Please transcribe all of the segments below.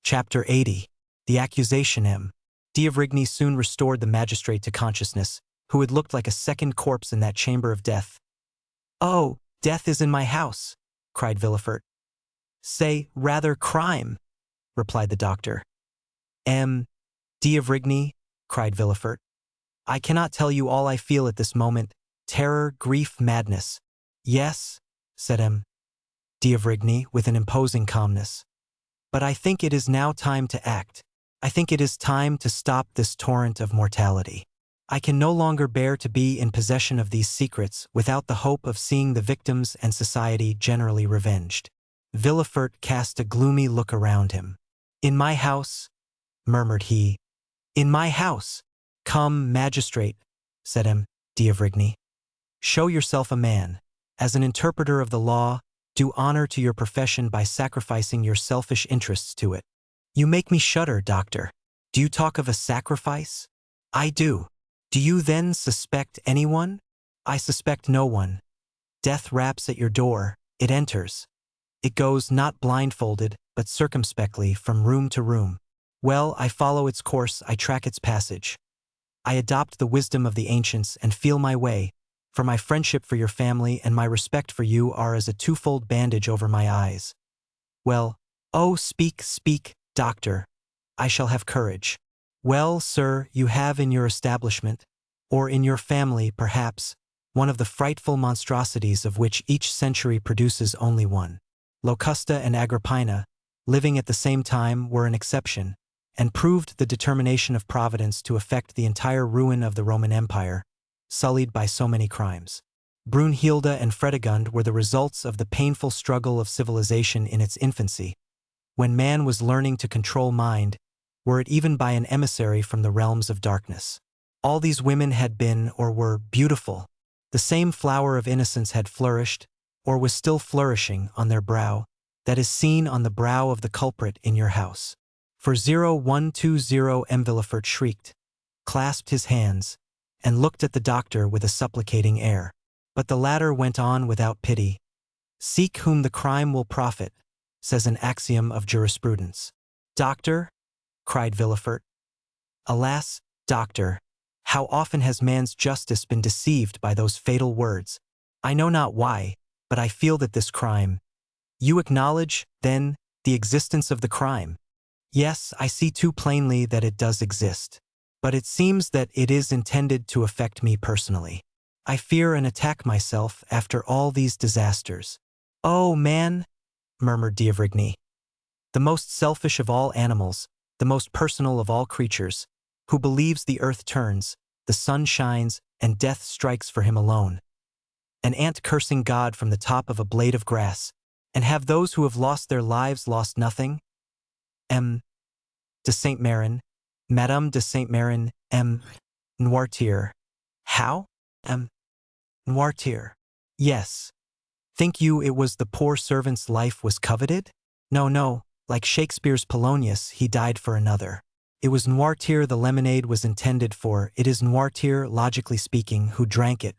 Chapter 80. The Accusation. M. D'Avrigny soon restored the magistrate to consciousness, who had looked like a second corpse in that chamber of death. "Oh, death is in my house," cried Villefort. "Say, rather, crime," replied the doctor. "M. D'Avrigny," cried Villefort, "I cannot tell you all I feel at this moment, terror, grief, madness." "Yes," said M. D'Avrigny with an imposing calmness. "But I think it is now time to act. I think it is time to stop this torrent of mortality. I can no longer bear to be in possession of these secrets without the hope of seeing the victims and society generally revenged." Villefort cast a gloomy look around him. "In my house," murmured he. "In my house." "Come, magistrate," said M. D'Avrigny. "Show yourself a man. As an interpreter of the law, do honor to your profession by sacrificing your selfish interests to it." "You make me shudder, doctor. Do you talk of a sacrifice?" "I do." "Do you then suspect anyone?" "I suspect no one. Death raps at your door, it enters. It goes not blindfolded, but circumspectly from room to room. Well, I follow its course, I track its passage. I adopt the wisdom of the ancients and feel my way, for my friendship for your family and my respect for you are as a twofold bandage over my eyes. Well, oh, speak, speak, doctor. I shall have courage. Well, sir, you have in your establishment, or in your family, perhaps, one of the frightful monstrosities of which each century produces only one. Locusta and Agrippina, living at the same time, were an exception, and proved the determination of Providence to effect the entire ruin of the Roman Empire, sullied by so many crimes. Brunhilde and Fredegund were the results of the painful struggle of civilization in its infancy, when man was learning to control mind, were it even by an emissary from the realms of darkness. All these women had been, or were, beautiful. The same flower of innocence had flourished, or was still flourishing, on their brow, that is seen on the brow of the culprit in your house. For 0120 M. Villefort shrieked, clasped his hands, and looked at the doctor with a supplicating air. But the latter went on without pity. "Seek whom the crime will profit," says an axiom of jurisprudence. "Doctor," cried Villefort. "Alas, doctor, how often has man's justice been deceived by those fatal words? I know not why, but I feel that this crime—" "You acknowledge, then, the existence of the crime?" "Yes, I see too plainly that it does exist. But it seems that it is intended to affect me personally. I fear an attack myself after all these disasters." "Oh, man," murmured D'Avrigny, "the most selfish of all animals, the most personal of all creatures, who believes the earth turns, the sun shines, and death strikes for him alone. An ant cursing God from the top of a blade of grass, and have those who have lost their lives lost nothing? M. de Saint-Méran, Madame de Saint-Méran, M. Noirtier." "How? M. Noirtier?" "Yes. Think you it was the poor servant's life was coveted? No, no, like Shakespeare's Polonius, he died for another. It was Noirtier the lemonade was intended for. It is Noirtier, logically speaking, who drank it.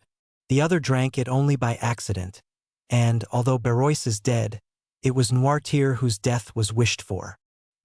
The other drank it only by accident. And, although Berois is dead, it was Noirtier whose death was wished for.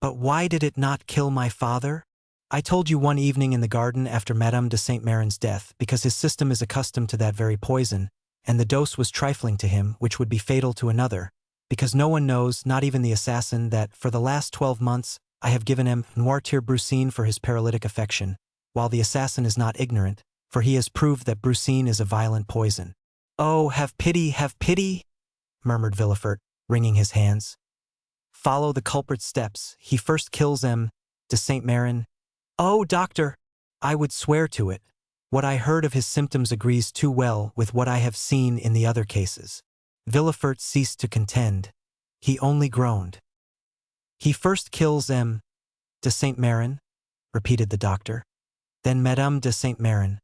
But why did it not kill my father? I told you one evening in the garden after Madame de Saint-Méran's death, because his system is accustomed to that very poison, and the dose was trifling to him, which would be fatal to another, because no one knows, not even the assassin, that, for the last 12 months, I have given him Noirtier brucine for his paralytic affection, while the assassin is not ignorant, for he has proved that brucine is a violent poison." "Oh, have pity," murmured Villefort, wringing his hands. "Follow the culprit's steps. He first kills M. de Saint-Méran." "Oh, doctor, I would swear to it. What I heard of his symptoms agrees too well with what I have seen in the other cases." Villefort ceased to contend. He only groaned. "He first kills M. de Saint-Méran," repeated the doctor. "Then Madame de Saint-Méran.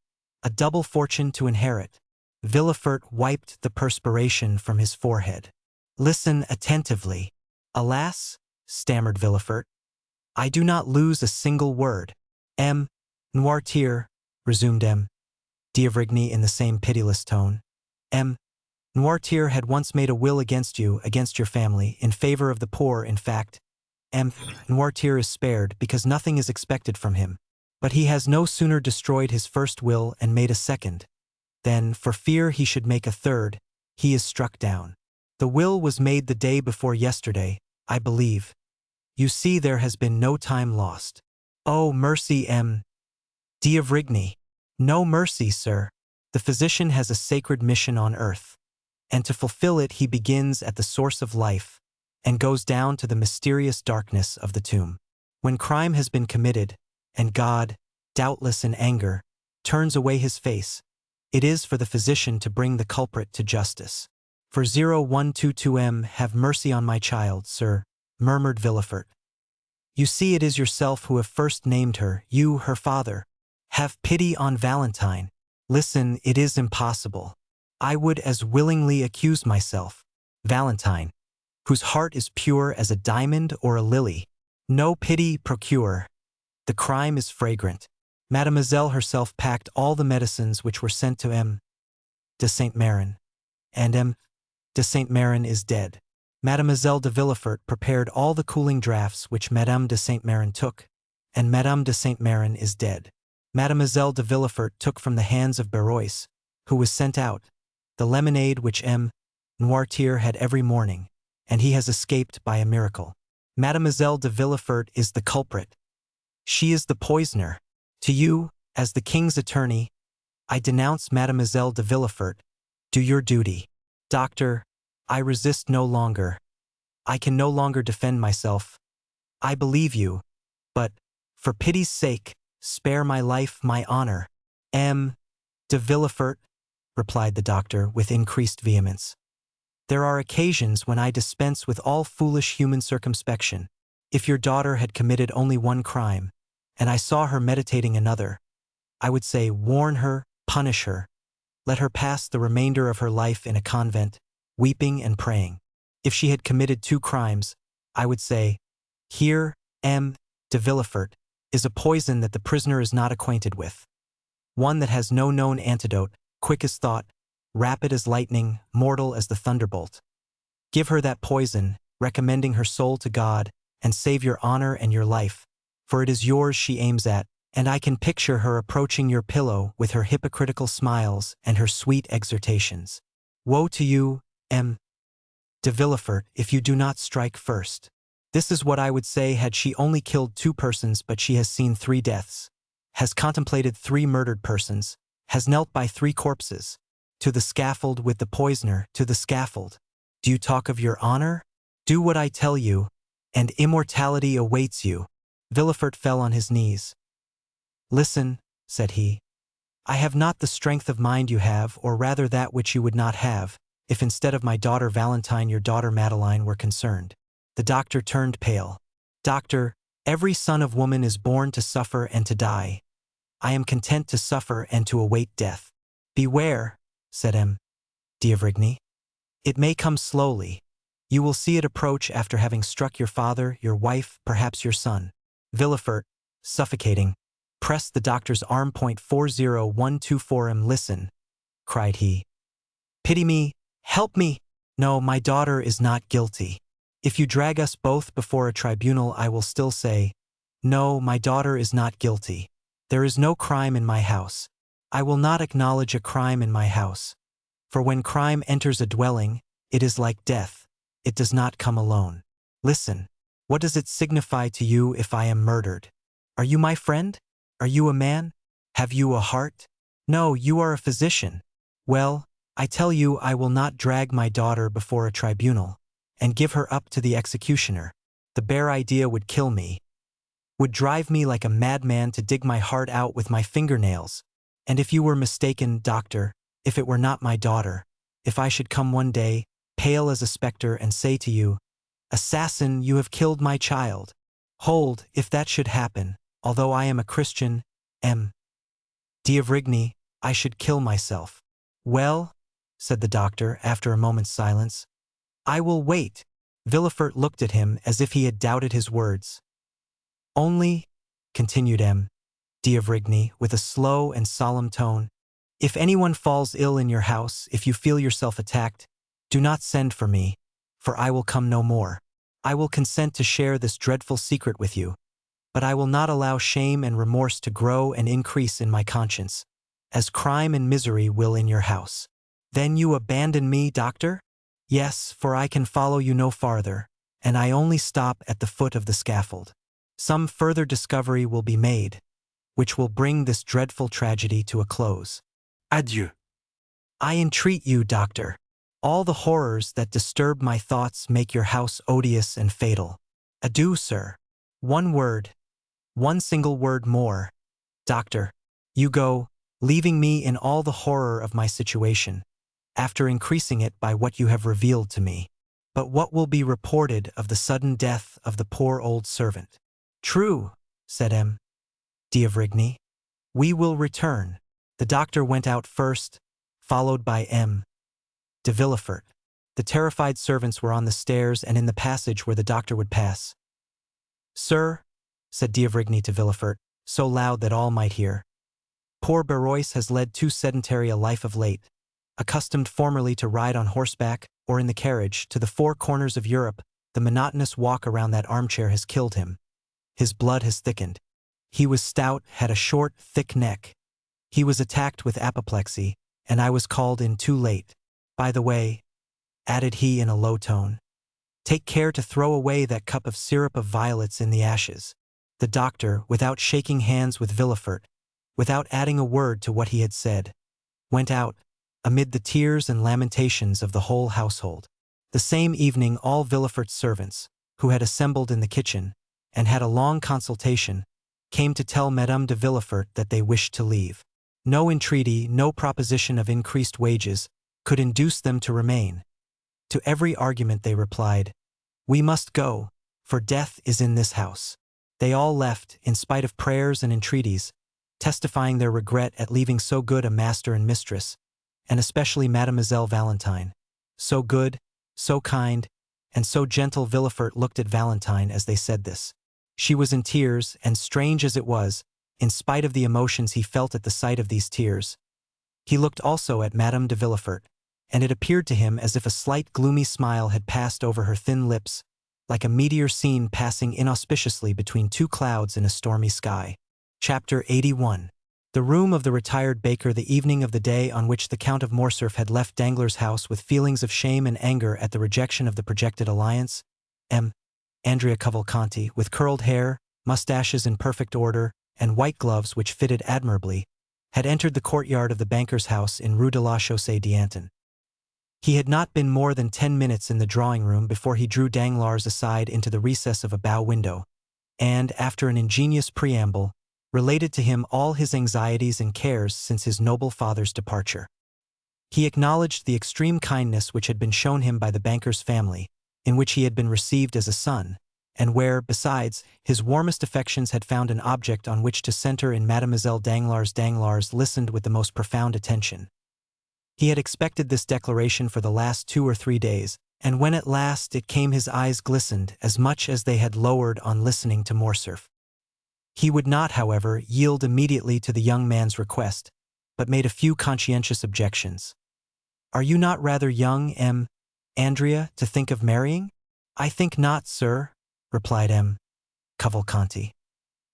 A double fortune to inherit." Villefort wiped the perspiration from his forehead. "Listen attentively." "Alas," stammered Villefort, "I do not lose a single word." "M. Noirtier," resumed M. D'Avrigny in the same pitiless tone, "M. Noirtier had once made a will against you, against your family, in favor of the poor, in fact, M. Noirtier is spared because nothing is expected from him. But he has no sooner destroyed his first will and made a second, than, for fear he should make a third, he is struck down. The will was made the day before yesterday, I believe. You see there has been no time lost. Oh, mercy, M. D'Avrigny. No mercy, sir. The physician has a sacred mission on earth, and to fulfill it he begins at the source of life and goes down to the mysterious darkness of the tomb. When crime has been committed, and God, doubtless in anger, turns away his face, it is for the physician to bring the culprit to justice. For 0122M, have mercy on my child, sir, murmured Villefort. You see it is yourself who have first named her, you, her father. Have pity on Valentine. Listen, it is impossible. I would as willingly accuse myself, Valentine, whose heart is pure as a diamond or a lily. No pity procure. The crime is fragrant. Mademoiselle herself packed all the medicines which were sent to M. de Saint-Méran, and M. de Saint-Méran is dead. Mademoiselle de Villefort prepared all the cooling draughts which Madame de Saint-Méran took, and Madame de Saint-Méran is dead. Mademoiselle de Villefort took from the hands of Barrois, who was sent out, the lemonade which M. Noirtier had every morning, and he has escaped by a miracle. Mademoiselle de Villefort is the culprit. She is the poisoner. To you, as the king's attorney, I denounce Mademoiselle de Villefort. Do your duty. Doctor, I resist no longer. I can no longer defend myself. I believe you, but, for pity's sake, spare my life, my honor. M. de Villefort, replied the doctor with increased vehemence. There are occasions when I dispense with all foolish human circumspection. If your daughter had committed only one crime, and I saw her meditating another, I would say, warn her, punish her, let her pass the remainder of her life in a convent, weeping and praying. If she had committed 2 crimes, I would say, here, M. de Villefort, is a poison that the prisoner is not acquainted with, one that has no known antidote, quick as thought, rapid as lightning, mortal as the thunderbolt. Give her that poison, recommending her soul to God, and save your honor and your life, for it is yours she aims at, and I can picture her approaching your pillow with her hypocritical smiles and her sweet exhortations. Woe to you, M. de Villefort, if you do not strike first. This is what I would say had she only killed 2 persons, but she has seen 3 deaths, has contemplated 3 murdered persons, has knelt by 3 corpses. To the scaffold with the poisoner, to the scaffold. Do you talk of your honor? Do what I tell you, and immortality awaits you. Villefort fell on his knees. Listen, said he. I have not the strength of mind you have, or rather that which you would not have, if instead of my daughter Valentine your daughter Madeleine were concerned. The doctor turned pale. Doctor, every son of woman is born to suffer and to die. I am content to suffer and to await death. Beware, said M. d'Avrigny. It may come slowly. You will see it approach after having struck your father, your wife, perhaps your son. Villefort, suffocating, pressed the doctor's arm. 40124M. Listen, cried he. Pity me, help me. No, my daughter is not guilty. If you drag us both before a tribunal, I will still say, no, my daughter is not guilty. There is no crime in my house. I will not acknowledge a crime in my house. For when crime enters a dwelling, it is like death. It does not come alone. Listen, what does it signify to you if I am murdered? Are you my friend? Are you a man? Have you a heart? No, you are a physician. Well, I tell you I will not drag my daughter before a tribunal and give her up to the executioner. The bare idea would kill me, would drive me like a madman to dig my heart out with my fingernails. And if you were mistaken, doctor, if it were not my daughter, if I should come one day, pale as a specter, and say to you, assassin, you have killed my child. Hold, if that should happen, although I am a Christian, M. d'Avrigny, I should kill myself. Well, said the doctor after a moment's silence, I will wait. Villefort looked at him as if he had doubted his words. Only, continued M. d'Avrigny with a slow and solemn tone, if anyone falls ill in your house, if you feel yourself attacked, do not send for me, for I will come no more. I will consent to share this dreadful secret with you, but I will not allow shame and remorse to grow and increase in my conscience, as crime and misery will in your house. Then you abandon me, doctor? Yes, for I can follow you no farther, and I only stop at the foot of the scaffold. Some further discovery will be made, which will bring this dreadful tragedy to a close. Adieu. I entreat you, doctor. All the horrors that disturb my thoughts make your house odious and fatal. Adieu, sir. One word. One single word more. Doctor, you go, leaving me in all the horror of my situation, after increasing it by what you have revealed to me. But what will be reported of the sudden death of the poor old servant? True, said M. d'Avrigny. We will return. The doctor went out first, followed by M. de Villefort. The terrified servants were on the stairs and in the passage where the doctor would pass. Sir, said d'Avrigny to Villefort, so loud that all might hear, poor Barrois has led too sedentary a life of late. Accustomed formerly to ride on horseback, or in the carriage, to the four corners of Europe, the monotonous walk around that armchair has killed him. His blood has thickened. He was stout, had a short, thick neck. He was attacked with apoplexy, and I was called in too late. By the way, added he in a low tone, take care to throw away that cup of syrup of violets in the ashes. The doctor, without shaking hands with Villefort, without adding a word to what he had said, went out, amid the tears and lamentations of the whole household. The same evening all Villefort's servants, who had assembled in the kitchen, and had a long consultation, came to tell Madame de Villefort that they wished to leave. No entreaty, no proposition of increased wages, could induce them to remain. To every argument they replied, "We must go, for death is in this house." They all left, in spite of prayers and entreaties, testifying their regret at leaving so good a master and mistress, and especially Mademoiselle Valentine. So good, so kind, and so gentle. Villefort looked at Valentine as they said this. She was in tears, and strange as it was, in spite of the emotions he felt at the sight of these tears, he looked also at Madame de Villefort, and it appeared to him as if a slight gloomy smile had passed over her thin lips, like a meteor seen passing inauspiciously between two clouds in a stormy sky. Chapter 81. The room of the retired baker. The evening of the day on which the Count of Morcerf had left Danglars' house with feelings of shame and anger at the rejection of the projected alliance, M. Andrea Cavalcanti, with curled hair, mustaches in perfect order, and white gloves which fitted admirably, had entered the courtyard of the banker's house in Rue de la Chaussée-d'Antin. He had not been more than 10 minutes in the drawing-room before he drew Danglars aside into the recess of a bow window, and, after an ingenious preamble, related to him all his anxieties and cares since his noble father's departure. He acknowledged the extreme kindness which had been shown him by the banker's family, in which he had been received as a son, and where, besides, his warmest affections had found an object on which to center in Mademoiselle Danglars. Danglars listened with the most profound attention. He had expected this declaration for the last 2 or 3 days, and when at last it came his eyes glistened as much as they had lowered on listening to Morcerf. He would not, however, yield immediately to the young man's request, but made a few conscientious objections. "Are you not rather young, M. Andrea, to think of marrying?" "I think not, sir," replied M. Cavalcanti.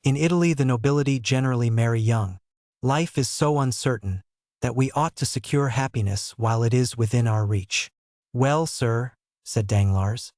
"In Italy the nobility generally marry young. Life is so uncertain that we ought to secure happiness while it is within our reach." "Well, sir," said Danglars,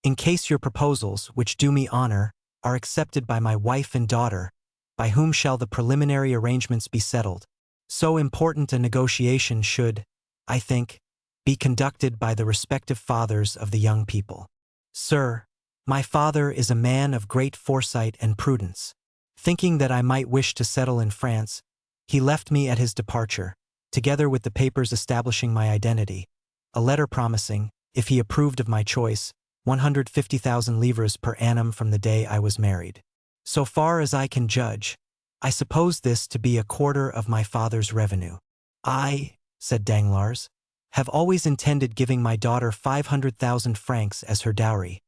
"in case your proposals, which do me honor, are accepted by my wife and daughter, by whom shall the preliminary arrangements be settled? So important a negotiation should, I think, be conducted by the respective fathers of the young people. Sir, my father is a man of great foresight and prudence. Thinking that I might wish to settle in France, he left me at his departure, together with the papers establishing my identity, a letter promising, if he approved of my choice, 150,000 livres per annum from the day I was married. So far as I can judge, I suppose this to be a quarter of my father's revenue. I, said Danglars, have always intended giving my daughter 500,000 francs as her dowry.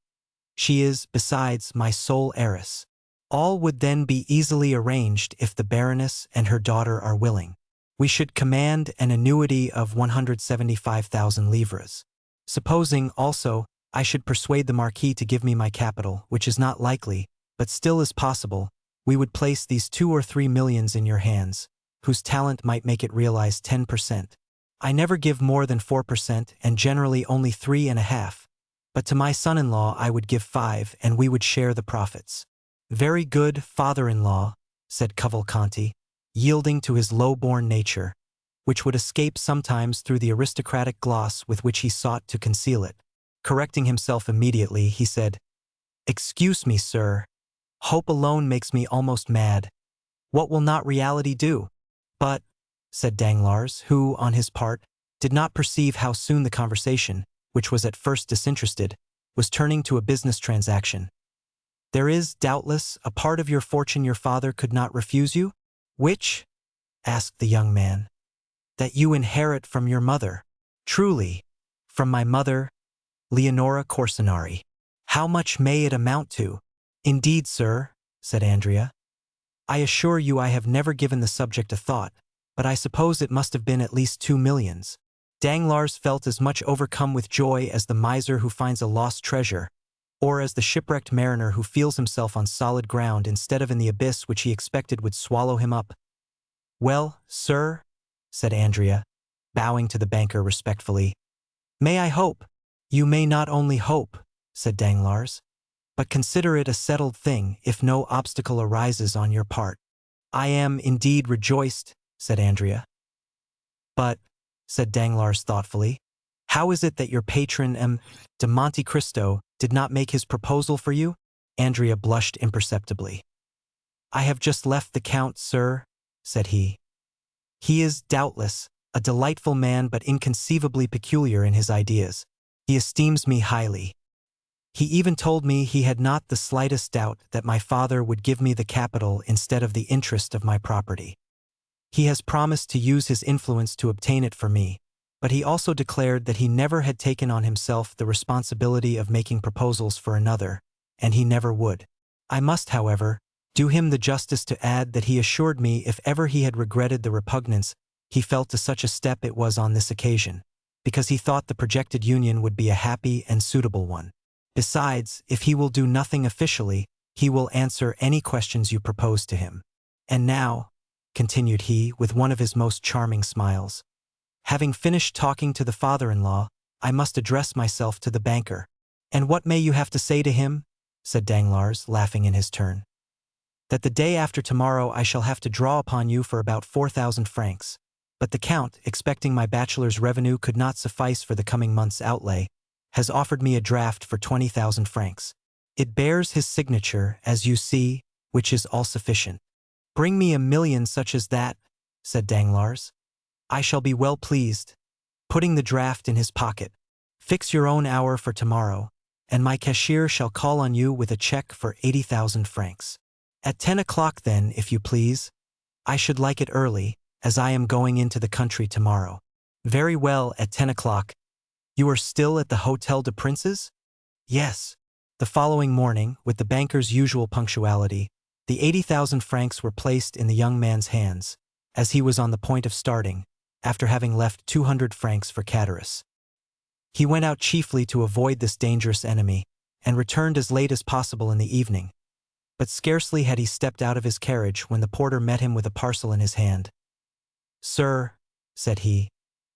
She is, besides, my sole heiress. All would then be easily arranged if the Baroness and her daughter are willing. We should command an annuity of 175,000 livres. Supposing, also, I should persuade the Marquis to give me my capital, which is not likely, but still is possible. We would place these 2 or 3 millions in your hands, whose talent might make it realize 10%. I never give more than 4% and generally only 3.5%. But to my son-in-law I would give 5 and we would share the profits. Very good, father-in-law, said Cavalcanti, yielding to his low-born nature, which would escape sometimes through the aristocratic gloss with which he sought to conceal it. Correcting himself immediately, he said, "Excuse me, sir. Hope alone makes me almost mad. What will not reality do?" "But," said Danglars, who, on his part, did not perceive how soon the conversation, which was at first disinterested, was turning to a business transaction. "There is, doubtless, a part of your fortune your father could not refuse you?" "Which?" asked the young man. "That you inherit from your mother." "Truly, from my mother, Leonora Corsinari. How much may it amount to?" "Indeed, sir," said Andrea, "I assure you I have never given the subject a thought, but I suppose it must have been at least 2 millions. Danglars felt as much overcome with joy as the miser who finds a lost treasure, or as the shipwrecked mariner who feels himself on solid ground instead of in the abyss which he expected would swallow him up. "Well, sir," said Andrea, bowing to the banker respectfully, "may I hope?" "You may not only hope," said Danglars, "but consider it a settled thing if no obstacle arises on your part." "I am indeed rejoiced," said Andrea. "But," said Danglars thoughtfully, "how is it that your patron M. de Monte Cristo did not make his proposal for you?" Andrea blushed imperceptibly. "I have just left the Count, sir," said he. "He is, doubtless, a delightful man but inconceivably peculiar in his ideas. He esteems me highly. He even told me he had not the slightest doubt that my father would give me the capital instead of the interest of my property. He has promised to use his influence to obtain it for me, but he also declared that he never had taken on himself the responsibility of making proposals for another, and he never would. I must, however, do him the justice to add that he assured me if ever he had regretted the repugnance he felt to such a step it was on this occasion, because he thought the projected union would be a happy and suitable one. Besides, if he will do nothing officially, he will answer any questions you propose to him. And now," continued he with one of his most charming smiles, "having finished talking to the father-in-law, I must address myself to the banker." "And what may you have to say to him?" said Danglars, laughing in his turn. "That the day after tomorrow I shall have to draw upon you for about 4,000 francs. But the Count, expecting my bachelor's revenue could not suffice for the coming month's outlay, has offered me a draft for 20,000 francs. It bears his signature, as you see, which is all sufficient." "Bring me 1,000,000 such as that," said Danglars. "I shall be well pleased." Putting the draft in his pocket, "Fix your own hour for tomorrow, and my cashier shall call on you with a check for 80,000 francs. At 10 o'clock then, if you please. I should like it early, as I am going into the country tomorrow." "Very well, at 10 o'clock. You are still at the Hôtel de Princes?" "Yes." The following morning, with the banker's usual punctuality, the 80,000 francs were placed in the young man's hands, as he was on the point of starting, after having left 200 francs for Cataris. He went out chiefly to avoid this dangerous enemy, and returned as late as possible in the evening. But scarcely had he stepped out of his carriage when the porter met him with a parcel in his hand. "Sir," said he,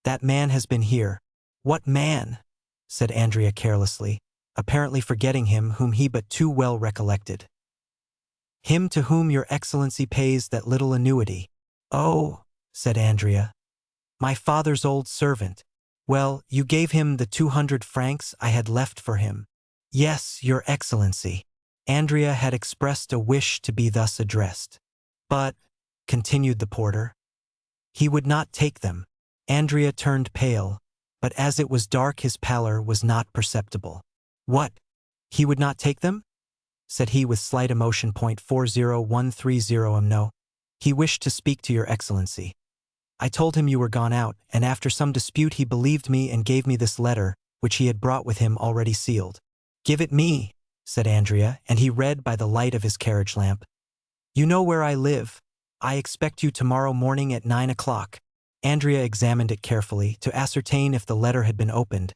"that man has been here." "What man?" said Andrea carelessly, apparently forgetting him whom he but too well recollected. "Him to whom your excellency pays that little annuity." "Oh," said Andrea, "my father's old servant. Well, you gave him the 200 francs I had left for him." "Yes, your excellency." Andrea had expressed a wish to be thus addressed. "But," continued the porter, "he would not take them." Andrea turned pale, but as it was dark his pallor was not perceptible. "What? He would not take them?" said he with slight emotion. 40130 No. He wished to speak to your excellency. I told him you were gone out, and after some dispute he believed me and gave me this letter, which he had brought with him already sealed. "Give it me," said Andrea, and he read by the light of his carriage lamp. "You know where I live. I expect you tomorrow morning at 9 o'clock. Andrea examined it carefully to ascertain if the letter had been opened,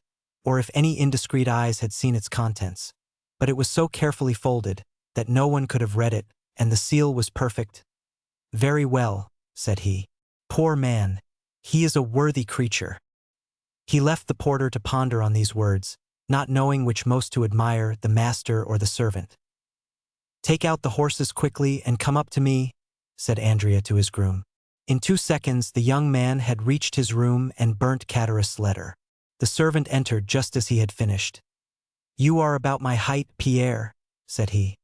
or if any indiscreet eyes had seen its contents. But it was so carefully folded that no one could have read it, and the seal was perfect. "Very well," said he. "Poor man, he is a worthy creature." He left the porter to ponder on these words, not knowing which most to admire, the master or the servant. "Take out the horses quickly and come up to me," said Andrea to his groom. In 2 seconds the young man had reached his room and burnt Chatteris' letter. The servant entered just as he had finished. "You are about my height, Pierre," said he.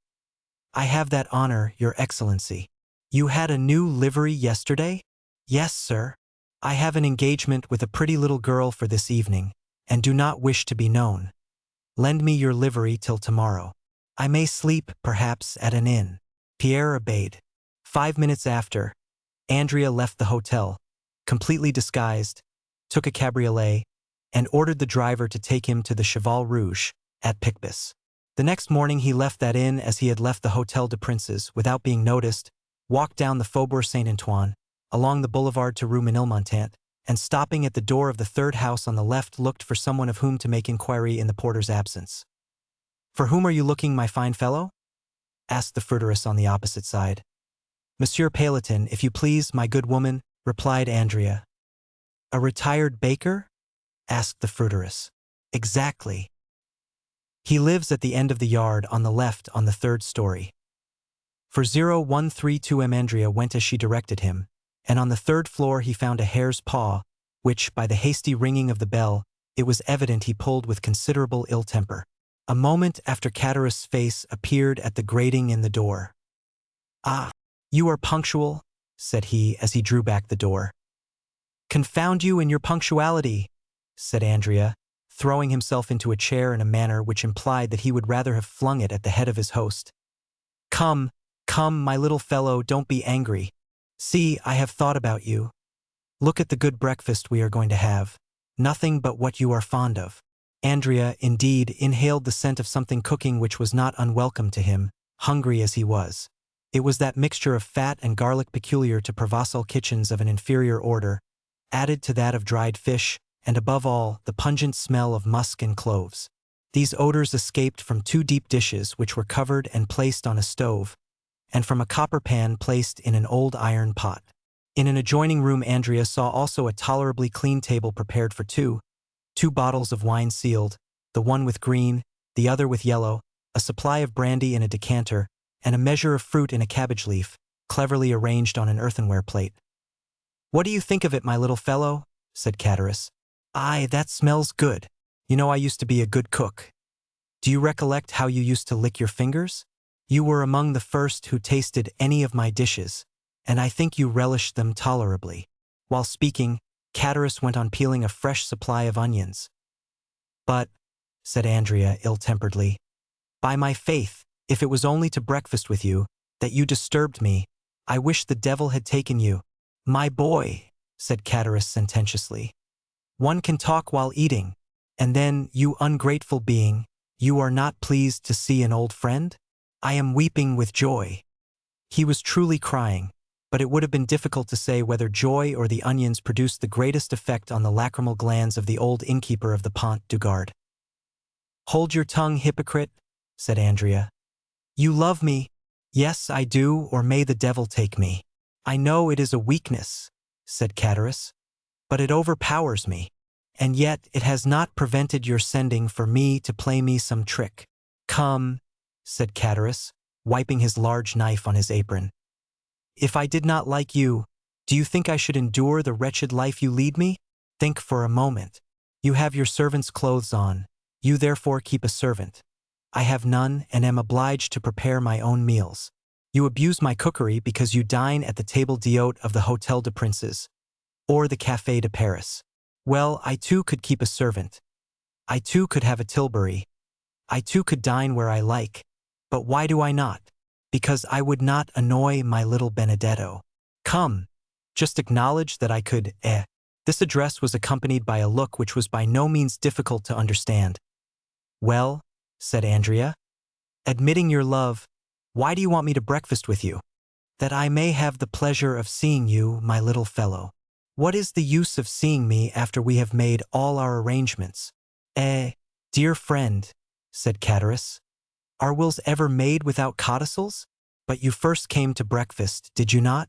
"I have that honor, your excellency." "You had a new livery yesterday?" "Yes, sir. I have an engagement with a pretty little girl for this evening, and do not wish to be known. Lend me your livery till tomorrow. I may sleep, perhaps, at an inn." Pierre obeyed. 5 minutes after, Andrea left the hotel, completely disguised, took a cabriolet, and ordered the driver to take him to the Cheval Rouge at Picpus. The next morning he left that inn as he had left the Hôtel des Princes without being noticed, walked down the Faubourg Saint-Antoine, along the boulevard to Rue Ménilmontant, and stopping at the door of the third house on the left looked for someone of whom to make inquiry in the porter's absence. "For whom are you looking, my fine fellow?" asked the fruiteress on the opposite side. "Monsieur Paletin, if you please, my good woman," replied Andrea. "A retired baker?" asked the fruiteress. "Exactly. He lives at the end of the yard on the left on the 3rd story." For 0132 Andrea went as she directed him, and on the 3rd floor he found a hare's paw, which, by the hasty ringing of the bell, it was evident he pulled with considerable ill temper. A moment after Chatteris' face appeared at the grating in the door. "Ah, you are punctual," said he as he drew back the door. "Confound you and your punctuality," said Andrea, throwing himself into a chair in a manner which implied that he would rather have flung it at the head of his host. "Come, come, my little fellow, don't be angry. See, I have thought about you. Look at the good breakfast we are going to have. Nothing but what you are fond of." Andrea, indeed, inhaled the scent of something cooking which was not unwelcome to him, hungry as he was. It was that mixture of fat and garlic peculiar to Provençal kitchens of an inferior order, added to that of dried fish, and above all, the pungent smell of musk and cloves. These odors escaped from 2 deep dishes which were covered and placed on a stove, and from a copper pan placed in an old iron pot. In an adjoining room Andrea saw also a tolerably clean table prepared for two bottles of wine sealed, the one with green, the other with yellow, a supply of brandy in a decanter, and a measure of fruit in a cabbage leaf, cleverly arranged on an earthenware plate. "What do you think of it, my little fellow?" said Chatteris. "Aye, that smells good. You know I used to be a good cook. Do you recollect how you used to lick your fingers? You were among the first who tasted any of my dishes, and I think you relished them tolerably." While speaking, Chatteris went on peeling a fresh supply of onions. "But," said Andrea ill-temperedly, "by my faith, if it was only to breakfast with you, that you disturbed me, I wish the devil had taken you." "My boy," said Chatteris sententiously, "one can talk while eating, and then, you ungrateful being, you are not pleased to see an old friend? I am weeping with joy." He was truly crying, but it would have been difficult to say whether joy or the onions produced the greatest effect on the lacrimal glands of the old innkeeper of the Pont du Gard. "Hold your tongue, hypocrite," said Andrea. "You love me." "Yes, I do, or may the devil take me." "I know it is a weakness," said Chatteris, "but it overpowers me. And yet it has not prevented your sending for me to play me some trick." "Come," said Chatteris, wiping his large knife on his apron. "If I did not like you, do you think I should endure the wretched life you lead me? Think for a moment. You have your servant's clothes on. You therefore keep a servant. I have none and am obliged to prepare my own meals. You abuse my cookery because you dine at the table d'hôte of the Hôtel des Princes, or the Café de Paris. Well, I too could keep a servant. I too could have a Tilbury. I too could dine where I like. But why do I not? Because I would not annoy my little Benedetto. Come, just acknowledge that I could, This address was accompanied by a look which was by no means difficult to understand. "Well," said Andrea, "admitting your love, why do you want me to breakfast with you?" "That I may have the pleasure of seeing you, my little fellow." "What is the use of seeing me after we have made all our arrangements? Eh, dear friend, said Chatteris, are wills ever made without codicils? But you first came to breakfast, did you not?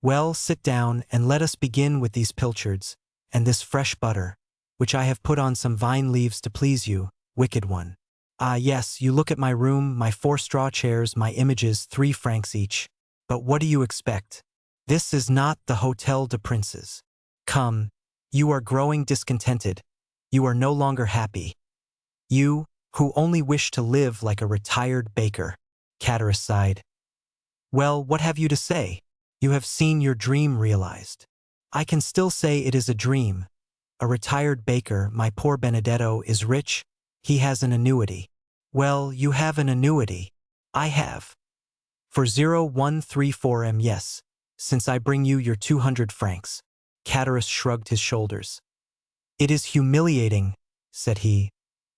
Well, sit down, and let us begin with these pilchards, and this fresh butter, which I have put on some vine leaves to please you, wicked one. Ah yes, you look at my room, my 4 straw chairs, my images, 3 francs each. But what do you expect? This is not the Hôtel de Princes. Come, you are growing discontented. You are no longer happy. You, who only wish to live like a retired baker. Chatteris sighed. Well, what have you to say? You have seen your dream realized. I can still say it is a dream. A retired baker, my poor Benedetto, is rich. He has an annuity. Well, you have an annuity. I have. For 0134 yes, since I bring you your 200 francs. Chatteris shrugged his shoulders. It is humiliating, said he,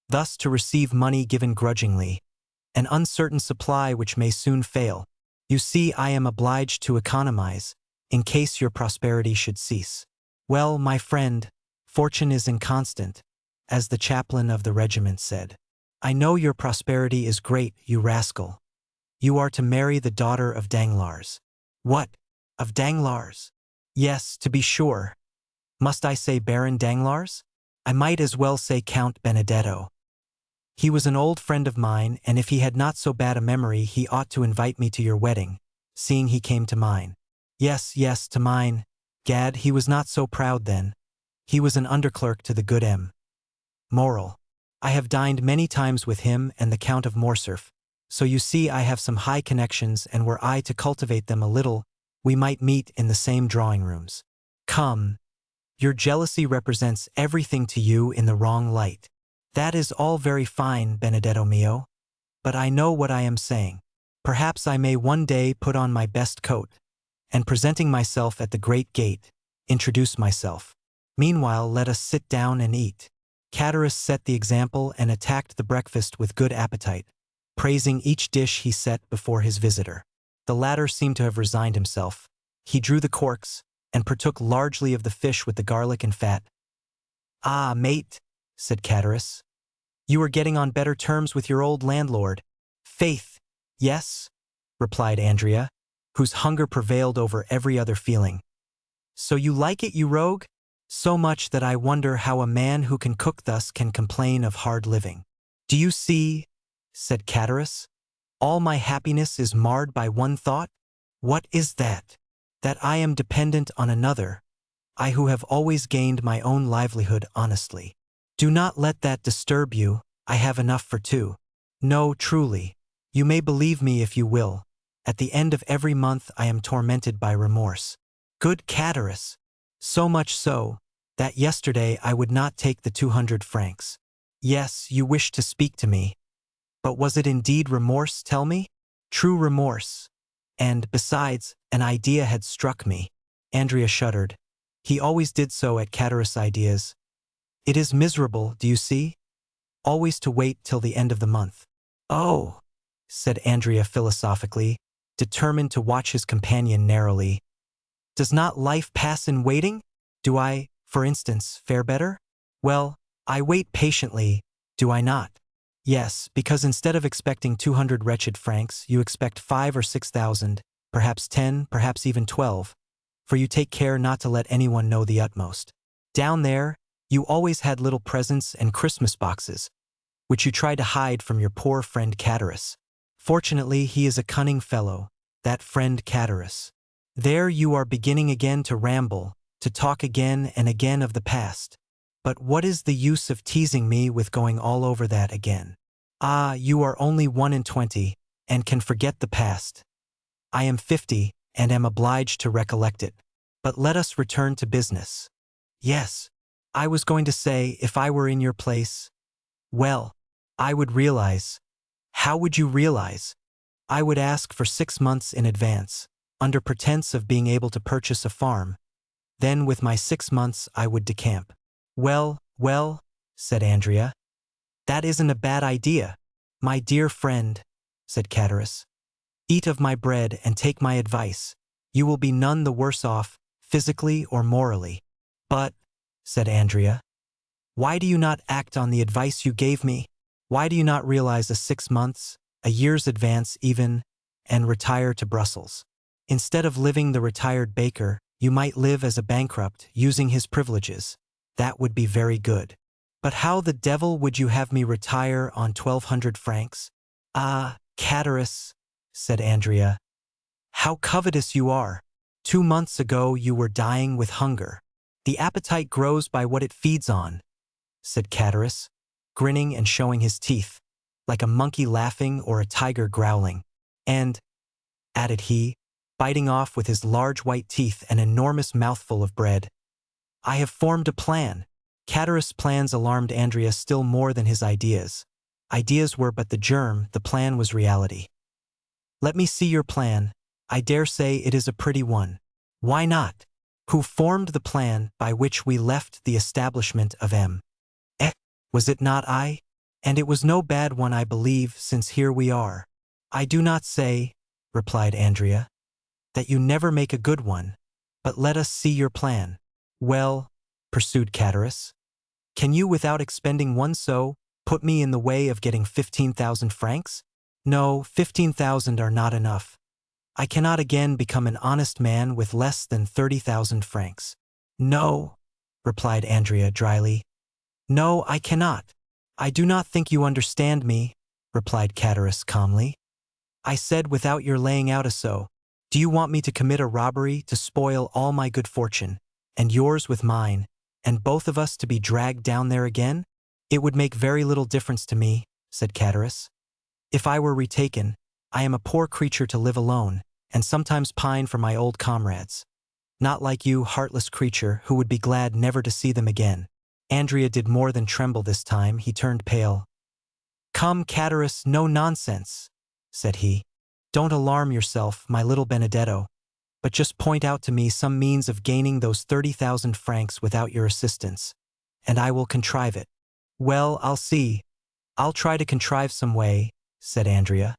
thus to receive money given grudgingly, an uncertain supply which may soon fail. You see, I am obliged to economize, in case your prosperity should cease. Well, my friend, fortune is inconstant, as the chaplain of the regiment said. I know your prosperity is great, you rascal. You are to marry the daughter of Danglars. What? Of Danglars? Yes, to be sure. Must I say Baron Danglars? I might as well say Count Benedetto. He was an old friend of mine, and if he had not so bad a memory, he ought to invite me to your wedding, seeing he came to mine. Yes, yes, to mine. Gad, he was not so proud then. He was an underclerk to the good M. Moral. I have dined many times with him and the Count of Morcerf, so you see I have some high connections, and were I to cultivate them a little, we might meet in the same drawing-rooms. Come. Your jealousy represents everything to you in the wrong light. That is all very fine, Benedetto mio, but I know what I am saying. Perhaps I may one day put on my best coat, and presenting myself at the great gate, introduce myself. Meanwhile, let us sit down and eat. Chatteris set the example and attacked the breakfast with good appetite, praising each dish he set before his visitor. The latter seemed to have resigned himself. He drew the corks, and partook largely of the fish with the garlic and fat. Ah, mate, said Chatteris, you are getting on better terms with your old landlord. Faith, yes, replied Andrea, whose hunger prevailed over every other feeling. So you like it, you rogue? So much that I wonder how a man who can cook thus can complain of hard living. Do you see, said Chatteris, all my happiness is marred by one thought? What is that? That I am dependent on another, I who have always gained my own livelihood honestly. Do not let that disturb you, I have enough for 2. No, truly, you may believe me if you will. At the end of every month I am tormented by remorse. Good Chatteris! So much so, that yesterday I would not take the 200 francs. Yes, you wished to speak to me. But was it indeed remorse, tell me? True remorse. And, besides, an idea had struck me. Andrea shuddered. He always did so at Chatteris' ideas. It is miserable, do you see? Always to wait till the end of the month. Oh, said Andrea philosophically, determined to watch his companion narrowly. Does not life pass in waiting? Do I, for instance, fare better? Well, I wait patiently, do I not? Yes, because instead of expecting 200 wretched francs, you expect 5 or 6,000, perhaps 10, perhaps even 12, for you take care not to let anyone know the utmost. Down there, you always had little presents and Christmas boxes, which you tried to hide from your poor friend Chatteris. Fortunately, he is a cunning fellow, that friend Chatteris. There you are beginning again to ramble, to talk again and again of the past. But what is the use of teasing me with going all over that again? Ah, you are only 1 in 20, and can forget the past. I am 50, and am obliged to recollect it. But let us return to business. Yes, I was going to say, if I were in your place, well, I would realize. How would you realize? I would ask for 6 months in advance, under pretense of being able to purchase a farm. Then with my 6 months I would decamp. Well, well, said Andrea. That isn't a bad idea, my dear friend, said Chatteris. Eat of my bread and take my advice. You will be none the worse off, physically or morally. But, said Andrea, Why do you not act on the advice you gave me? Why do you not realize a 6 months, a year's advance even, and retire to Brussels? Instead of living the retired baker, you might live as a bankrupt, using his privileges. That would be very good. But how the devil would you have me retire on 1,200 francs? Ah, Catherus, said Andrea. How covetous you are. 2 months ago you were dying with hunger. The appetite grows by what it feeds on, said Catherus, grinning and showing his teeth, like a monkey laughing or a tiger growling. And, added he, biting off with his large white teeth an enormous mouthful of bread, I have formed a plan. Catherus' plans alarmed Andrea still more than his ideas. Ideas were but the germ, the plan was reality. Let me see your plan. I dare say it is a pretty one. Why not? Who formed the plan by which we left the establishment of M? Was it not I? And it was no bad one, I believe, since here we are. I do not say, replied Andrea, that you never make a good one, but let us see your plan. Well, pursued Catherus, can you, without expending one sou, put me in the way of getting 15,000 francs? No, 15,000 are not enough. I cannot again become an honest man with less than 30,000 francs. No, replied Andrea dryly. No, I cannot. I do not think you understand me, replied Catherus calmly. I said without your laying out a sou. Do you want me to commit a robbery to spoil all my good fortune, and yours with mine, and both of us to be dragged down there again? It would make very little difference to me, said Catherus. If I were retaken, I am a poor creature to live alone, and sometimes pine for my old comrades. Not like you, heartless creature, who would be glad never to see them again. Andrea did more than tremble this time, he turned pale. Come, Catherus, no nonsense, said he. Don't alarm yourself, my little Benedetto, but just point out to me some means of gaining those 30,000 francs without your assistance, and I will contrive it. Well, I'll see. I'll try to contrive some way, said Andrea.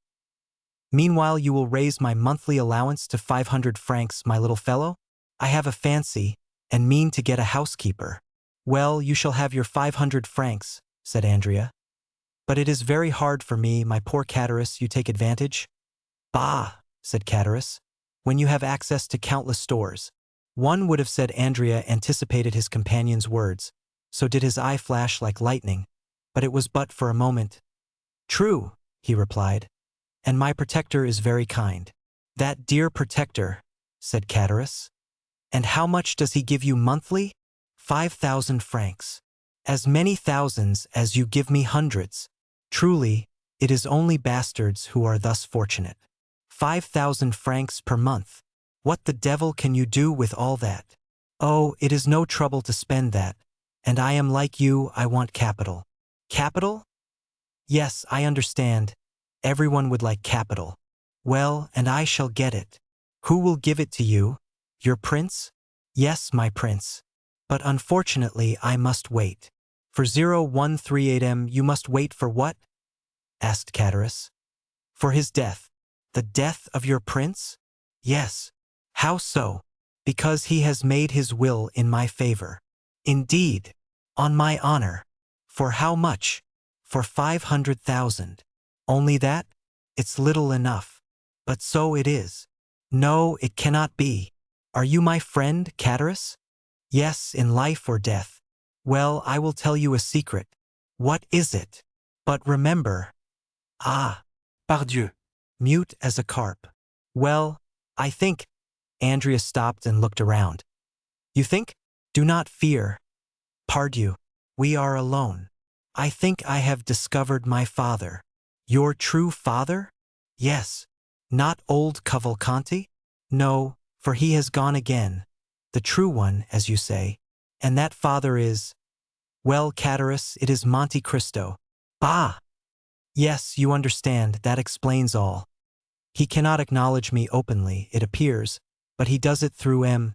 Meanwhile you will raise my monthly allowance to 500 francs, my little fellow? I have a fancy, and mean to get a housekeeper. Well, you shall have your 500 francs, said Andrea. But it is very hard for me, my poor Catherus, you take advantage. Bah, said Catherus, when you have access to countless stores. One would have said Andrea anticipated his companion's words, so did his eye flash like lightning, but it was but for a moment. True, he replied, and my protector is very kind. That dear protector, said Catherus. And how much does he give you monthly? 5,000 francs. As many thousands as you give me hundreds. Truly, it is only bastards who are thus fortunate. 5,000 francs per month. What the devil can you do with all that? Oh, it is no trouble to spend that. And I am like you, I want capital. Capital? Yes, I understand. Everyone would like capital. Well, and I shall get it. Who will give it to you? Your prince? Yes, my prince. But unfortunately I must wait. For 0138M you must wait for what? Asked Catherus. For his death. The death of your prince? Yes. How so? Because he has made his will in my favor. Indeed. On my honor. For how much? For 500,000. Only that? It's little enough. But so it is. No, it cannot be. Are you my friend, Catherus? Yes, in life or death. Well, I will tell you a secret. What is it? But remember. Ah, pardieu. Mute as a carp. Well, I think. Andrea stopped and looked around. You think? Do not fear. Pardieu. We are alone. I think I have discovered my father. Your true father? Yes. Not old Cavalcanti? No, for he has gone again. The true one, as you say. And that father is… Well, Catherus, it is Monte Cristo. Bah! Yes, you understand, that explains all. He cannot acknowledge me openly, it appears, but he does it through M.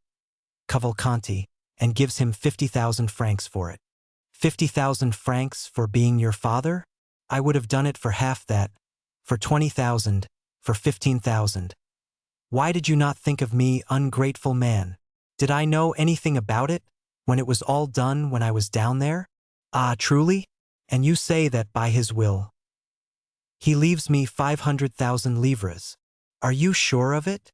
Cavalcanti, and gives him 50,000 francs for it. 50,000 francs for being your father? I would have done it for half that, for 20,000, for 15,000. Why did you not think of me, ungrateful man? Did I know anything about it, when it was all done when I was down there? Ah, truly? And you say that by his will he leaves me 500,000 livres. Are you sure of it?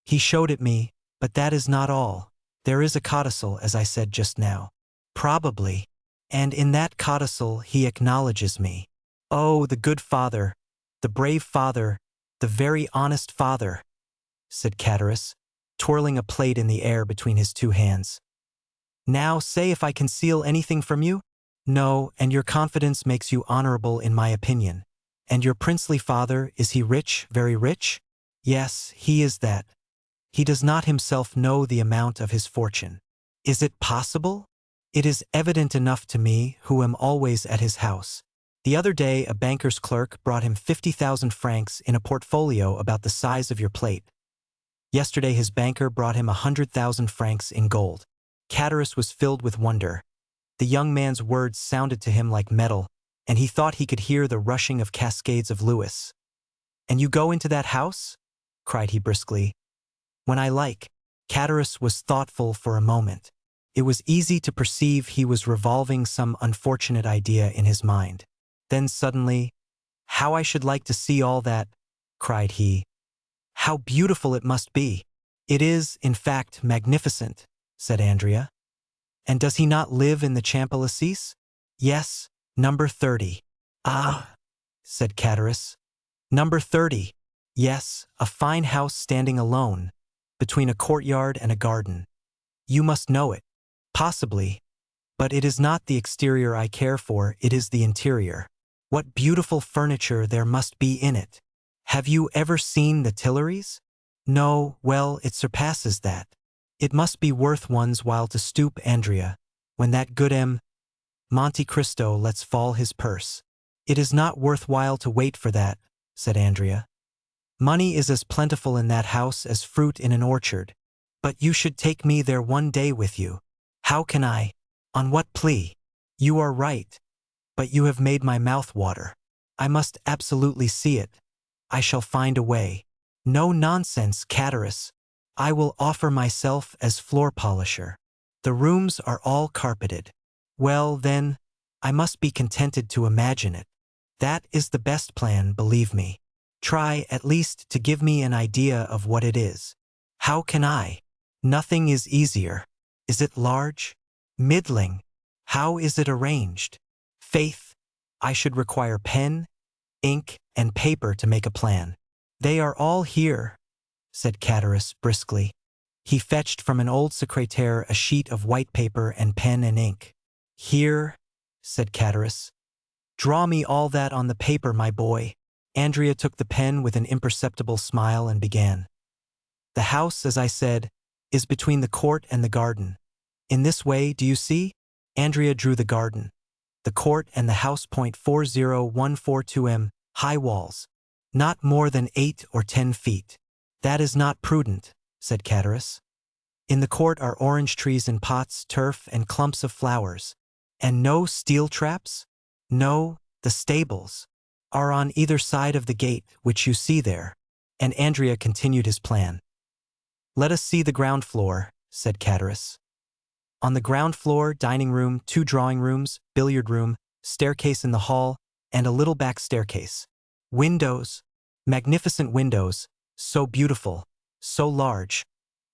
He showed it me, but that is not all. There is a codicil, as I said just now. Probably. And in that codicil he acknowledges me. Oh, the good father, the brave father, the very honest father, said Chatteris, twirling a plate in the air between his two hands. Now say if I conceal anything from you? No, and your confidence makes you honorable in my opinion. And your princely father, is he rich, very rich? Yes, he is that. He does not himself know the amount of his fortune. Is it possible? It is evident enough to me, who am always at his house. The other day a banker's clerk brought him 50,000 francs in a portfolio about the size of your plate. Yesterday his banker brought him 100,000 francs in gold. Chatteris was filled with wonder. The young man's words sounded to him like metal, and he thought he could hear the rushing of cascades of Louis. And you go into that house? Cried he briskly. When I like. Chatteris was thoughtful for a moment. It was easy to perceive he was revolving some unfortunate idea in his mind. Then suddenly, how I should like to see all that, cried he. How beautiful it must be. It is, in fact, magnificent, said Andrea. And does he not live in the Champs-Élysées? Yes, number 30. Ah, said Chatteris. Number 30. Yes, a fine house standing alone, between a courtyard and a garden. You must know it. Possibly. But it is not the exterior I care for, it is the interior. What beautiful furniture there must be in it. Have you ever seen the Tuileries? No, well, it surpasses that. It must be worth one's while to stoop, Andrea, when that good Monte Cristo lets fall his purse. It is not worth while to wait for that, said Andrea. Money is as plentiful in that house as fruit in an orchard. But you should take me there one day with you. How can I? On what plea? You are right. But you have made my mouth water. I must absolutely see it. I shall find a way. No nonsense, Chatteris. I will offer myself as floor polisher. The rooms are all carpeted. Well, then, I must be contented to imagine it. That is the best plan, believe me. Try, at least, to give me an idea of what it is. How can I? Nothing is easier. Is it large? Middling? How is it arranged? Faith, I should require pen, ink, and paper to make a plan. They are all here, said Chatteris briskly. He fetched from an old secrétaire a sheet of white paper and pen and ink. Here, said Chatteris. Draw me all that on the paper, my boy. Andrea took the pen with an imperceptible smile and began. The house, as I said, is between the court and the garden. In this way, do you see? Andrea drew the garden. The court and the house point 40142 high walls. Not more than 8 or 10 feet. That is not prudent, said Chatteris. In the court are orange trees in pots, turf, and clumps of flowers. And no steel traps? No, the stables are on either side of the gate, which you see there. And Andrea continued his plan. Let us see the ground floor, said Chatteris. On the ground floor, dining room, 2 drawing rooms, billiard room, staircase in the hall, and a little back staircase. Windows, magnificent windows, so beautiful, so large,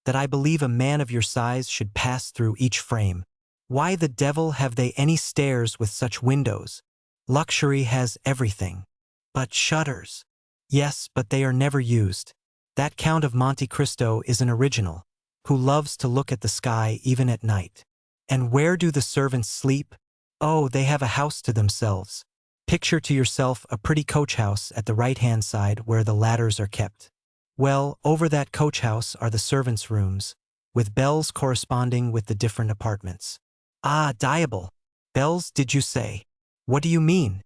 that I believe a man of your size should pass through each frame. Why the devil have they any stairs with such windows? Luxury has everything. But shutters. Yes, but they are never used. That Count of Monte Cristo is an original, who loves to look at the sky even at night. And where do the servants sleep? Oh, they have a house to themselves. Picture to yourself a pretty coach house at the right-hand side where the ladders are kept. Well, over that coach house are the servants' rooms, with bells corresponding with the different apartments. Ah, diable! Bells, did you say? What do you mean?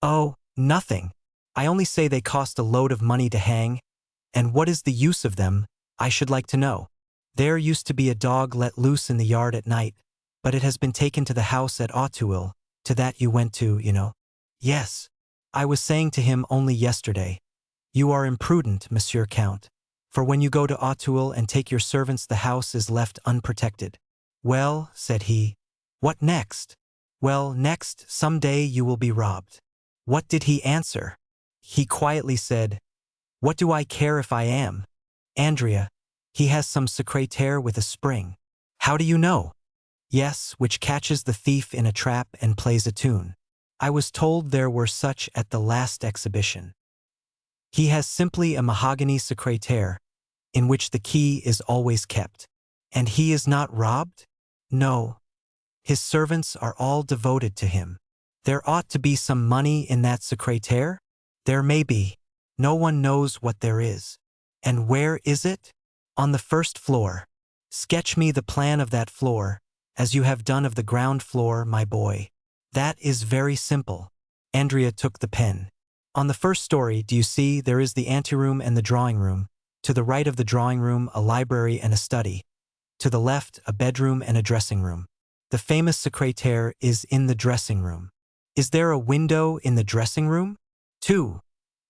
Oh, nothing. I only say they cost a load of money to hang. And what is the use of them, I should like to know? There used to be a dog let loose in the yard at night, but it has been taken to the house at Auteuil, to that you went to, you know. Yes. I was saying to him only yesterday, you are imprudent, Monsieur Count, for when you go to Auteuil and take your servants the house is left unprotected. Well, said he, what next? Well, next, someday you will be robbed. What did he answer? He quietly said, What do I care if I am? Andrea, he has some secrétaire with a spring. How do you know? Yes, which catches the thief in a trap and plays a tune. I was told there were such at the last exhibition. He has simply a mahogany secrétaire, in which the key is always kept. And he is not robbed? No. His servants are all devoted to him. There ought to be some money in that secrétaire? There may be. No one knows what there is. And where is it? On the first floor. Sketch me the plan of that floor, as you have done of the ground floor, my boy. That is very simple. Andrea took the pen. On the first story, do you see, there is the anteroom and the drawing room. To the right of the drawing room, a library and a study. To the left, a bedroom and a dressing room. The famous secrétaire is in the dressing room. Is there a window in the dressing room? 2.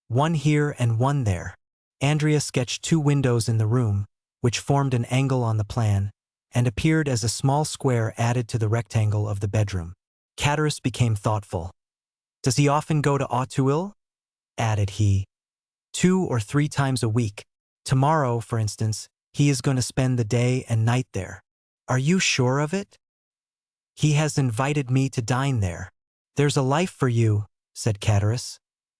One here and one there. Andrea sketched 2 windows in the room, which formed an angle on the plan, and appeared as a small square added to the rectangle of the bedroom. Catullus became thoughtful. Does he often go to Auteuil? Added he. 2 or 3 times a week. Tomorrow, for instance, he is going to spend the day and night there. Are you sure of it? He has invited me to dine there. There's a life for you, said Catullus.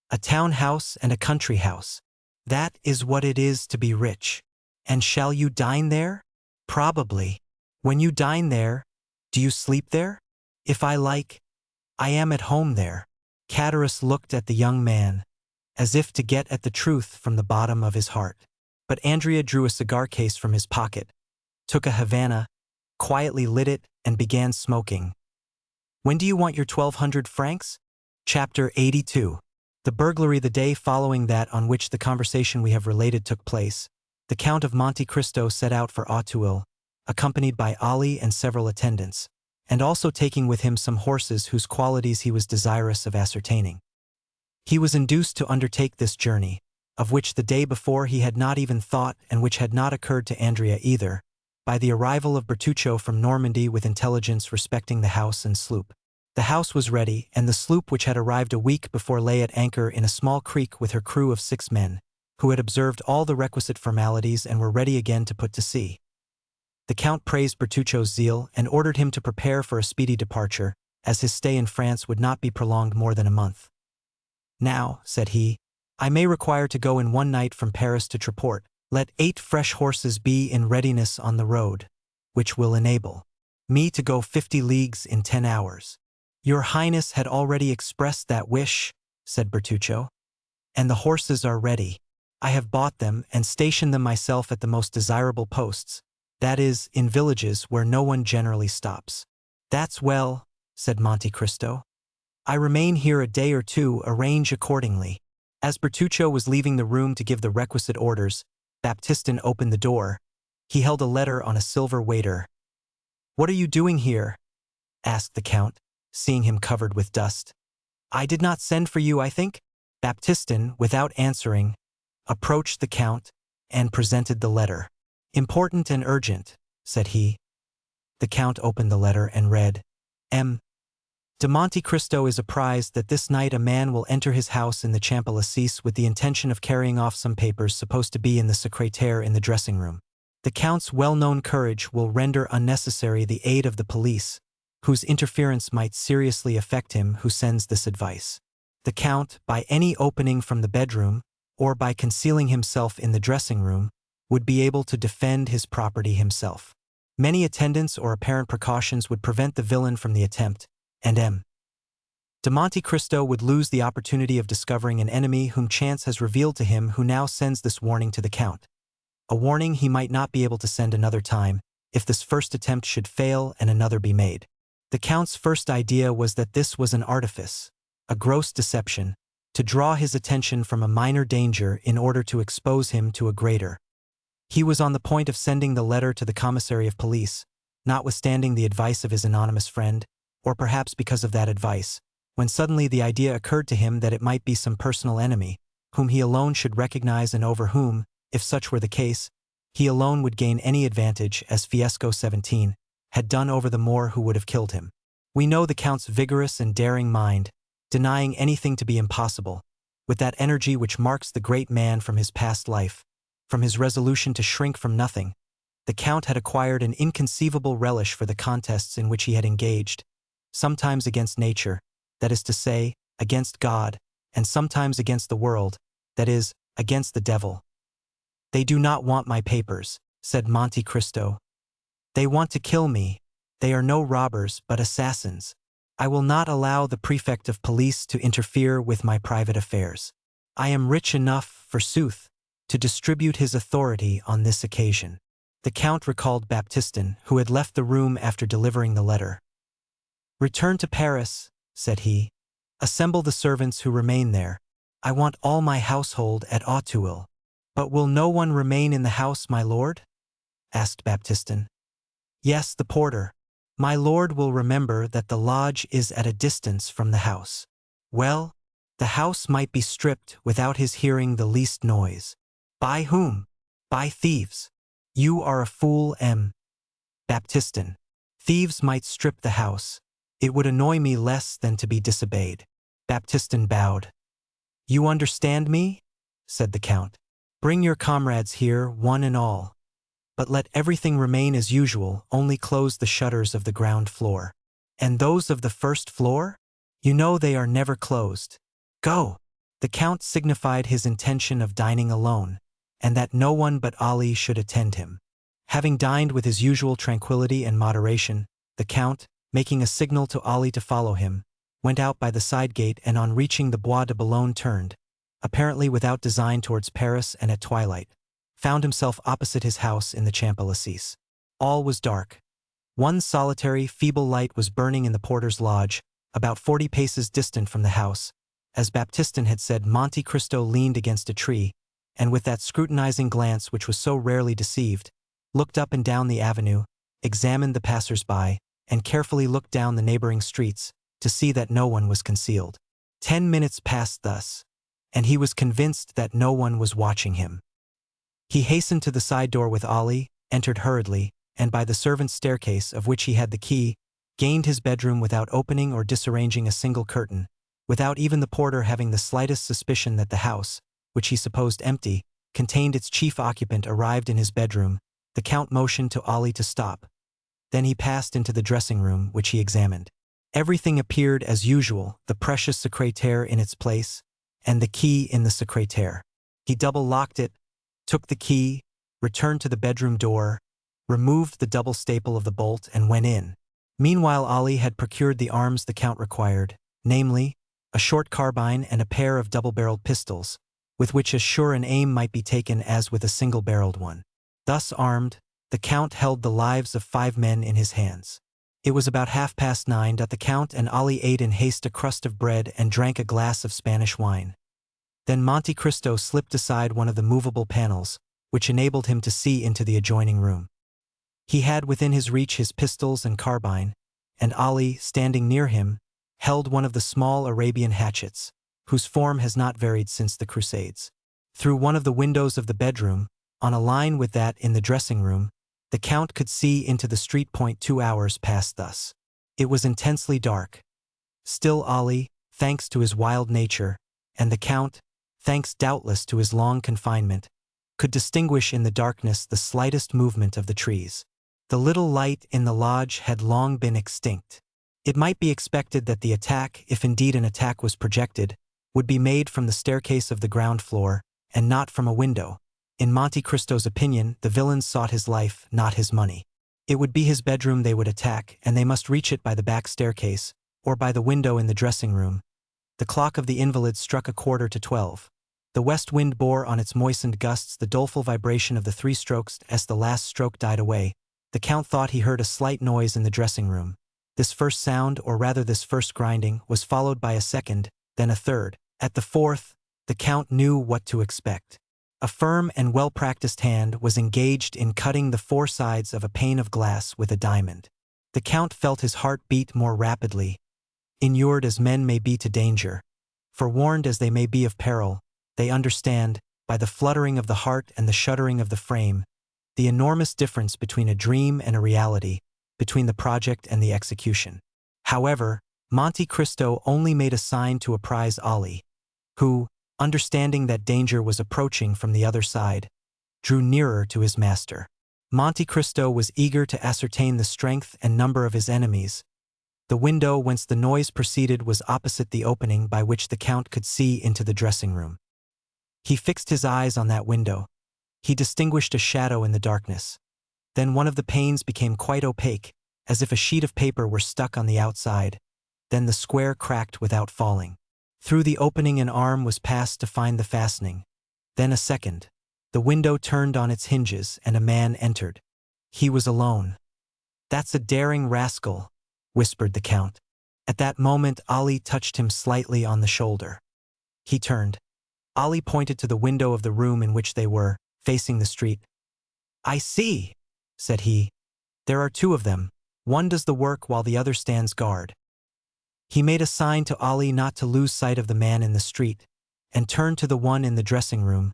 A town house and a country house. That is what it is to be rich. And shall you dine there? Probably. When you dine there, do you sleep there? If I like, I am at home there. Catullus looked at the young man, as if to get at the truth from the bottom of his heart. But Andrea drew a cigar case from his pocket, took a Havana, quietly lit it, and began smoking. When do you want your 1,200 francs? Chapter 82. The burglary the day following that on which the conversation we have related took place, the Count of Monte Cristo set out for Auteuil, accompanied by Ali and several attendants, and also taking with him some horses whose qualities he was desirous of ascertaining. He was induced to undertake this journey, of which the day before he had not even thought and which had not occurred to Andrea either, by the arrival of Bertuccio from Normandy with intelligence respecting the house and sloop. The house was ready, and the sloop which had arrived a week before lay at anchor in a small creek with her crew of 6 men, who had observed all the requisite formalities and were ready again to put to sea. The Count praised Bertuccio's zeal and ordered him to prepare for a speedy departure, as his stay in France would not be prolonged more than a month. Now, said he, I may require to go in one night from Paris to Treport. Let 8 fresh horses be in readiness on the road, which will enable me to go 50 leagues in 10 hours. Your Highness had already expressed that wish, said Bertuccio. And the horses are ready. I have bought them and stationed them myself at the most desirable posts, that is, in villages where no one generally stops. That's well, said Monte Cristo. I remain here a day or 2, arrange accordingly. As Bertuccio was leaving the room to give the requisite orders, Baptistin opened the door. He held a letter on a silver waiter. What are you doing here? Asked the Count, seeing him covered with dust. I did not send for you, I think? Baptistin, without answering, approached the Count and presented the letter. Important and urgent, said he. The Count opened the letter and read, M. de Monte Cristo is apprised that this night a man will enter his house in the Champs-Élysées with the intention of carrying off some papers supposed to be in the secrétaire in the dressing room. The Count's well-known courage will render unnecessary the aid of the police, whose interference might seriously affect him who sends this advice. The Count, by any opening from the bedroom, or by concealing himself in the dressing room, would be able to defend his property himself. Many attendants or apparent precautions would prevent the villain from the attempt, and M. de Monte Cristo would lose the opportunity of discovering an enemy whom chance has revealed to him, who now sends this warning to the Count. A warning he might not be able to send another time, if this first attempt should fail and another be made. The Count's first idea was that this was an artifice, a gross deception, to draw his attention from a minor danger in order to expose him to a greater. He was on the point of sending the letter to the commissary of police, notwithstanding the advice of his anonymous friend, or perhaps because of that advice, when suddenly the idea occurred to him that it might be some personal enemy, whom he alone should recognize and over whom, if such were the case, he alone would gain any advantage, as Fiesco 17 had done over the Moor who would have killed him. We know the Count's vigorous and daring mind, denying anything to be impossible, with that energy which marks the great man from his past life, from his resolution to shrink from nothing. The Count had acquired an inconceivable relish for the contests in which he had engaged, sometimes against nature, that is to say, against God, and sometimes against the world, that is, against the devil. "They do not want my papers," said Monte Cristo. "They want to kill me. They are no robbers, but assassins. I will not allow the prefect of police to interfere with my private affairs. I am rich enough, forsooth, to distribute his authority on this occasion." The Count recalled Baptistin, who had left the room after delivering the letter. "Return to Paris," said he. "Assemble the servants who remain there. I want all my household at Auteuil." "But will no one remain in the house, my lord?" asked Baptistin. "Yes, the porter. My lord will remember that the lodge is at a distance from the house." "Well, the house might be stripped without his hearing the least noise." "By whom?" "By thieves." "You are a fool, M. Baptistin. Thieves might strip the house. It would annoy me less than to be disobeyed." Baptistin bowed. "You understand me?" said the Count. "Bring your comrades here, one and all. But let everything remain as usual, only close the shutters of the ground floor." "And those of the first floor?" "You know they are never closed. Go." The Count signified his intention of dining alone, and that no one but Ali should attend him. Having dined with his usual tranquility and moderation, the Count, making a signal to Ali to follow him, went out by the side gate and on reaching the Bois de Boulogne turned, apparently without design towards Paris, and at twilight found himself opposite his house in the Champs-Élysées. All was dark. One solitary, feeble light was burning in the porter's lodge, about 40 paces distant from the house. As Baptistin had said, Monte Cristo leaned against a tree, and with that scrutinizing glance which was so rarely deceived, looked up and down the avenue, examined the passers-by, and carefully looked down the neighboring streets to see that no one was concealed. 10 minutes passed thus, and he was convinced that no one was watching him. He hastened to the side door with Ali, entered hurriedly, and by the servant's staircase, of which he had the key, gained his bedroom without opening or disarranging a single curtain, without even the porter having the slightest suspicion that the house, which he supposed empty, contained its chief occupant. Arrived in his bedroom, the Count motioned to Ali to stop. Then he passed into the dressing-room, which he examined. Everything appeared as usual, the precious secrétaire in its place, and the key in the secrétaire. He double-locked it, took the key, returned to the bedroom door, removed the double staple of the bolt, and went in. Meanwhile Ali had procured the arms the Count required, namely, a short carbine and a pair of double-barreled pistols, with which as sure an aim might be taken as with a single-barreled one. Thus armed, the Count held the lives of 5 men in his hands. It was about 9:30 that the Count and Ali ate in haste a crust of bread and drank a glass of Spanish wine. Then Monte Cristo slipped aside one of the movable panels, which enabled him to see into the adjoining room. He had within his reach his pistols and carbine, and Ali, standing near him, held one of the small Arabian hatchets, whose form has not varied since the Crusades. Through one of the windows of the bedroom, on a line with that in the dressing-room, the Count could see into the street. 2 hours passed thus. It was intensely dark. Still Ali, thanks to his wild nature, and the Count, thanks doubtless to his long confinement, could distinguish in the darkness the slightest movement of the trees. The little light in the lodge had long been extinct. It might be expected that the attack, if indeed an attack was projected, would be made from the staircase of the ground floor, and not from a window. In Monte Cristo's opinion, the villains sought his life, not his money. It would be his bedroom they would attack, and they must reach it by the back staircase, or by the window in the dressing-room. The clock of the invalid struck 11:45. The west wind bore on its moistened gusts the doleful vibration of the 3 strokes. As the last stroke died away, the Count thought he heard a slight noise in the dressing-room. This first sound, or rather this first grinding, was followed by a second, then a third. At the 4th, the Count knew what to expect. A firm and well-practiced hand was engaged in cutting the 4 sides of a pane of glass with a diamond. The Count felt his heart beat more rapidly. Inured as men may be to danger, forewarned as they may be of peril, they understand, by the fluttering of the heart and the shuddering of the frame, the enormous difference between a dream and a reality, between the project and the execution. However, Monte Cristo only made a sign to apprise Ali, who, understanding that danger was approaching from the other side, drew nearer to his master. Monte Cristo was eager to ascertain the strength and number of his enemies. The window whence the noise proceeded was opposite the opening by which the Count could see into the dressing room. He fixed his eyes on that window. He distinguished a shadow in the darkness. Then one of the panes became quite opaque, as if a sheet of paper were stuck on the outside. Then the square cracked without falling. Through the opening an arm was passed to find the fastening. Then a second. The window turned on its hinges and a man entered. He was alone. "That's a daring rascal," whispered the Count. At that moment Ali touched him slightly on the shoulder. He turned. Ali pointed to the window of the room in which they were, facing the street. "I see," said he. "There are two of them. One does the work while the other stands guard." He made a sign to Ali not to lose sight of the man in the street, and turned to the one in the dressing room.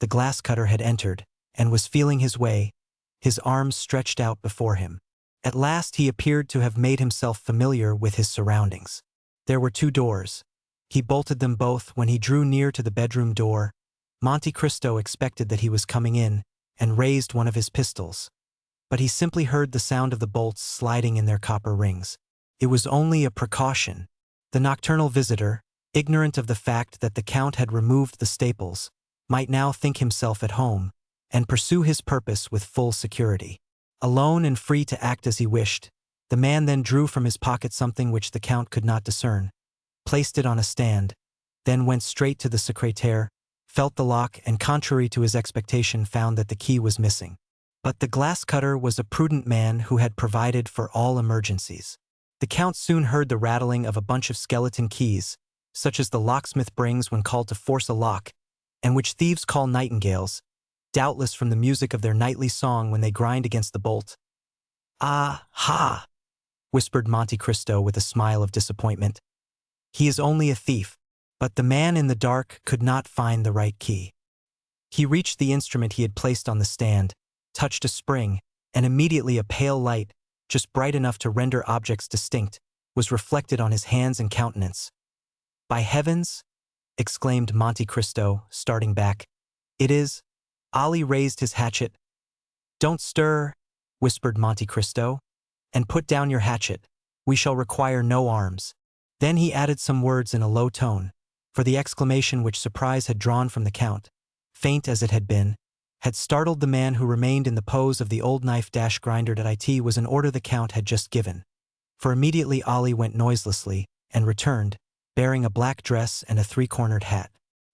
The glass cutter had entered, and was feeling his way, his arms stretched out before him. At last he appeared to have made himself familiar with his surroundings. There were two doors. He bolted them both. When he drew near to the bedroom door, Monte Cristo expected that he was coming in, and raised one of his pistols. But he simply heard the sound of the bolts sliding in their copper rings. It was only a precaution. The nocturnal visitor, ignorant of the fact that the Count had removed the staples, might now think himself at home, and pursue his purpose with full security. Alone and free to act as he wished, the man then drew from his pocket something which the Count could not discern, placed it on a stand, then went straight to the secrétaire, felt the lock, and contrary to his expectation found that the key was missing. But the glass cutter was a prudent man who had provided for all emergencies. The Count soon heard the rattling of a bunch of skeleton keys, such as the locksmith brings when called to force a lock, and which thieves call nightingales, doubtless from the music of their nightly song when they grind against the bolt. "Ah, ha!" whispered Monte Cristo with a smile of disappointment. "He is only a thief." But the man in the dark could not find the right key. He reached the instrument he had placed on the stand, touched a spring, and immediately a pale light, just bright enough to render objects distinct, was reflected on his hands and countenance. "By heavens!" exclaimed Monte Cristo, starting back. "It is—" Ali raised his hatchet. "Don't stir," whispered Monte Cristo, "and put down your hatchet. We shall require no arms." Then he added some words in a low tone, for the exclamation which surprise had drawn from the Count, faint as it had been, had startled the man who remained in the pose of the old knife-grinder. It was an order the Count had just given. For immediately Ali went noiselessly, and returned, bearing a black dress and a three-cornered hat.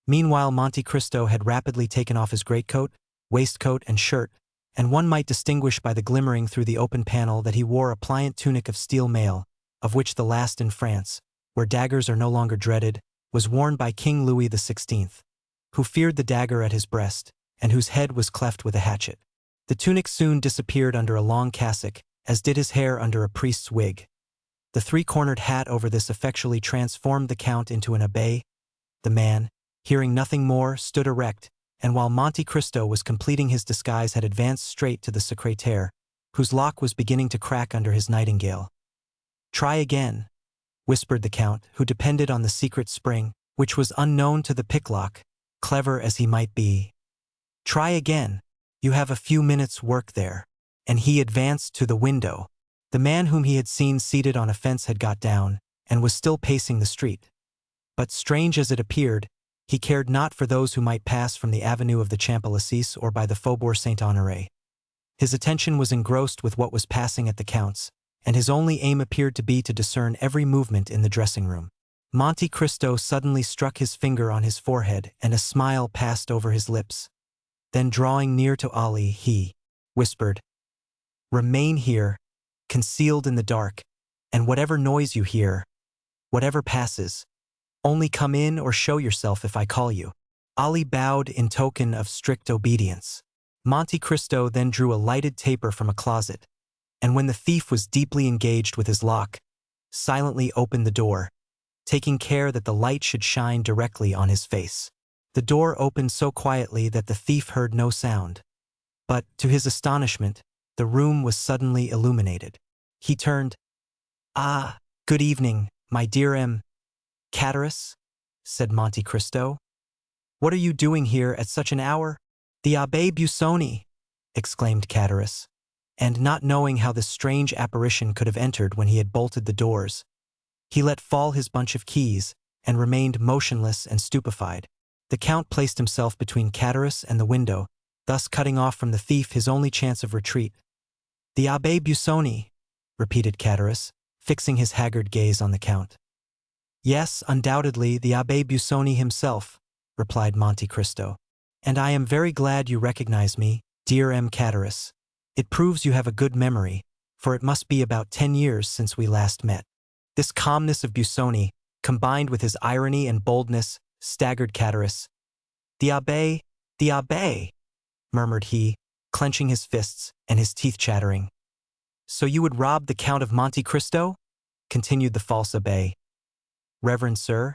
Meanwhile Monte Cristo had rapidly taken off his greatcoat, waistcoat, and shirt, and one might distinguish by the glimmering through the open panel that he wore a pliant tunic of steel mail, of which the last in France, where daggers are no longer dreaded, was worn by King Louis XVI, who feared the dagger at his breast, and whose head was cleft with a hatchet. The tunic soon disappeared under a long cassock, as did his hair under a priest's wig. The three-cornered hat over this effectually transformed the Count into an abbé. The man, hearing nothing more, stood erect, and while Monte Cristo was completing his disguise had advanced straight to the secrétaire, whose lock was beginning to crack under his nightingale. "Try again," whispered the Count, who depended on the secret spring, which was unknown to the picklock, clever as he might be. "Try again. You have a few minutes' work there." And he advanced to the window. The man whom he had seen seated on a fence had got down, and was still pacing the street. But strange as it appeared, he cared not for those who might pass from the avenue of the Champs-Élysées or by the Faubourg Saint-Honoré. His attention was engrossed with what was passing at the Count's, and his only aim appeared to be to discern every movement in the dressing-room. Monte Cristo suddenly struck his finger on his forehead, and a smile passed over his lips. Then drawing near to Ali, he whispered, "Remain here, concealed in the dark, and whatever noise you hear, whatever passes, only come in or show yourself if I call you." Ali bowed in token of strict obedience. Monte Cristo then drew a lighted taper from a closet, and when the thief was deeply engaged with his lock, silently opened the door, taking care that the light should shine directly on his face. The door opened so quietly that the thief heard no sound. But, to his astonishment, the room was suddenly illuminated. He turned. "Ah, Good evening, my dear Cataris, said Monte Cristo. What are you doing here at such an hour? The Abbé Busoni, exclaimed Cataris, and not knowing how this strange apparition could have entered when he had bolted the doors, he let fall his bunch of keys and remained motionless and stupefied. The Count placed himself between Cataris and the window, thus cutting off from the thief his only chance of retreat. The Abbé Busoni, repeated Cataris, fixing his haggard gaze on the Count. Yes, undoubtedly, the Abbé Busoni himself, replied Monte Cristo. And I am very glad you recognize me, dear Cataris. It proves you have a good memory, for it must be about 10 years since we last met. This calmness of Busoni, combined with his irony and boldness, staggered Cataris. The Abbé, murmured he, clenching his fists and his teeth chattering. So you would rob the Count of Monte Cristo? Continued the false Abbé. Reverend sir,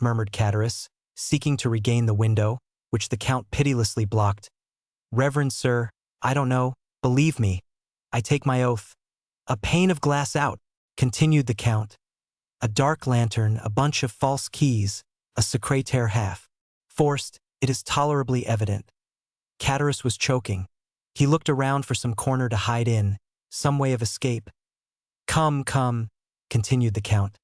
murmured Cataris, seeking to regain the window, which the Count pitilessly blocked. Reverend sir, I don't know, believe me. I take my oath. A pane of glass out, continued the Count. A dark lantern, a bunch of false keys, a secretaire half forced, it is tolerably evident. Cataris was choking. He looked around for some corner to hide in, some way of escape. Come, continued the Count.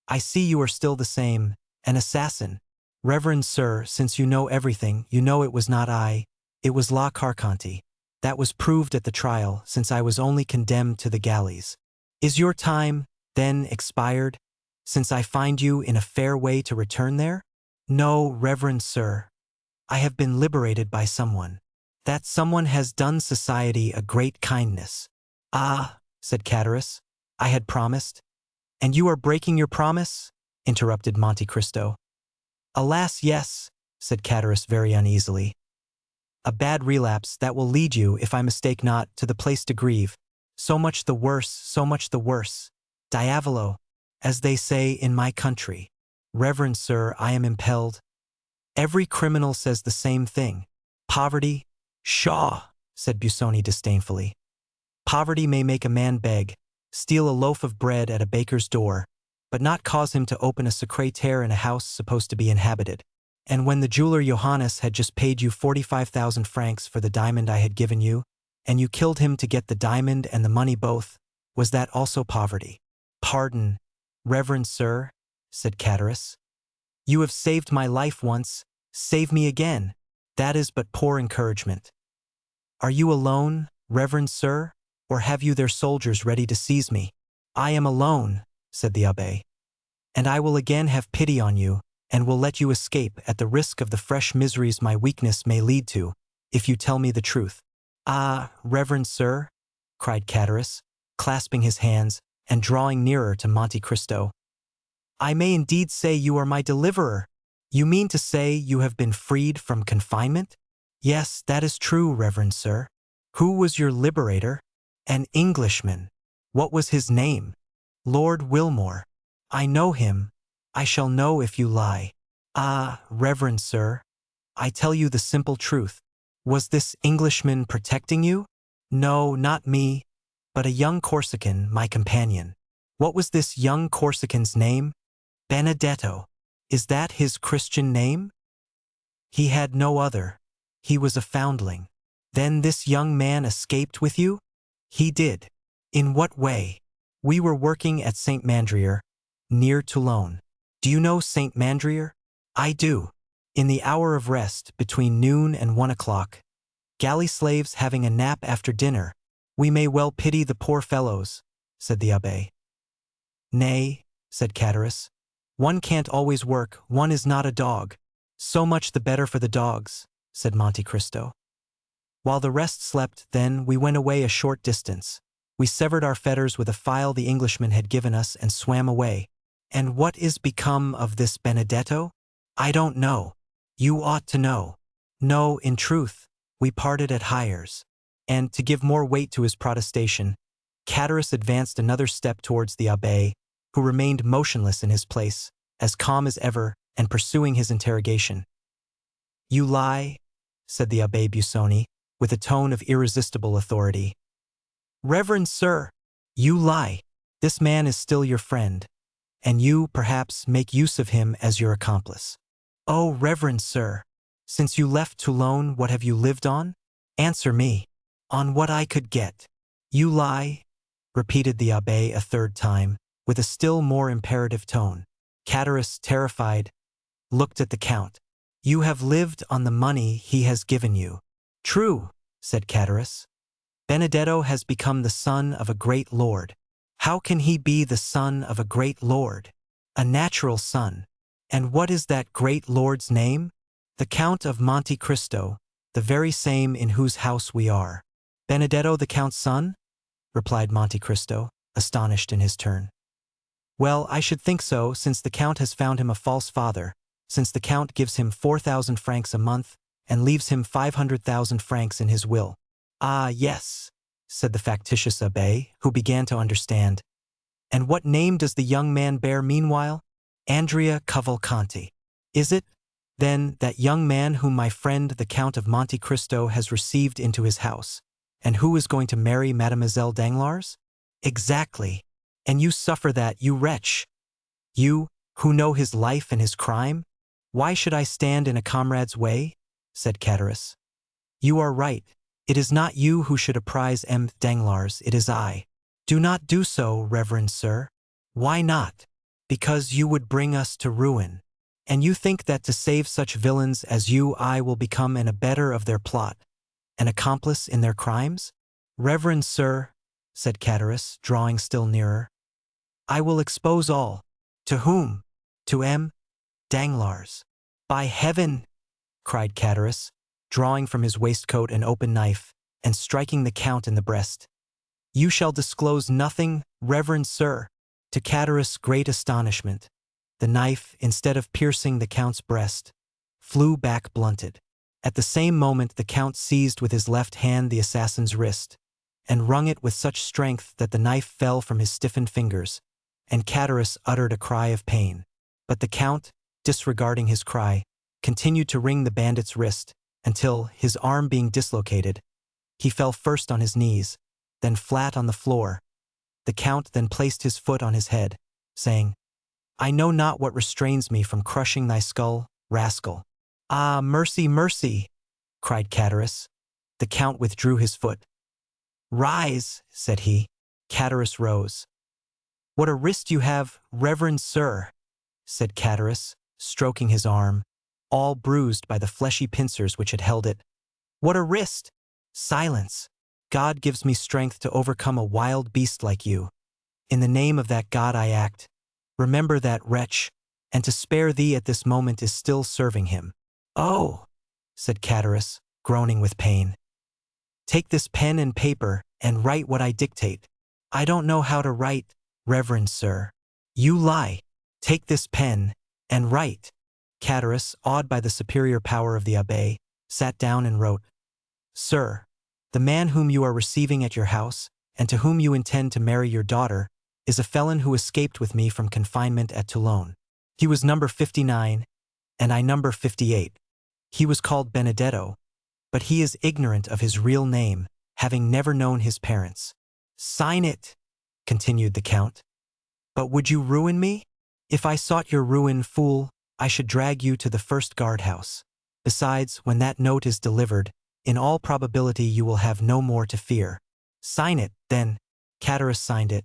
I see you are still the same, an assassin. Reverend sir, since you know everything, you know it was not I, it was La Carconte. That was proved at the trial, since I was only condemned to the galleys. Is your time, then, expired, since I find you in a fair way to return there? No, reverend sir. I have been liberated by someone. That someone has done society a great kindness. Ah, said Cataris, I had promised. And you are breaking your promise? Interrupted Monte Cristo. Alas, yes, said Cataris very uneasily. A bad relapse that will lead you, if I mistake not, to the place to grieve. So much the worse, so much the worse. Diavolo, as they say in my country. Reverend sir, I am impelled. Every criminal says the same thing. Poverty? Pshaw, said Busoni disdainfully. Poverty may make a man beg, steal a loaf of bread at a baker's door, but not cause him to open a secretaire in a house supposed to be inhabited. And when the jeweler Johannes had just paid you 45,000 francs for the diamond I had given you, and you killed him to get the diamond and the money both, was that also poverty? Pardon, reverend sir, said Cataris. You have saved my life once, save me again. That is but poor encouragement. Are you alone, reverend sir, or have you their soldiers ready to seize me? I am alone, said the Abbé. And I will again have pity on you, and will let you escape at the risk of the fresh miseries my weakness may lead to, if you tell me the truth. Ah, reverend sir, cried Cataris, clasping his hands and drawing nearer to Monte Cristo. I may indeed say you are my deliverer. You mean to say you have been freed from confinement? Yes, that is true, reverend sir. Who was your liberator? An Englishman. What was his name? Lord Wilmore. I know him. I shall know if you lie. Ah, reverend sir, I tell you the simple truth. Was this Englishman protecting you? No, not me, but a young Corsican, my companion. What was this young Corsican's name? Benedetto. Is that his Christian name? He had no other. He was a foundling. Then this young man escaped with you? He did. In what way? We were working at St. Mandrier, near Toulon. Do you know St. Mandrier? I do. In the hour of rest, between noon and 1 o'clock, galley slaves having a nap after dinner, we may well pity the poor fellows, said the Abbé. Nay, said Cataris, one can't always work, one is not a dog. So much the better for the dogs, said Monte Cristo. While the rest slept, then, we went away a short distance. We severed our fetters with a file the Englishman had given us and swam away. And what is become of this Benedetto? I don't know. You ought to know. No, in truth, we parted at Hyères. And, to give more weight to his protestation, Cataris advanced another step towards the Abbé, who remained motionless in his place, as calm as ever, and pursuing his interrogation. You lie, said the Abbé Busoni, with a tone of irresistible authority. Reverend sir, you lie. This man is still your friend. and you, perhaps, make use of him as your accomplice. Oh, reverend sir, since you left Toulon, what have you lived on? Answer me. On what I could get. You lie, repeated the abbé a third time, with a still more imperative tone. Chatteris, terrified, looked at the count. You have lived on the money he has given you. True, said Chatteris. Benedetto has become the son of a great lord. How can he be the son of a great lord? A natural son. And what is that great lord's name? The Count of Monte Cristo, the very same in whose house we are. Benedetto the Count's son? Replied Monte Cristo, astonished in his turn. Well, I should think so, since the Count has found him a false father, since the Count gives him 4,000 francs a month and leaves him 500,000 francs in his will. Ah, yes, said the factitious abbé, who began to understand. And what name does the young man bear meanwhile? Andrea Cavalcanti. Is it, then, that young man whom my friend the Count of Monte Cristo has received into his house, and who is going to marry Mademoiselle Danglars? Exactly. And you suffer that, you wretch? You, who know his life and his crime? Why should I stand in a comrade's way? Said Chatteris. You are right. It is not you who should apprise M. Danglars, it is I. Do not do so, reverend sir. Why not? Because you would bring us to ruin. And you think that to save such villains as you I will become an abettor of their plot, an accomplice in their crimes? Reverend sir, said Chatteris, drawing still nearer, I will expose all. To whom? To M. Danglars. By heaven, cried Chatteris, drawing from his waistcoat an open knife and striking the Count in the breast. You shall disclose nothing, reverend sir. To Chatteris' great astonishment, the knife, instead of piercing the Count's breast, flew back blunted. At the same moment the Count seized with his left hand the assassin's wrist, and wrung it with such strength that the knife fell from his stiffened fingers, and Chatteris uttered a cry of pain. But the Count, disregarding his cry, continued to wring the bandit's wrist, until, his arm being dislocated, he fell first on his knees, then flat on the floor. The Count then placed his foot on his head, saying, I know not what restrains me from crushing thy skull, rascal. Ah, mercy, mercy, cried Chatteris. The Count withdrew his foot. Rise, said he. Chatteris rose. What a wrist you have, reverend sir, said Chatteris, stroking his arm, all bruised by the fleshy pincers which had held it. What a wrist! Silence! God gives me strength to overcome a wild beast like you. In the name of that God I act. Remember that wretch, and to spare thee at this moment is still serving him. Oh, said Chatteris, groaning with pain. Take this pen and paper and write what I dictate. I don't know how to write, reverend sir. You lie. Take this pen and write. Chatteris, awed by the superior power of the abbé, sat down and wrote, Sir, the man whom you are receiving at your house, and to whom you intend to marry your daughter, is a felon who escaped with me from confinement at Toulon. He was number 59, and I number 58. He was called Benedetto, but he is ignorant of his real name, having never known his parents. Sign it, continued the Count. But would you ruin me? If I sought your ruin, fool, I should drag you to the first guardhouse. Besides, when that note is delivered, in all probability you will have no more to fear. Sign it, then. Chatteris signed it.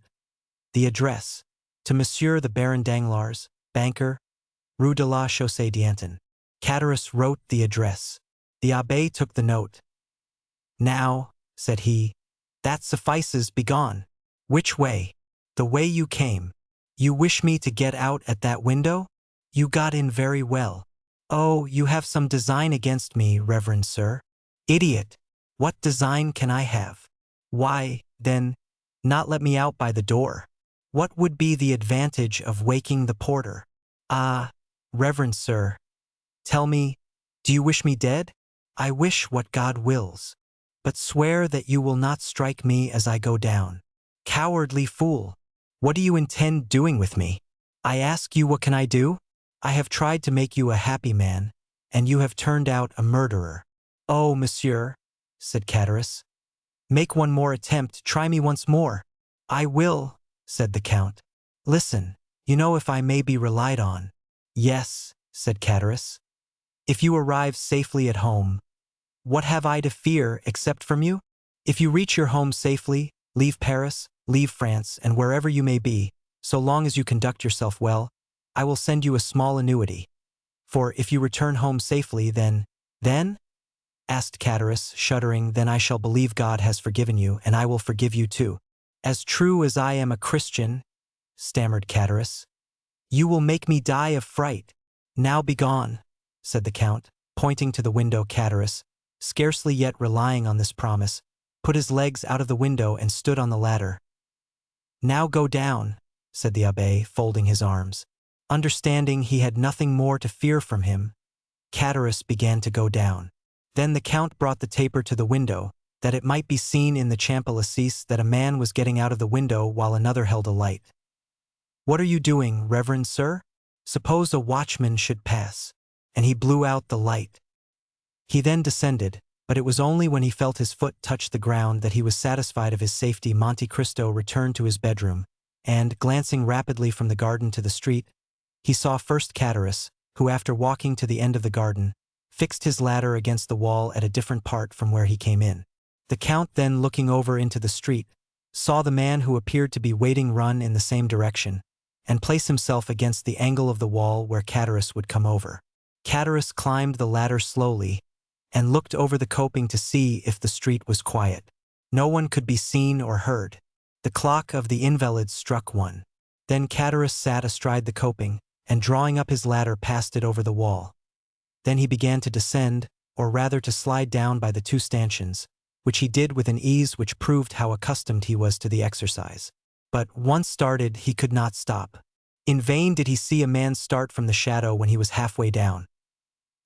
The address, to Monsieur the Baron Danglars, banker, Rue de la Chaussée d'Antin. Chatteris wrote the address. The abbé took the note. Now, said he, that suffices, begone. Which way? The way you came. You wish me to get out at that window? You got in very well. Oh, you have some design against me, reverend sir. Idiot! What design can I have? Why, then, not let me out by the door. What would be the advantage of waking the porter? Ah, reverend sir, tell me, do you wish me dead? I wish what God wills. But swear that you will not strike me as I go down. Cowardly fool! What do you intend doing with me? I ask you, what can I do? I have tried to make you a happy man, and you have turned out a murderer. Oh, monsieur, said Chatteris, make one more attempt, try me once more. I will, said the Count. Listen, You know if I may be relied on." "Yes," said Catullus. "If you arrive safely at home, what have I to fear except from you? If you reach your home safely, leave Paris, leave France, and wherever you may be, so long as you conduct yourself well, I will send you a small annuity. For if you return home safely, then—" "Then?" asked Catullus, shuddering. "Then I shall believe God has forgiven you, and I will forgive you too." "As true as I am a Christian," stammered Catullus. "You will make me die of fright." "Now begone," said the Count, pointing to the window. Catullus, scarcely yet relying on this promise, put his legs out of the window and stood on the ladder. "Now go down," said the abbé, folding his arms. Understanding he had nothing more to fear from him, Catullus began to go down. Then the Count brought the taper to the window, that it might be seen in the Champs-Élysées that a man was getting out of the window while another held a light. "What are you doing, reverend sir? Suppose a watchman should pass." And he blew out the light. He then descended, but it was only when he felt his foot touch the ground that he was satisfied of his safety. Monte Cristo returned to his bedroom, and, glancing rapidly from the garden to the street, he saw first Catullus, who, after walking to the end of the garden, fixed his ladder against the wall at a different part from where he came in. The Count then, looking over into the street, saw the man who appeared to be waiting run in the same direction, and place himself against the angle of the wall where Catullus would come over. Catullus climbed the ladder slowly, and looked over the coping to see if the street was quiet. No one could be seen or heard. The clock of the Invalides struck 1. Then Catullus sat astride the coping, and drawing up his ladder passed it over the wall. Then he began to descend, or rather to slide down by the 2 stanchions, which he did with an ease which proved how accustomed he was to the exercise. But, once started, he could not stop. In vain did he see a man start from the shadow when he was halfway down.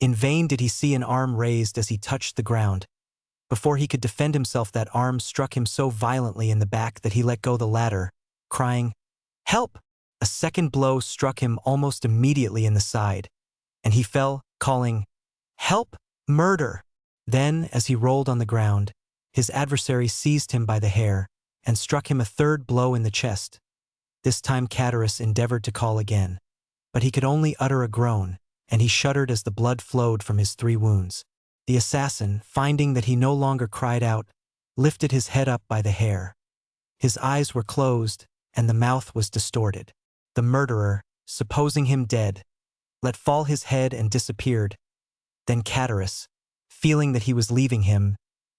In vain did he see an arm raised as he touched the ground. Before he could defend himself, that arm struck him so violently in the back that he let go the ladder, crying, "Help!" A second blow struck him almost immediately in the side, and he fell, calling, "Help! Murder!" Then, as he rolled on the ground, his adversary seized him by the hair and struck him a third blow in the chest. This time Catullus endeavored to call again, but he could only utter a groan, and he shuddered as the blood flowed from his 3 wounds. The assassin, finding that he no longer cried out, lifted his head up by the hair. His eyes were closed, and the mouth was distorted. The murderer, supposing him dead, let fall his head and disappeared. Then Catullus, feeling that he was leaving him,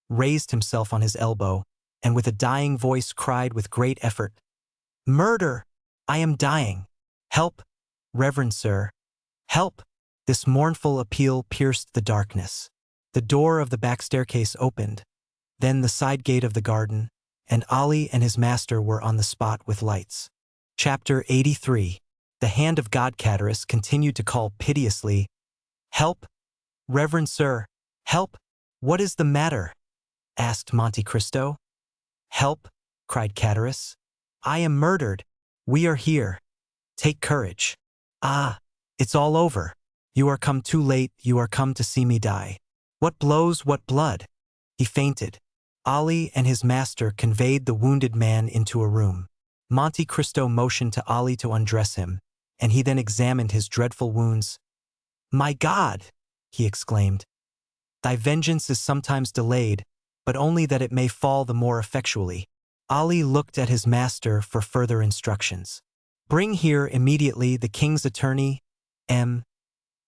raised himself on his elbow, and with a dying voice cried with great effort, "Murder! I am dying! Help! Reverend sir! Help!" This mournful appeal pierced the darkness. The door of the back staircase opened, then the side gate of the garden, and Ali and his master were on the spot with lights. Chapter 83. The hand of God. Catullus continued to call piteously, "Help! Reverend sir! Help! What is the matter?" asked Monte Cristo. "Help!" cried Catullus. "I am murdered. We are here. Take courage. Ah, it's all over. You are come too late. You are come to see me die. What blows, what blood!" He fainted. Ali and his master conveyed the wounded man into a room. Monte Cristo motioned to Ali to undress him, and he then examined his dreadful wounds. "My God!" he exclaimed. "Thy vengeance is sometimes delayed, but only that it may fall the more effectually." Ali looked at his master for further instructions. "Bring here immediately the king's attorney, M.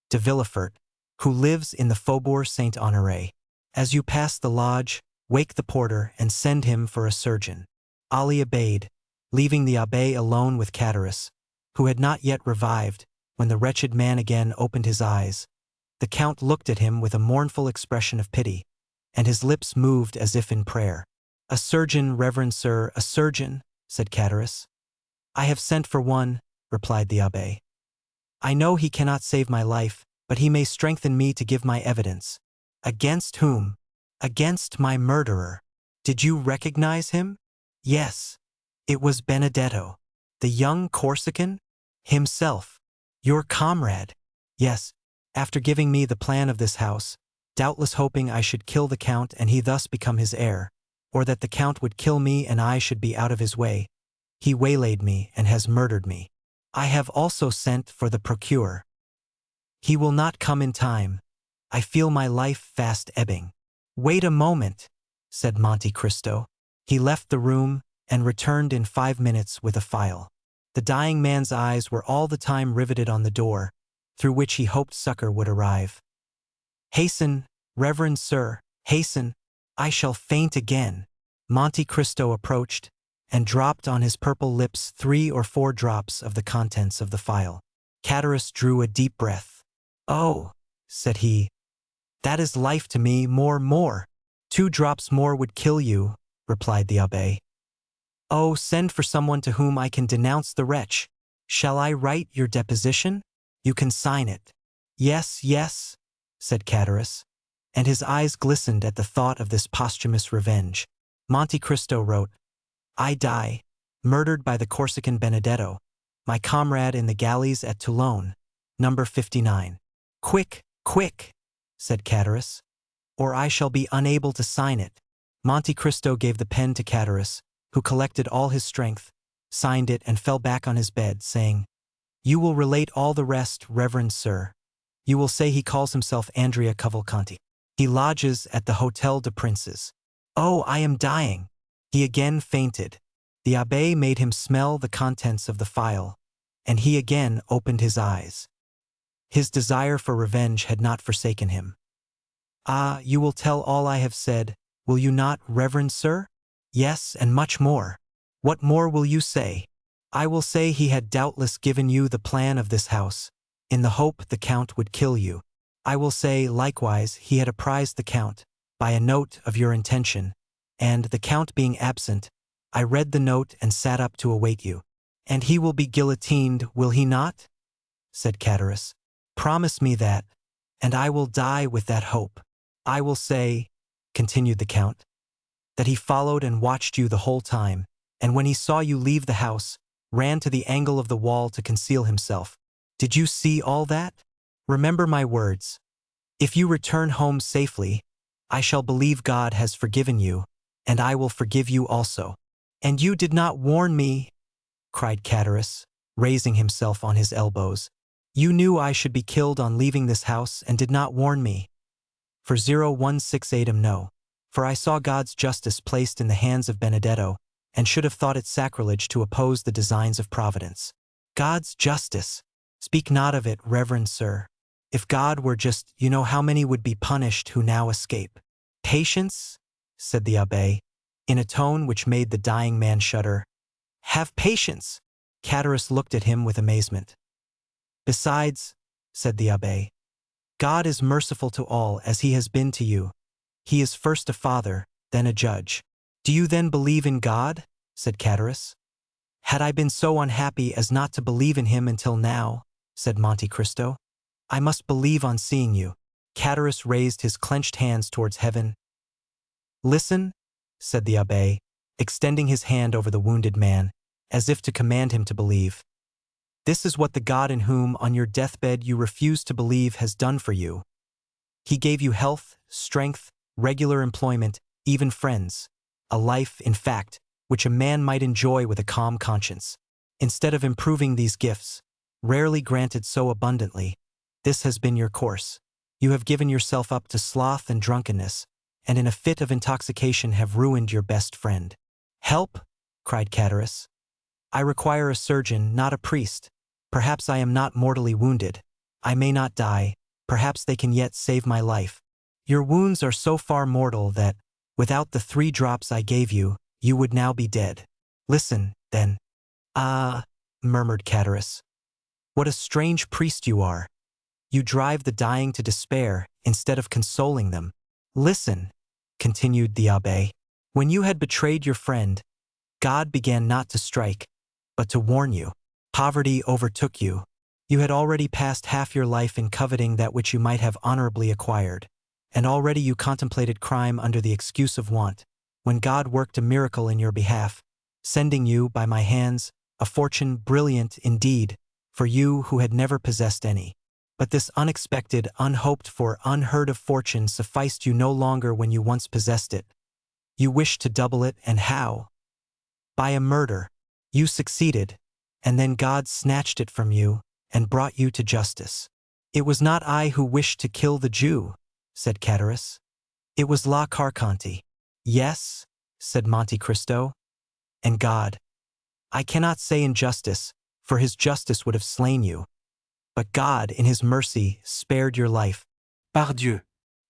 de Villefort, who lives in the Faubourg Saint-Honoré. As you pass the lodge, wake the porter and send him for a surgeon." Ali obeyed, leaving the abbé alone with Catullus, who had not yet revived. When the wretched man again opened his eyes, the Count looked at him with a mournful expression of pity, and his lips moved as if in prayer. "A surgeon, reverend sir, a surgeon," said Catullus. "I have sent for one," replied the abbé. "I know he cannot save my life, but he may strengthen me to give my evidence." "Against whom?" "Against my murderer." "Did you recognize him?" "Yes. It was Benedetto." "The young Corsican?" "Himself." "Your comrade?" "Yes. After giving me the plan of this house, doubtless hoping I should kill the Count and he thus become his heir, or that the Count would kill me and I should be out of his way, he waylaid me and has murdered me." I have also sent for the procureur. He will not come in time. I feel my life fast ebbing. Wait a moment, said Monte Cristo. He left the room and returned in 5 minutes with a file. The dying man's eyes were all the time riveted on the door, through which he hoped succor would arrive. Hasten, reverend sir, hasten, I shall faint again. Monte Cristo approached and dropped on his purple lips 3 or 4 drops of the contents of the file. Catullus drew a deep breath. Oh, said he, that is life to me, more. 2 drops more would kill you, replied the abbé. Oh, send for someone to whom I can denounce the wretch. Shall I write your deposition? You can sign it. Yes, said Catullus, and his eyes glistened at the thought of this posthumous revenge. Monte Cristo wrote, I die, murdered by the Corsican Benedetto, my comrade in the galleys at Toulon, number 59. Quick, said Catullus, or I shall be unable to sign it. Monte Cristo gave the pen to Catullus, who collected all his strength, signed it and fell back on his bed, saying, You will relate all the rest, reverend sir. You will say he calls himself Andrea Cavalcanti. He lodges at the Hotel de Princes. Oh, I am dying. He again fainted. The abbé made him smell the contents of the file, and he again opened his eyes. His desire for revenge had not forsaken him. Ah, you will tell all I have said, will you not, reverend sir? Yes, and much more. What more will you say? I will say he had doubtless given you the plan of this house, in the hope the Count would kill you. I will say, likewise, he had apprised the Count, by a note, of your intention, and, the Count being absent, I read the note and sat up to await you. And he will be guillotined, will he not? Said Catullus. Promise me that, and I will die with that hope. I will say, continued the Count, that he followed and watched you the whole time, and when he saw you leave the house, ran to the angle of the wall to conceal himself. Did you see all that? Remember my words. If you return home safely, I shall believe God has forgiven you, and I will forgive you also. And you did not warn me, cried Catullus, raising himself on his elbows. You knew I should be killed on leaving this house and did not warn me. For 0168 no. For I saw God's justice placed in the hands of Benedetto, and should have thought it sacrilege to oppose the designs of Providence. God's justice! Speak not of it, reverend sir. If God were just, you know how many would be punished who now escape. Patience, said the abbé, in a tone which made the dying man shudder. Have patience! Catullus looked at him with amazement. Besides, said the abbé, God is merciful to all as he has been to you. He is first a father, then a judge. Do you then believe in God? Said Catullus. Had I been so unhappy as not to believe in him until now, said Monte Cristo, I must believe on seeing you. Catullus raised his clenched hands towards heaven. Listen, said the abbé, extending his hand over the wounded man, as if to command him to believe. This is what the God in whom, on your deathbed, you refused to believe has done for you. He gave you health, strength, regular employment, even friends, a life, in fact, which a man might enjoy with a calm conscience. Instead of improving these gifts, rarely granted so abundantly, this has been your course. You have given yourself up to sloth and drunkenness, and in a fit of intoxication have ruined your best friend. Help! Cried Catullus. I require a surgeon, not a priest. Perhaps I am not mortally wounded. I may not die. Perhaps they can yet save my life. Your wounds are so far mortal that, without the 3 drops I gave you, you would now be dead. Listen, then. Ah, murmured Catullus. What a strange priest you are. You drive the dying to despair instead of consoling them. Listen, continued the abbé. When you had betrayed your friend, God began not to strike, but to warn you. Poverty overtook you. You had already passed half your life in coveting that which you might have honorably acquired, and already you contemplated crime under the excuse of want, when God worked a miracle in your behalf, sending you, by my hands, a fortune brilliant indeed, for you who had never possessed any. But this unexpected, unhoped for, unheard of fortune sufficed you no longer when you once possessed it. You wished to double it, and how? By a murder. You succeeded, and then God snatched it from you and brought you to justice. It was not I who wished to kill the Jew, said Catullus. It was La Carconte. Yes, said Monte Cristo. And God. I cannot say injustice, for his justice would have slain you. But God, in his mercy, spared your life. Pardieu.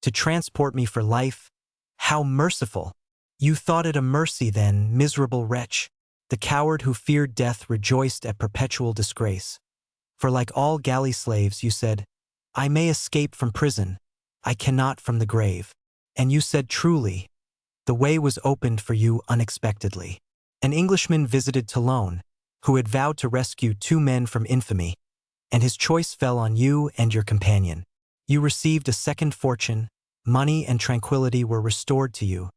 To transport me for life? How merciful! You thought it a mercy then, miserable wretch. The coward who feared death rejoiced at perpetual disgrace. For like all galley slaves, you said, I may escape from prison, I cannot from the grave. And you said truly, the way was opened for you unexpectedly. An Englishman visited Toulon, who had vowed to rescue 2 men from infamy, and his choice fell on you and your companion. You received a second fortune, money and tranquility were restored to you,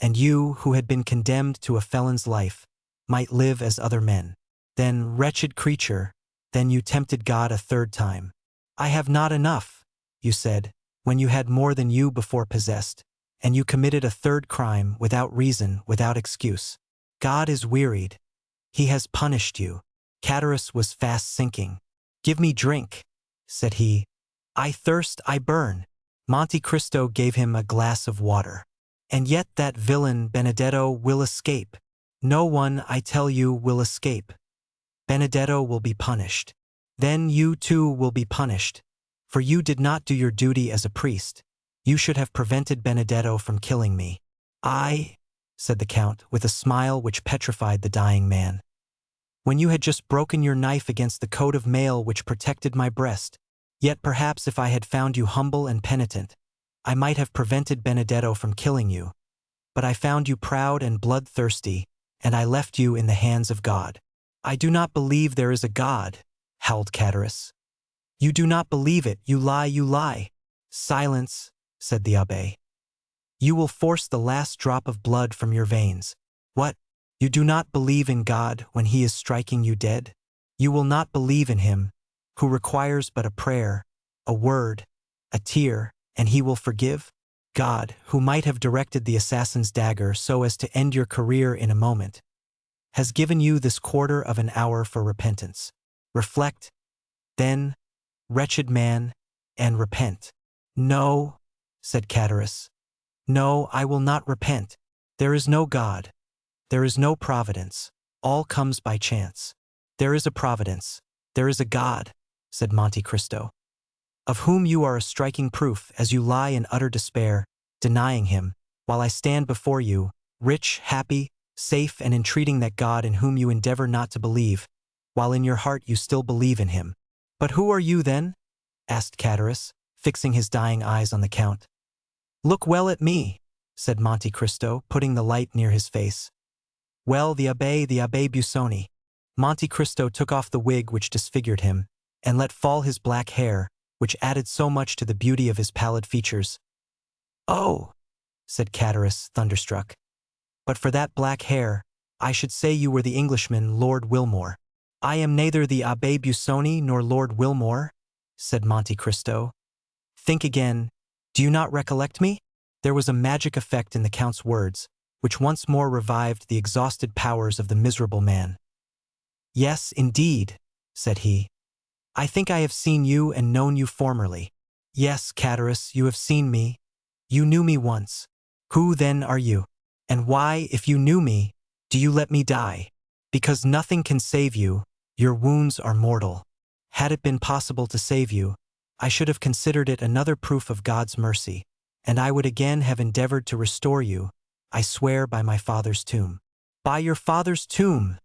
and you, who had been condemned to a felon's life, might live as other men. Then, wretched creature, then you tempted God a 3rd time. I have not enough, you said, when you had more than you before possessed, and you committed a 3rd crime without reason, without excuse. God is wearied. He has punished you. Catullus was fast sinking. Give me drink, said he. I thirst, I burn. Monte Cristo gave him a glass of water. And yet that villain Benedetto will escape. No one, I tell you, will escape. Benedetto will be punished. Then you too will be punished. For you did not do your duty as a priest. You should have prevented Benedetto from killing me. I, said the Count, with a smile which petrified the dying man. When you had just broken your knife against the coat of mail which protected my breast, yet perhaps if I had found you humble and penitent, I might have prevented Benedetto from killing you. But I found you proud and bloodthirsty, and I left you in the hands of God. I do not believe there is a God, howled Catullus. You do not believe it, you lie, you lie. Silence, said the abbé. You will force the last drop of blood from your veins. What? You do not believe in God when he is striking you dead? You will not believe in him, who requires but a prayer, a word, a tear, and he will forgive? God, who might have directed the assassin's dagger so as to end your career in a moment, has given you this quarter of an hour for repentance. Reflect, then, wretched man, and repent. No, said Catullus. No, I will not repent. There is no God. There is no providence. All comes by chance. There is a providence. There is a God, said Monte Cristo, of whom you are a striking proof as you lie in utter despair, denying him, while I stand before you, rich, happy, safe, and entreating that God in whom you endeavor not to believe, while in your heart you still believe in him. But who are you then? Asked Catullus, fixing his dying eyes on the Count. Look well at me, said Monte Cristo, putting the light near his face. Well, the Abbé Busoni. Monte Cristo took off the wig which disfigured him, and let fall his black hair, which added so much to the beauty of his pallid features. Oh, said Catullus, thunderstruck. But for that black hair, I should say you were the Englishman, Lord Wilmore. I am neither the Abbé Busoni nor Lord Wilmore, said Monte Cristo. Think again. Do you not recollect me? There was a magic effect in the Count's words, which once more revived the exhausted powers of the miserable man. Yes, indeed, said he. I think I have seen you and known you formerly. Yes, Catullus, you have seen me. You knew me once. Who then are you? And why, if you knew me, do you let me die? Because nothing can save you, your wounds are mortal. Had it been possible to save you, I should have considered it another proof of God's mercy, and I would again have endeavored to restore you, I swear by my father's tomb. By your father's tomb,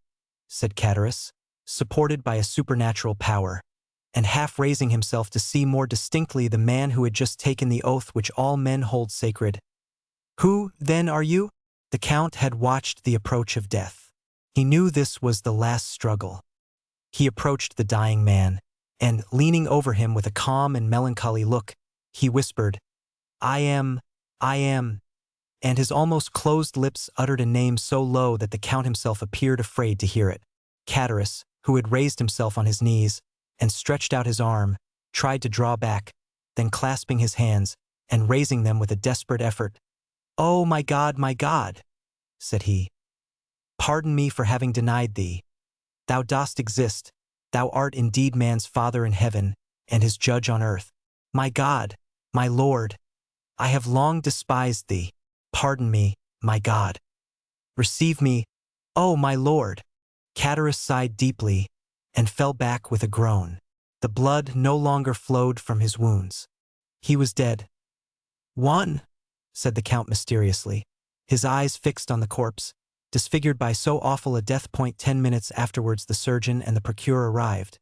said Catullus, supported by a supernatural power, and half raising himself to see more distinctly the man who had just taken the oath which all men hold sacred. Who, then, are you? The Count had watched the approach of death. He knew this was the last struggle. He approached the dying man, and, leaning over him with a calm and melancholy look, he whispered, I am, and his almost closed lips uttered a name so low that the Count himself appeared afraid to hear it. Catullus, who had raised himself on his knees, and stretched out his arm, tried to draw back, then clasping his hands, and raising them with a desperate effort, Oh, my God, said he. Pardon me for having denied thee. Thou dost exist. Thou art indeed man's father in heaven, and his judge on earth. My God, my Lord, I have long despised thee. Pardon me, my God. Receive me, O my Lord. Chatterus sighed deeply and fell back with a groan. The blood no longer flowed from his wounds. He was dead. One, said the Count mysteriously, his eyes fixed on the corpse, disfigured by so awful a death. 10 minutes afterwards the surgeon and the procureur arrived,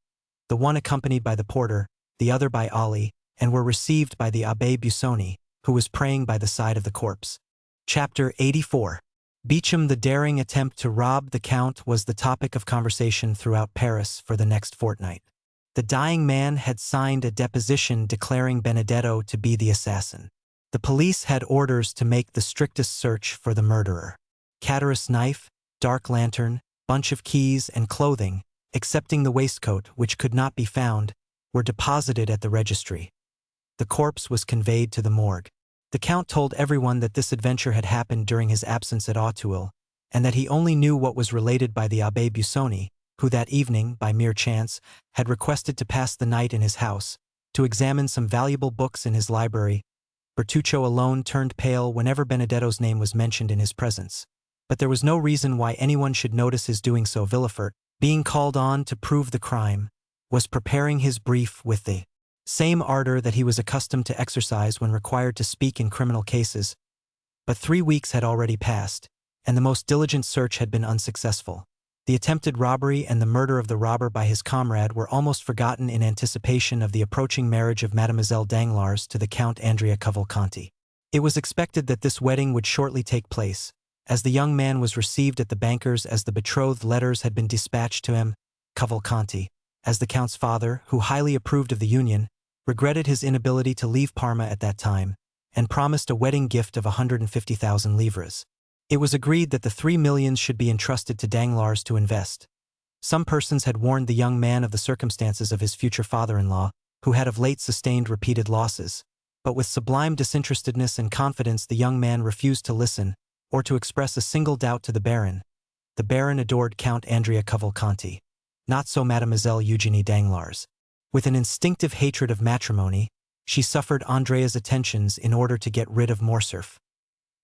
the one accompanied by the porter, the other by Ali, and were received by the Abbé Busoni, who was praying by the side of the corpse. Chapter 84. Beauchamp. The daring attempt to rob the Count was the topic of conversation throughout Paris for the next fortnight. The dying man had signed a deposition declaring Benedetto to be the assassin. The police had orders to make the strictest search for the murderer. Chatterus' knife, dark lantern, bunch of keys and clothing, excepting the waistcoat which could not be found, were deposited at the registry. The corpse was conveyed to the morgue. The Count told everyone that this adventure had happened during his absence at Auteuil, and that he only knew what was related by the Abbé Busoni, who that evening, by mere chance, had requested to pass the night in his house, to examine some valuable books in his library. Bertuccio alone turned pale whenever Benedetto's name was mentioned in his presence. But there was no reason why anyone should notice his doing so. Villefort, being called on to prove the crime, was preparing his brief with the same ardor that he was accustomed to exercise when required to speak in criminal cases. But 3 weeks had already passed, and the most diligent search had been unsuccessful. The attempted robbery and the murder of the robber by his comrade were almost forgotten in anticipation of the approaching marriage of Mademoiselle Danglars to the Count Andrea Cavalcanti. It was expected that this wedding would shortly take place, as the young man was received at the banker's as the betrothed letters had been dispatched to him. Cavalcanti, as the Count's father, who highly approved of the union, regretted his inability to leave Parma at that time, and promised a wedding gift of 150,000 livres. It was agreed that the 3 millions should be entrusted to Danglars to invest. Some persons had warned the young man of the circumstances of his future father-in-law, who had of late sustained repeated losses, but with sublime disinterestedness and confidence the young man refused to listen, or to express a single doubt to the Baron. The Baron adored Count Andrea Cavalcanti. Not so Mademoiselle Eugénie Danglars. With an instinctive hatred of matrimony, she suffered Andrea's attentions in order to get rid of Morcerf.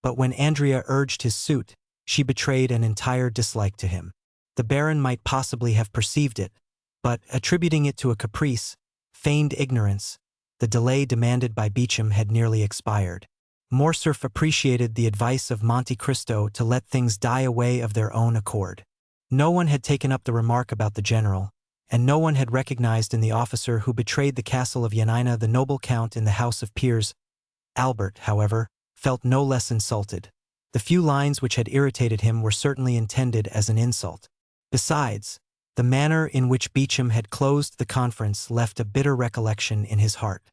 But when Andrea urged his suit, she betrayed an entire dislike to him. The Baron might possibly have perceived it, but, attributing it to a caprice, feigned ignorance, the delay demanded by Beauchamp had nearly expired. Morcerf appreciated the advice of Monte Cristo to let things die away of their own accord. No one had taken up the remark about the general, and no one had recognized in the officer who betrayed the castle of Yanina the noble count in the House of Peers. Albert, however, felt no less insulted. The few lines which had irritated him were certainly intended as an insult. Besides, the manner in which Beauchamp had closed the conference left a bitter recollection in his heart.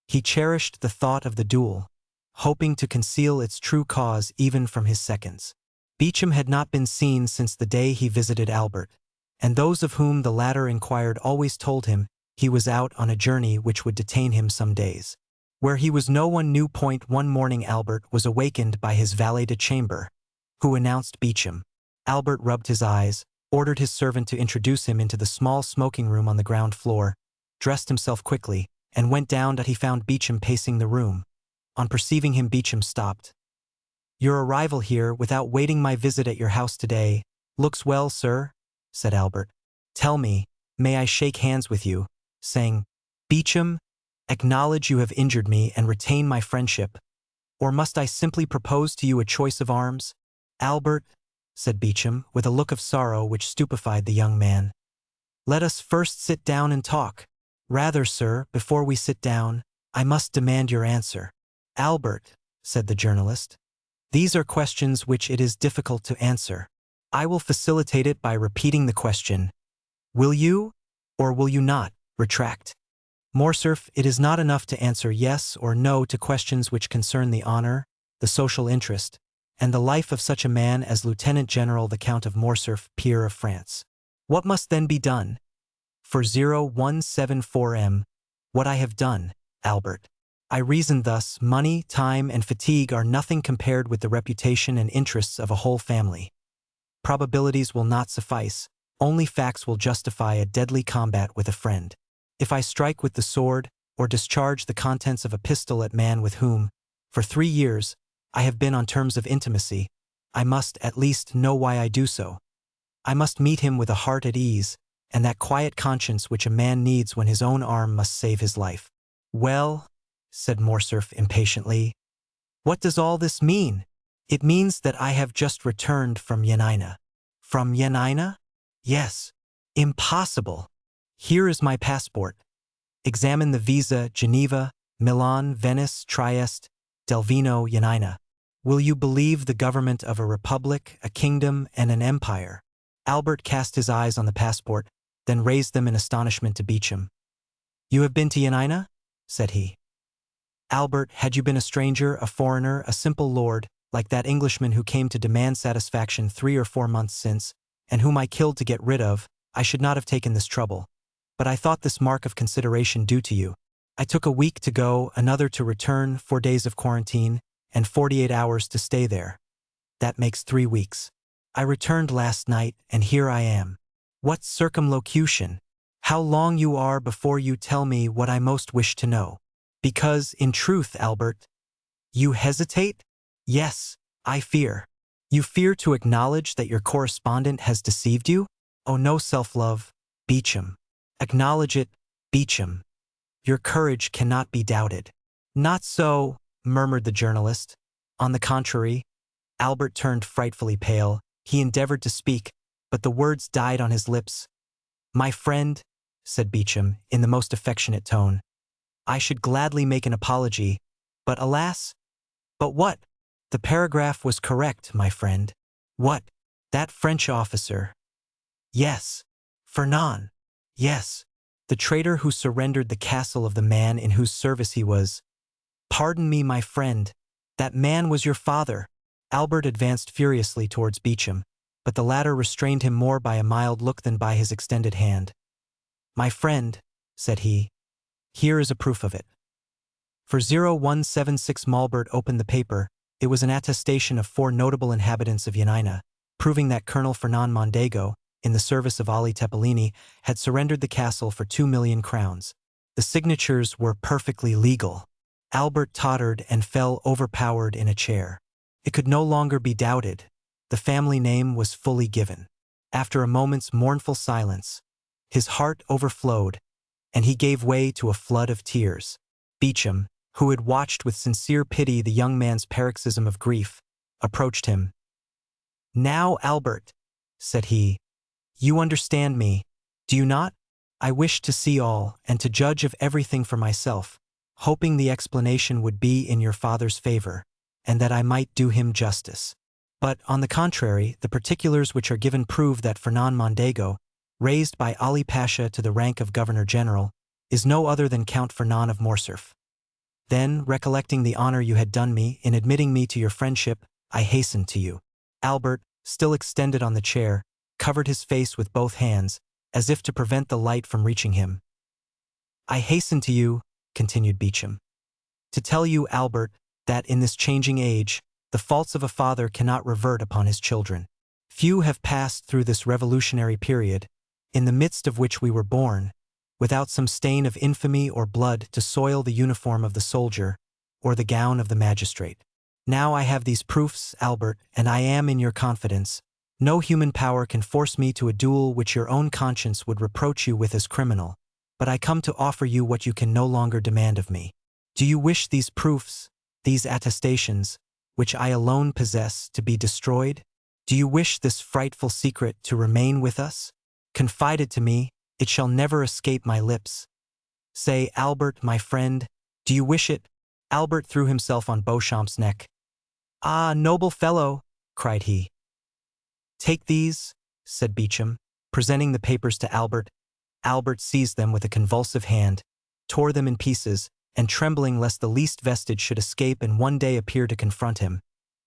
He cherished the thought of the duel, hoping to conceal its true cause even from his seconds. Beauchamp had not been seen since the day he visited Albert, and those of whom the latter inquired always told him he was out on a journey which would detain him some days. Where he was no one knew. One morning Albert was awakened by his valet de chambre, who announced Beauchamp. Albert rubbed his eyes, ordered his servant to introduce him into the small smoking room on the ground floor, dressed himself quickly, and went down. He found Beauchamp pacing the room. On perceiving him, Beauchamp stopped. "Your arrival here, without waiting my visit at your house today, looks well, sir," said Albert. "Tell me, may I shake hands with you, saying, 'Beauchamp, acknowledge you have injured me and retain my friendship,' or must I simply propose to you a choice of arms?" "Albert," said Beauchamp, with a look of sorrow which stupefied the young man, "let us first sit down and talk." "Rather, sir, before we sit down, I must demand your answer." "Albert," said the journalist, "these are questions which it is difficult to answer. I will facilitate it by repeating the question. Will you, or will you not, retract?" "Morcerf, it is not enough to answer yes or no to questions which concern the honor, the social interest, and the life of such a man as Lieutenant General the Count of Morcerf, peer of France. What must then be done? For 0174M, what I have done, Albert. I reasoned thus: money, time, and fatigue are nothing compared with the reputation and interests of a whole family. Probabilities will not suffice. Only facts will justify a deadly combat with a friend. If I strike with the sword, or discharge the contents of a pistol at man with whom, for 3 years, I have been on terms of intimacy, I must at least know why I do so. I must meet him with a heart at ease, and that quiet conscience which a man needs when his own arm must save his life. Well, said Morcerf impatiently, what does all this mean? It means that I have just returned from Yanina. From Yanina? Yes. Impossible. Here is my passport. Examine the visa: Geneva, Milan, Venice, Trieste, Delvino, Yanina. Will you believe the government of a republic, a kingdom, and an empire? Albert cast his eyes on the passport, then raised them in astonishment to Beauchamp. You have been to Yanina? Said he. Albert, had you been a stranger, a foreigner, a simple lord, like that Englishman who came to demand satisfaction 3 or 4 months since, and whom I killed to get rid of, I should not have taken this trouble. But I thought this mark of consideration due to you. I took a week to go, another to return, 4 days of quarantine, and 48 hours to stay there. That makes 3 weeks. I returned last night, and here I am. What circumlocution! How long you are before you tell me what I most wish to know. Because, in truth, Albert, you hesitate? Yes, I fear. You fear to acknowledge that your correspondent has deceived you? Oh, no self-love, Beauchamp. Acknowledge it, Beauchamp. Your courage cannot be doubted. Not so, murmured the journalist. On the contrary. Albert turned frightfully pale. He endeavored to speak, but the words died on his lips. My friend, said Beauchamp, in the most affectionate tone, I should gladly make an apology, but alas! But what? The paragraph was correct, my friend. What? That French officer. Yes. Fernand. Yes. The traitor who surrendered the castle of the man in whose service he was. Pardon me, my friend. That man was your father. Albert advanced furiously towards Beauchamp, but the latter restrained him more by a mild look than by his extended hand. My friend, said he, here is a proof of it. For 0176 Malbert opened the paper. It was an attestation of 4 notable inhabitants of Yanina, proving that Colonel Fernand Mondego, in the service of Ali Tepelini, had surrendered the castle for 2 million crowns. The signatures were perfectly legal. Albert tottered and fell overpowered in a chair. It could no longer be doubted. The family name was fully given. After a moment's mournful silence, his heart overflowed, and he gave way to a flood of tears. Beauchamp, who had watched with sincere pity the young man's paroxysm of grief, approached him. Now, Albert, said he, you understand me, do you not? I wished to see all, and to judge of everything for myself, hoping the explanation would be in your father's favor, and that I might do him justice. But, on the contrary, the particulars which are given prove that Fernand Mondego, raised by Ali Pasha to the rank of Governor-General, is no other than Count Fernand of Morcerf. Then, recollecting the honor you had done me in admitting me to your friendship, I hastened to you. Albert, still extended on the chair, covered his face with both hands, as if to prevent the light from reaching him. I hasten to you, continued Beauchamp, to tell you, Albert, that in this changing age, the faults of a father cannot revert upon his children. Few have passed through this revolutionary period, in the midst of which we were born, without some stain of infamy or blood to soil the uniform of the soldier, or the gown of the magistrate. Now I have these proofs, Albert, and I am in your confidence. No human power can force me to a duel which your own conscience would reproach you with as criminal, but I come to offer you what you can no longer demand of me. Do you wish these proofs, these attestations, which I alone possess, to be destroyed? Do you wish this frightful secret to remain with us? Confided to me, it shall never escape my lips. Say, Albert, my friend, do you wish it? Albert threw himself on Beauchamp's neck. Ah, noble fellow, cried he. Take these, said Beauchamp, presenting the papers to Albert. Albert seized them with a convulsive hand, tore them in pieces, and trembling lest the least vestige should escape and one day appear to confront him,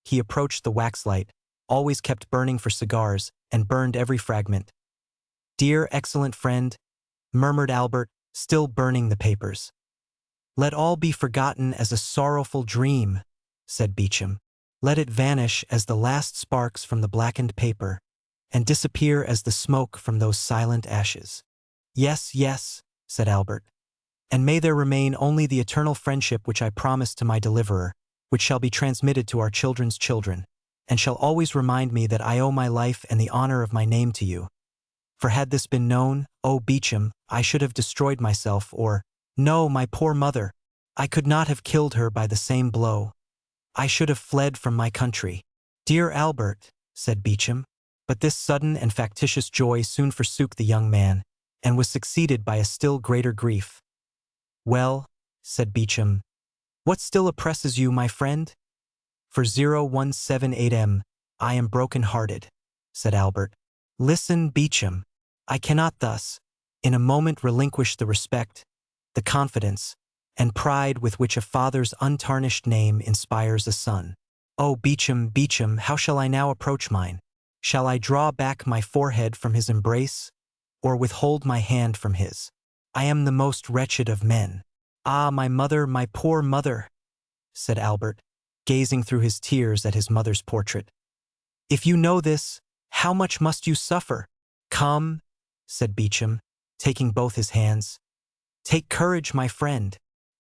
he approached the waxlight, always kept burning for cigars, and burned every fragment. Dear, excellent friend, murmured Albert, still burning the papers. Let all be forgotten as a sorrowful dream, said Beauchamp. Let it vanish as the last sparks from the blackened paper, and disappear as the smoke from those silent ashes. Yes, yes, said Albert. And may there remain only the eternal friendship which I promised to my deliverer, which shall be transmitted to our children's children, and shall always remind me that I owe my life and the honor of my name to you. For had this been known, O Beauchamp, I should have destroyed myself, or, no, my poor mother, I could not have killed her by the same blow. I should have fled from my country. Dear Albert, said Beauchamp, but this sudden and factitious joy soon forsook the young man, and was succeeded by a still greater grief. Well, said Beauchamp, what still oppresses you, my friend? For 0178M, I am broken-hearted, said Albert. Listen, Beauchamp, I cannot thus, in a moment relinquish the respect, the confidence, and pride with which a father's untarnished name inspires a son. Oh, Beauchamp, Beauchamp, how shall I now approach mine? Shall I draw back my forehead from his embrace, or withhold my hand from his? I am the most wretched of men. Ah, my mother, my poor mother, said Albert, gazing through his tears at his mother's portrait. If you know this, how much must you suffer? Come, said Beauchamp, taking both his hands. Take courage, my friend.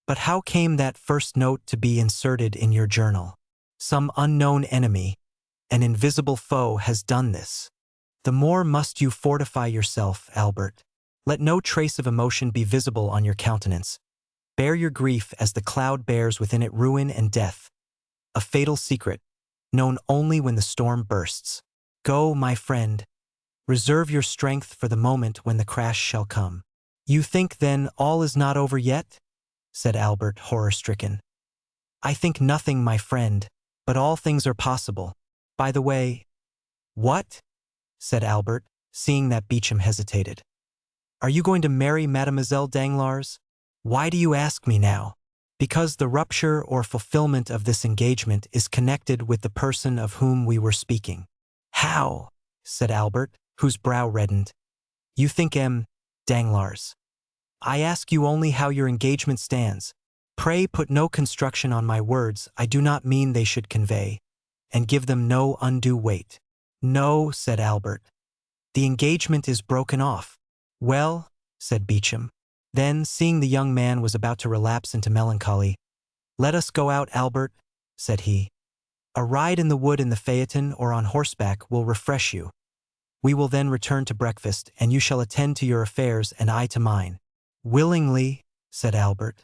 But how came that first note to be inserted in your journal? Some unknown enemy, an invisible foe, has done this. The more must you fortify yourself, Albert. Let no trace of emotion be visible on your countenance. Bear your grief as the cloud bears within it ruin and death, a fatal secret, known only when the storm bursts. Go, my friend. Reserve your strength for the moment when the crash shall come. You think, then, all is not over yet? Said Albert, horror-stricken. I think nothing, my friend, but all things are possible. By the way— What? Said Albert, seeing that Beauchamp hesitated. Are you going to marry Mademoiselle Danglars? Why do you ask me now? Because the rupture or fulfillment of this engagement is connected with the person of whom we were speaking. How? Said Albert, whose brow reddened. You think M. Danglars. I ask you only how your engagement stands. Pray put no construction on my words. I do not mean they should convey, and give them no undue weight. No, said Albert. The engagement is broken off. Well, said Beauchamp. Then, seeing the young man was about to relapse into melancholy, let us go out, Albert, said he. A ride in the wood in the phaeton or on horseback will refresh you. We will then return to breakfast, and you shall attend to your affairs and I to mine. Willingly, said Albert.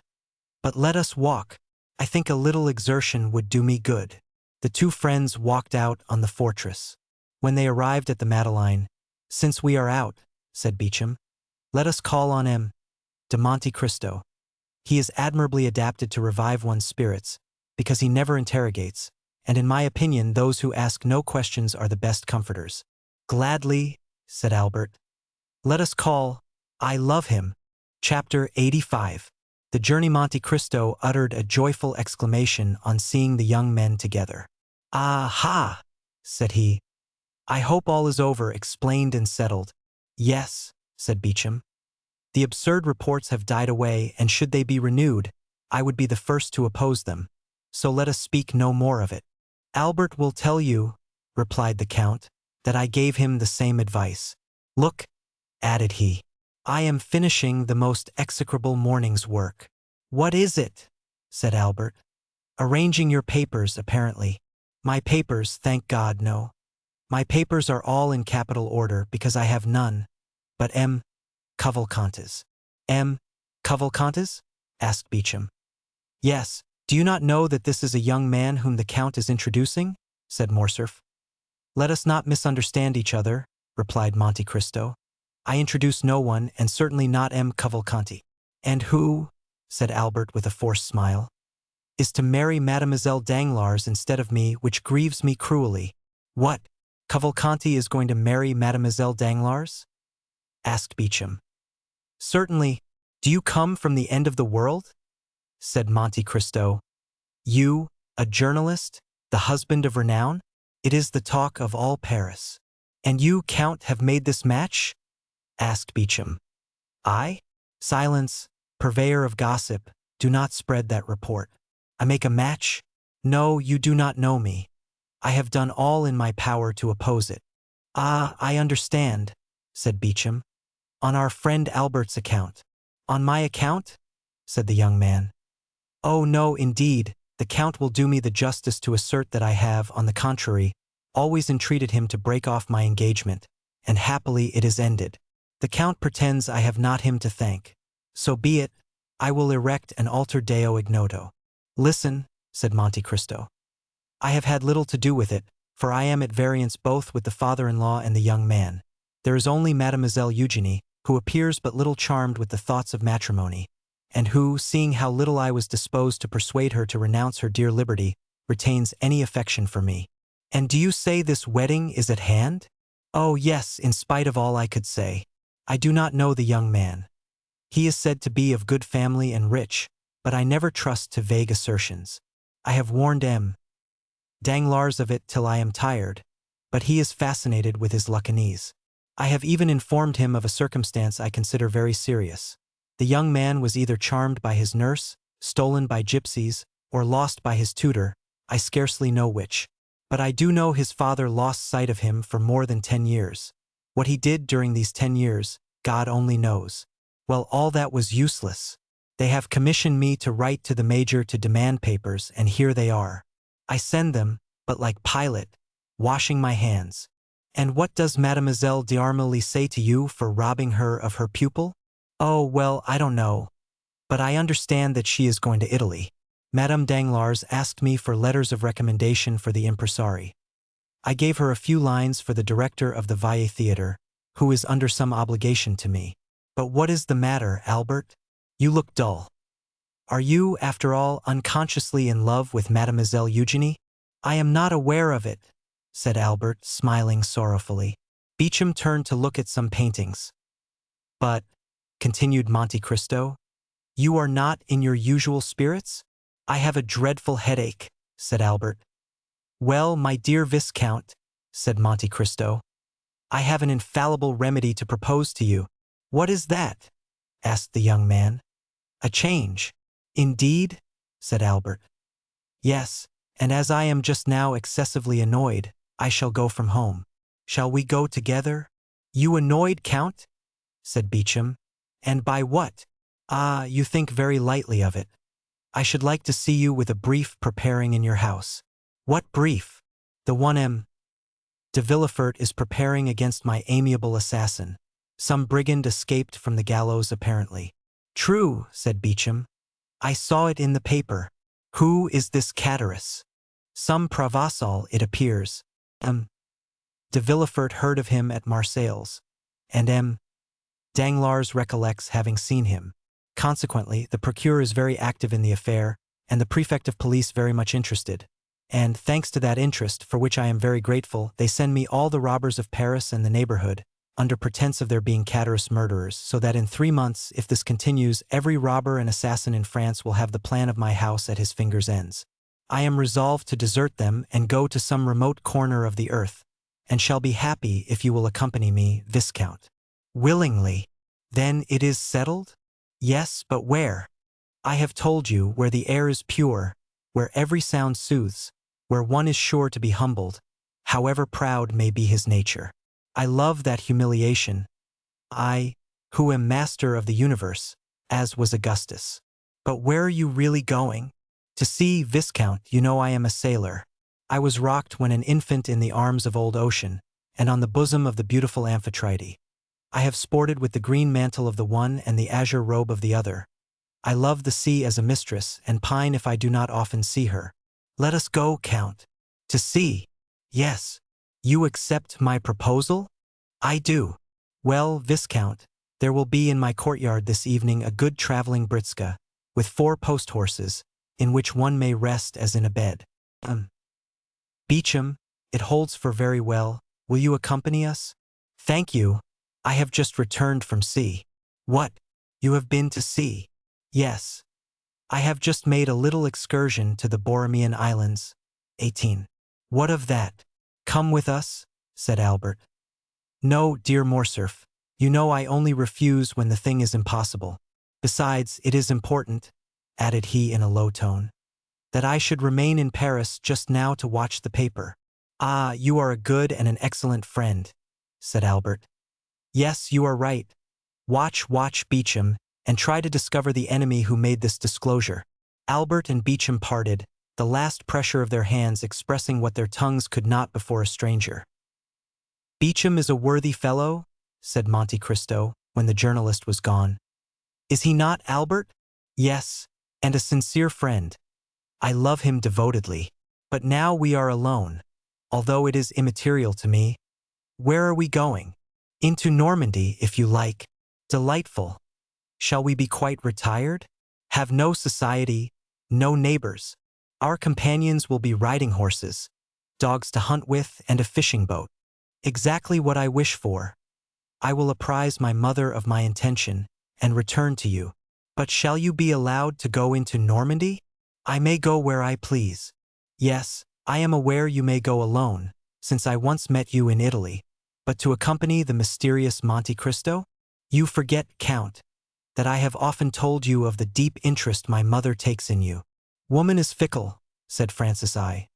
But let us walk. I think a little exertion would do me good. The two friends walked out on the fortress. When they arrived at the Madeleine, since we are out, said Beauchamp, let us call on M. de Monte Cristo. He is admirably adapted to revive one's spirits, because he never interrogates, and in my opinion those who ask no questions are the best comforters. Gladly, said Albert. Let us call— I love him. Chapter 85. The journey Monte Cristo uttered a joyful exclamation on seeing the young men together. Ah-ha, said he. I hope all is over, explained and settled. Yes, said Beauchamp. The absurd reports have died away, and should they be renewed, I would be the first to oppose them. So let us speak no more of it. Albert will tell you, replied the Count, that I gave him the same advice. Look, added he, I am finishing the most execrable morning's work. What is it? Said Albert. Arranging your papers, apparently. My papers, thank God, no. My papers are all in capital order because I have none but M. Cavalcantes. M. Cavalcantes? Asked Beauchamp. Yes. Do you not know that this is a young man whom the Count is introducing? Said Morcerf. Let us not misunderstand each other, replied Monte Cristo. I introduce no one, and certainly not M. Cavalcanti. And who, said Albert with a forced smile, is to marry Mademoiselle Danglars instead of me, which grieves me cruelly. What? Cavalcanti is going to marry Mademoiselle Danglars? Asked Beauchamp. Certainly. Do you come from the end of the world? Said Monte Cristo. You, a journalist, the husband of renown? It is the talk of all Paris. And you, Count, have made this match? Asked Beauchamp. I? Silence, purveyor of gossip, do not spread that report. I make a match? No, you do not know me. I have done all in my power to oppose it. Ah, I understand, said Beauchamp. On our friend Albert's account. On my account? Said the young man. Oh no, indeed, the Count will do me the justice to assert that I have, on the contrary, always entreated him to break off my engagement, and happily it is ended. The Count pretends I have not him to thank. So be it, I will erect an altar Deo ignoto. Listen, said Monte Cristo. I have had little to do with it, for I am at variance both with the father-in-law and the young man. There is only Mademoiselle Eugénie, who appears but little charmed with the thoughts of matrimony, and who, seeing how little I was disposed to persuade her to renounce her dear liberty, retains any affection for me. And do you say this wedding is at hand? Oh yes, in spite of all I could say. I do not know the young man. He is said to be of good family and rich, but I never trust to vague assertions. I have warned M. Danglars of it till I am tired, but he is fascinated with his Lucanese. I have even informed him of a circumstance I consider very serious. The young man was either charmed by his nurse, stolen by gypsies, or lost by his tutor, I scarcely know which. But I do know his father lost sight of him for more than 10 years. What he did during these 10 years, God only knows. Well, all that was useless. They have commissioned me to write to the major to demand papers, and here they are. I send them, but like Pilate, washing my hands. And what does Mademoiselle d'Armilly say to you for robbing her of her pupil? Oh, well, I don't know. But I understand that she is going to Italy. Madame Danglars asked me for letters of recommendation for the impresarii. I gave her a few lines for the director of the Valle Theatre, who is under some obligation to me. But what is the matter, Albert? You look dull. Are you, after all, unconsciously in love with Mademoiselle Eugénie? I am not aware of it, said Albert, smiling sorrowfully. Beauchamp turned to look at some paintings. But, continued Monte Cristo, you are not in your usual spirits? I have a dreadful headache, said Albert. Well, my dear Viscount, said Monte Cristo, I have an infallible remedy to propose to you. What is that? Asked the young man. A change. Indeed? Said Albert. Yes, and as I am just now excessively annoyed, I shall go from home. Shall we go together? You annoyed, Count? Said Beauchamp. And by what? Ah, you think very lightly of it. I should like to see you with a brief preparing in your house. What brief? The one M. de Villefort is preparing against my amiable assassin. Some brigand escaped from the gallows apparently. True, said Beauchamp. I saw it in the paper. Who is this Cataris? Some Provençal, it appears. De Villefort heard of him at Marseilles, and M. Danglars recollects having seen him. Consequently, the procureur is very active in the affair, and the prefect of police very much interested. And, thanks to that interest, for which I am very grateful, they send me all the robbers of Paris and the neighborhood, under pretense of their being Cataris murderers, so that in 3 months, if this continues, every robber and assassin in France will have the plan of my house at his fingers' ends. I am resolved to desert them and go to some remote corner of the earth, and shall be happy if you will accompany me, Viscount. Willingly. Then it is settled? Yes, but where? I have told you, where the air is pure, where every sound soothes, where one is sure to be humbled, however proud may be his nature. I love that humiliation. I, who am master of the universe, as was Augustus. But where are you really going? To sea, Viscount, you know I am a sailor. I was rocked when an infant in the arms of old ocean, and on the bosom of the beautiful Amphitrite. I have sported with the green mantle of the one and the azure robe of the other. I love the sea as a mistress, and pine if I do not often see her. Let us go, Count. To sea? Yes. You accept my proposal? I do. Well, Viscount, there will be in my courtyard this evening a good traveling britska, with 4 post-horses, in which one may rest as in a bed. Beauchamp, it holds for very well. Will you accompany us? Thank you. I have just returned from sea. What? You have been to sea? Yes. I have just made a little excursion to the Borromean Islands. 18. What of that? Come with us, said Albert. No, dear Morcerf. You know I only refuse when the thing is impossible. Besides, it is important, added he in a low tone, that I should remain in Paris just now to watch the paper. Ah, you are a good and an excellent friend. said Albert. Yes, you are right. Watch Beecham, and try to discover the enemy who made this disclosure. Albert and Beecham parted, the last pressure of their hands expressing what their tongues could not before a stranger. Beecham is a worthy fellow, said Monte Cristo, when the journalist was gone. Is he not, Albert? Yes, and a sincere friend. I love him devotedly. But now we are alone, although it is immaterial to me. Where are we going? Into Normandy, if you like. Delightful. Shall we be quite retired? Have no society, no neighbors. Our companions will be riding horses, dogs to hunt with, and a fishing boat. Exactly what I wish for. I will apprise my mother of my intention and return to you. But shall you be allowed to go into Normandy? I may go where I please. Yes, I am aware you may go alone, since I once met you in Italy. But to accompany the mysterious Monte Cristo? You forget, Count, that I have often told you of the deep interest my mother takes in you. Woman is fickle, said Francis I.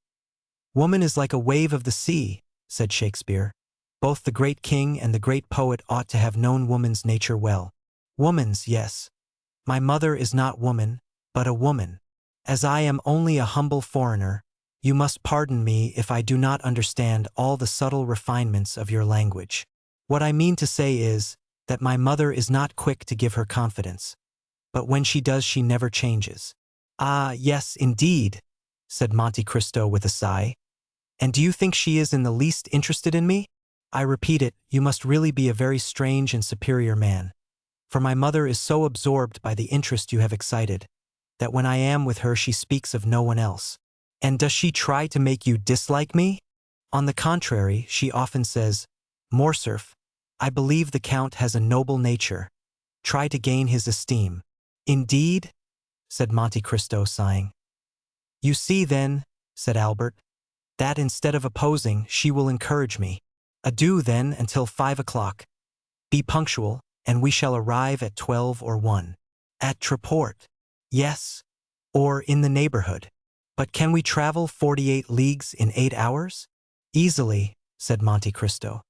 Woman is like a wave of the sea, said Shakespeare. Both the great king and the great poet ought to have known woman's nature well. Woman's, yes. My mother is not woman, but a woman. As I am only a humble foreigner, you must pardon me if I do not understand all the subtle refinements of your language. What I mean to say is that my mother is not quick to give her confidence, but when she does she never changes. Ah, yes, indeed, said Monte Cristo with a sigh. And do you think she is in the least interested in me? I repeat it, you must really be a very strange and superior man, for my mother is so absorbed by the interest you have excited, that when I am with her she speaks of no one else. And does she try to make you dislike me? On the contrary, she often says, Morcerf, I believe the Count has a noble nature. Try to gain his esteem. Indeed? Said Monte Cristo, sighing. You see, then, said Albert, that instead of opposing, she will encourage me. Adieu, then, until 5 o'clock. Be punctual, and we shall arrive at 12 or 1. At Treport. Yes, or in the neighborhood. But can we travel 48 leagues in 8 hours? Easily, said Monte Cristo.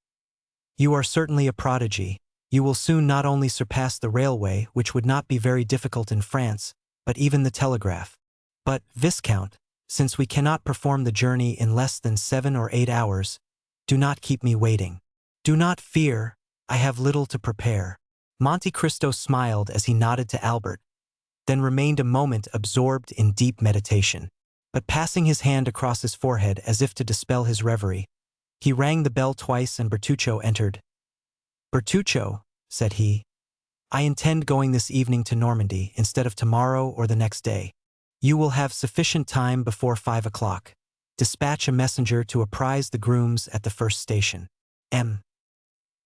You are certainly a prodigy. You will soon not only surpass the railway, which would not be very difficult in France, but even the telegraph. But, Viscount, since we cannot perform the journey in less than 7 or 8 hours, do not keep me waiting. Do not fear, I have little to prepare. Monte Cristo smiled as he nodded to Albert, then remained a moment absorbed in deep meditation. But passing his hand across his forehead as if to dispel his reverie, he rang the bell twice and Bertuccio entered. Bertuccio, said he, I intend going this evening to Normandy instead of tomorrow or the next day. You will have sufficient time before 5 o'clock. Dispatch a messenger to apprise the grooms at the first station. M.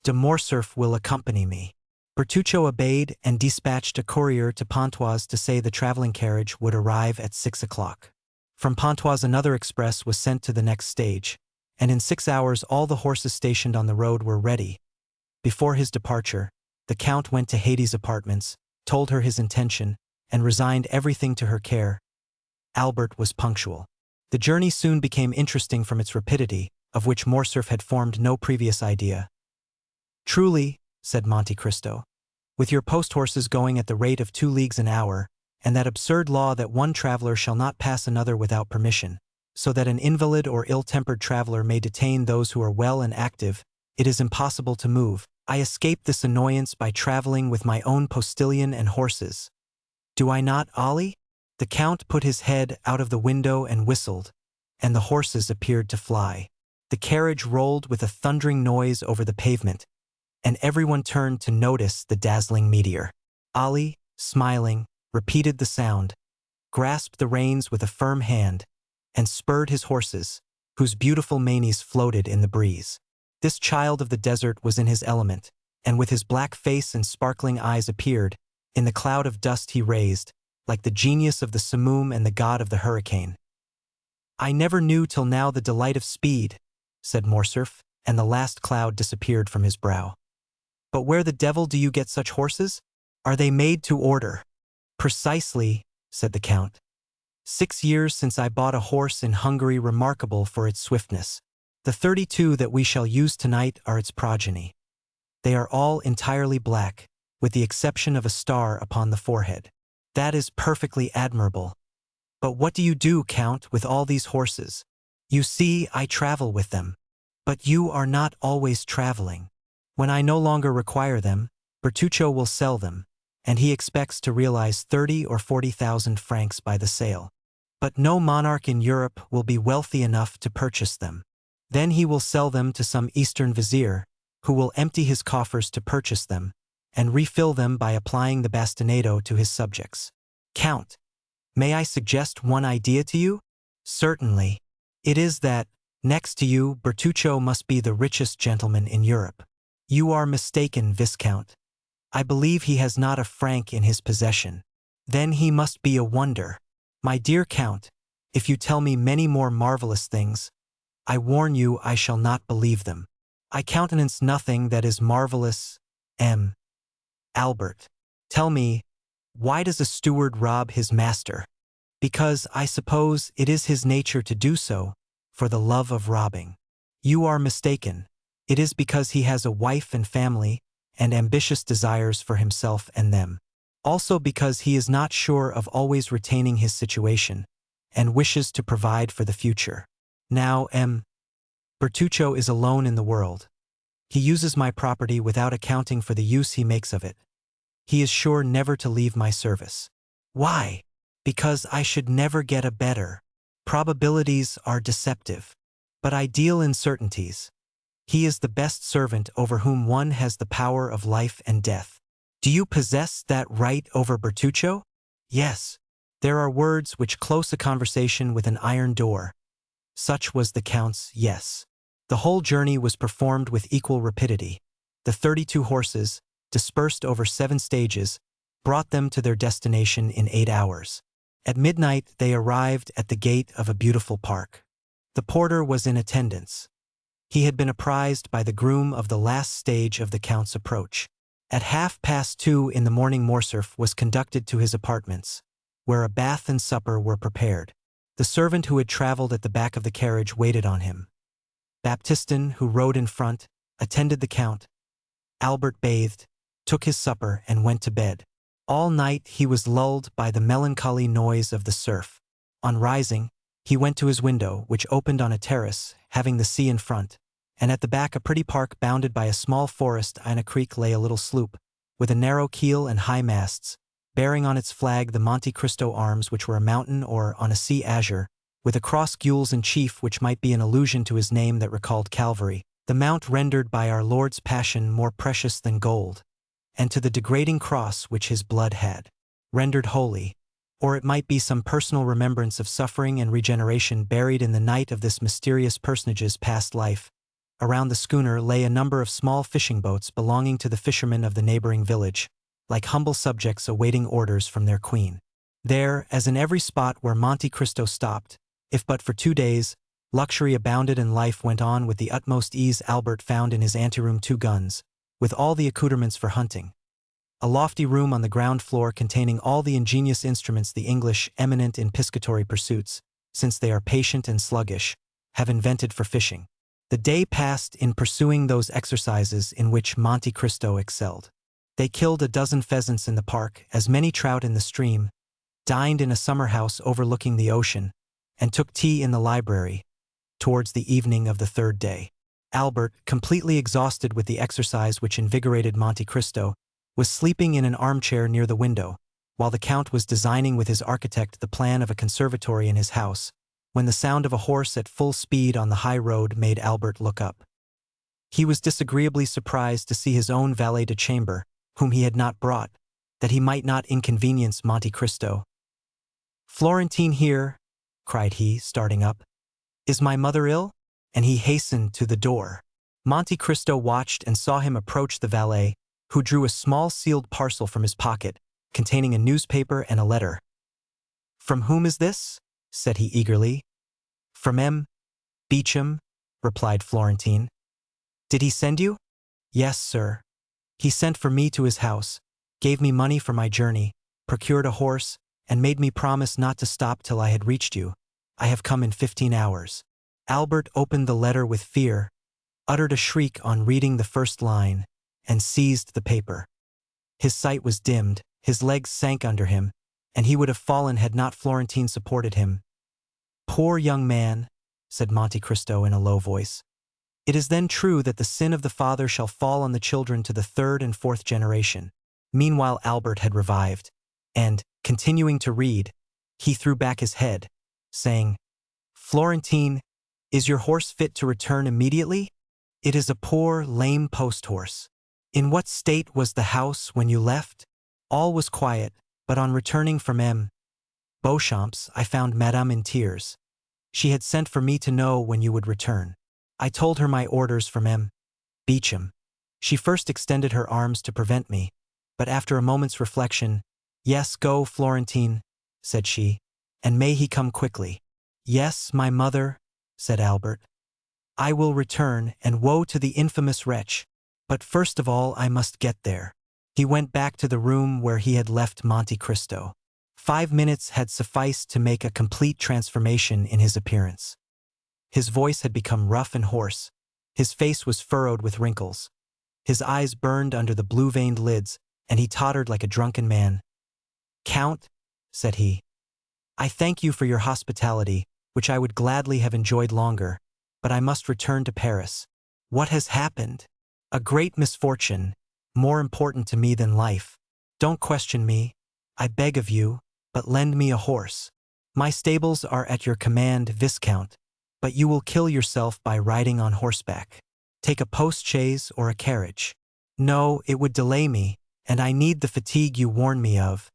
de Morcerf will accompany me. Bertuccio obeyed and dispatched a courier to Pontoise to say the traveling carriage would arrive at 6 o'clock. From Pontoise another express was sent to the next stage, and in 6 hours all the horses stationed on the road were ready. Before his departure, the Count went to Haydée's apartments, told her his intention, and resigned everything to her care. Albert was punctual. The journey soon became interesting from its rapidity, of which Morcerf had formed no previous idea. Truly, said Monte Cristo, with your post-horses going at the rate of 2 leagues an hour, and that absurd law that one traveler shall not pass another without permission, so that an invalid or ill-tempered traveler may detain those who are well and active, it is impossible to move. I escape this annoyance by traveling with my own postilion and horses. Do I not, Ollie? The Count put his head out of the window and whistled, and the horses appeared to fly. The carriage rolled with a thundering noise over the pavement, and everyone turned to notice the dazzling meteor. Ollie, smiling, repeated the sound, grasped the reins with a firm hand, and spurred his horses, whose beautiful manes floated in the breeze. This child of the desert was in his element, and with his black face and sparkling eyes appeared, in the cloud of dust he raised, like the genius of the simoom and the god of the hurricane. I never knew till now the delight of speed, said Morcerf, and the last cloud disappeared from his brow. But where the devil do you get such horses? Are they made to order? Precisely, said the Count. 6 years since I bought a horse in Hungary remarkable for its swiftness. The 32 that we shall use tonight are its progeny. They are all entirely black, with the exception of a star upon the forehead. That is perfectly admirable. But what do you do, Count, with all these horses? You see, I travel with them. But you are not always traveling. When I no longer require them, Bertuccio will sell them, and he expects to realize 30 or 40,000 francs by the sale. But no monarch in Europe will be wealthy enough to purchase them. Then he will sell them to some Eastern vizier, who will empty his coffers to purchase them, and refill them by applying the bastinado to his subjects. Count, may I suggest one idea to you? Certainly. It is that, next to you, Bertuccio must be the richest gentleman in Europe. You are mistaken, Viscount. I believe he has not a franc in his possession. Then he must be a wonder. My dear Count, if you tell me many more marvelous things, I warn you I shall not believe them. I countenance nothing that is marvelous. Albert, tell me, why does a steward rob his master? Because I suppose it is his nature to do so, for the love of robbing. You are mistaken. It is because he has a wife and family, and ambitious desires for himself and them. Also because he is not sure of always retaining his situation, and wishes to provide for the future. Now, Bertuccio is alone in the world. He uses my property without accounting for the use he makes of it. He is sure never to leave my service. Why? Because I should never get a better. Probabilities are deceptive, but I deal in certainties. He is the best servant over whom one has the power of life and death. Do you possess that right over Bertuccio? Yes. There are words which close a conversation with an iron door. Such was the Count's yes. The whole journey was performed with equal rapidity. The 32 horses, dispersed over 7 stages, brought them to their destination in 8 hours. At midnight they arrived at the gate of a beautiful park. The porter was in attendance. He had been apprised by the groom of the last stage of the Count's approach. At 2:30 in the morning Morcerf was conducted to his apartments, where a bath and supper were prepared. The servant who had traveled at the back of the carriage waited on him. Baptistin, who rode in front, attended the Count. Albert bathed, took his supper, and went to bed. All night he was lulled by the melancholy noise of the surf. On rising, he went to his window, which opened on a terrace, having the sea in front, and at the back a pretty park bounded by a small forest and a creek lay a little sloop, with a narrow keel and high masts, bearing on its flag the Monte Cristo arms, which were a mountain or on a sea azure, with a cross gules in chief, which might be an allusion to his name that recalled Calvary, the mount rendered by our Lord's passion more precious than gold, and to the degrading cross which his blood had rendered holy, or it might be some personal remembrance of suffering and regeneration buried in the night of this mysterious personage's past life. Around the schooner lay a number of small fishing boats belonging to the fishermen of the neighboring village, like humble subjects awaiting orders from their queen. There, as in every spot where Monte Cristo stopped, if but for 2 days, luxury abounded and life went on with the utmost ease. Albert found in his anteroom 2 guns, with all the accoutrements for hunting. A lofty room on the ground floor containing all the ingenious instruments the English, eminent in piscatory pursuits, since they are patient and sluggish, have invented for fishing. The day passed in pursuing those exercises in which Monte Cristo excelled. They killed a dozen pheasants in the park, as many trout in the stream, dined in a summer house overlooking the ocean, and took tea in the library, towards the evening of the 3rd day. Albert, completely exhausted with the exercise which invigorated Monte Cristo, was sleeping in an armchair near the window, while the Count was designing with his architect the plan of a conservatory in his house, when the sound of a horse at full speed on the high road made Albert look up. He was disagreeably surprised to see his own valet de chambre, whom he had not brought, that he might not inconvenience Monte Cristo. "Florentine here," cried he, starting up. "Is my mother ill?" And he hastened to the door. Monte Cristo watched and saw him approach the valet, who drew a small sealed parcel from his pocket, containing a newspaper and a letter. "From whom is this?" said he eagerly. "From M. Beauchamp," replied Florentine. "Did he send you?" "Yes, sir. He sent for me to his house, gave me money for my journey, procured a horse, and made me promise not to stop till I had reached you. I have come in 15 hours. Albert opened the letter with fear, uttered a shriek on reading the first line, and seized the paper. His sight was dimmed, his legs sank under him, and he would have fallen had not Florentine supported him. "Poor young man," said Monte Cristo in a low voice. "It is then true that the sin of the father shall fall on the children to the third and fourth generation." Meanwhile Albert had revived, and, continuing to read, he threw back his head, saying, "Florentine, is your horse fit to return immediately? It is a poor, lame post-horse. In what state was the house when you left?" "All was quiet, but on returning from M. Beauchamp's I found Madame in tears. She had sent for me to know when you would return. I told her my orders from M. Beauchamp. She first extended her arms to prevent me, but after a moment's reflection, 'Yes, go, Florentine,' said she, 'and may he come quickly.' 'Yes, my mother,' said Albert. 'I will return, and woe to the infamous wretch. But first of all I must get there.' He went back to the room where he had left Monte Cristo. 5 minutes had sufficed to make a complete transformation in his appearance. His voice had become rough and hoarse. His face was furrowed with wrinkles. His eyes burned under the blue-veined lids, and he tottered like a drunken man. "Count," said he, "I thank you for your hospitality, which I would gladly have enjoyed longer, but I must return to Paris. What has happened? A great misfortune, more important to me than life. Don't question me, I beg of you, but lend me a horse. My stables are at your command, Viscount, but you will kill yourself by riding on horseback. Take a post-chaise or a carriage. No, it would delay me, and I need the fatigue you warn me of.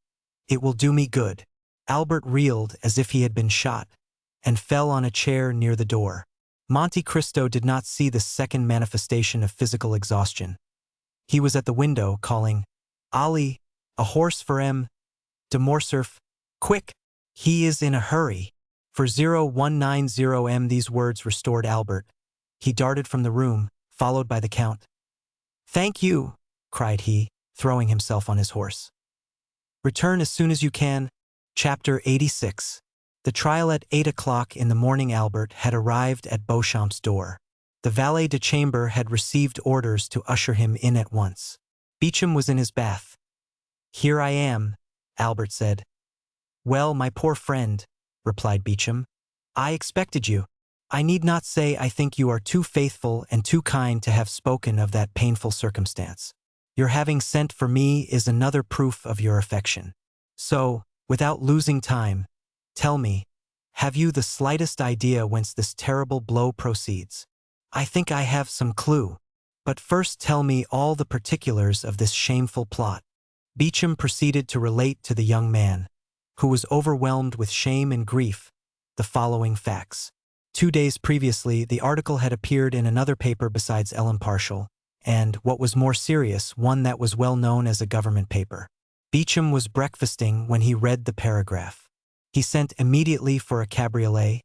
It will do me good." Albert reeled as if he had been shot, and fell on a chair near the door. Monte Cristo did not see this second manifestation of physical exhaustion. He was at the window, calling, "Ali, a horse for M. de Morcerf. Quick! He is in a hurry." For 0190M these words restored Albert. He darted from the room, followed by the Count. "Thank you," cried he, throwing himself on his horse. "Return as soon as you can." Chapter 86. The trial at 8 o'clock in the morning. Albert had arrived at Beauchamp's door. The valet de chambre had received orders to usher him in at once. Beauchamp was in his bath. "Here I am," Albert said. "Well, my poor friend," replied Beauchamp, "I expected you. I need not say I think you are too faithful and too kind to have spoken of that painful circumstance. Your having sent for me is another proof of your affection. So, without losing time, tell me, have you the slightest idea whence this terrible blow proceeds? I think I have some clue, but first tell me all the particulars of this shameful plot." Beauchamp proceeded to relate to the young man, who was overwhelmed with shame and grief, the following facts. 2 days previously, the article had appeared in another paper besides L'Impartial, and, what was more serious, one that was well known as a government paper. Beauchamp was breakfasting when he read the paragraph. He sent immediately for a cabriolet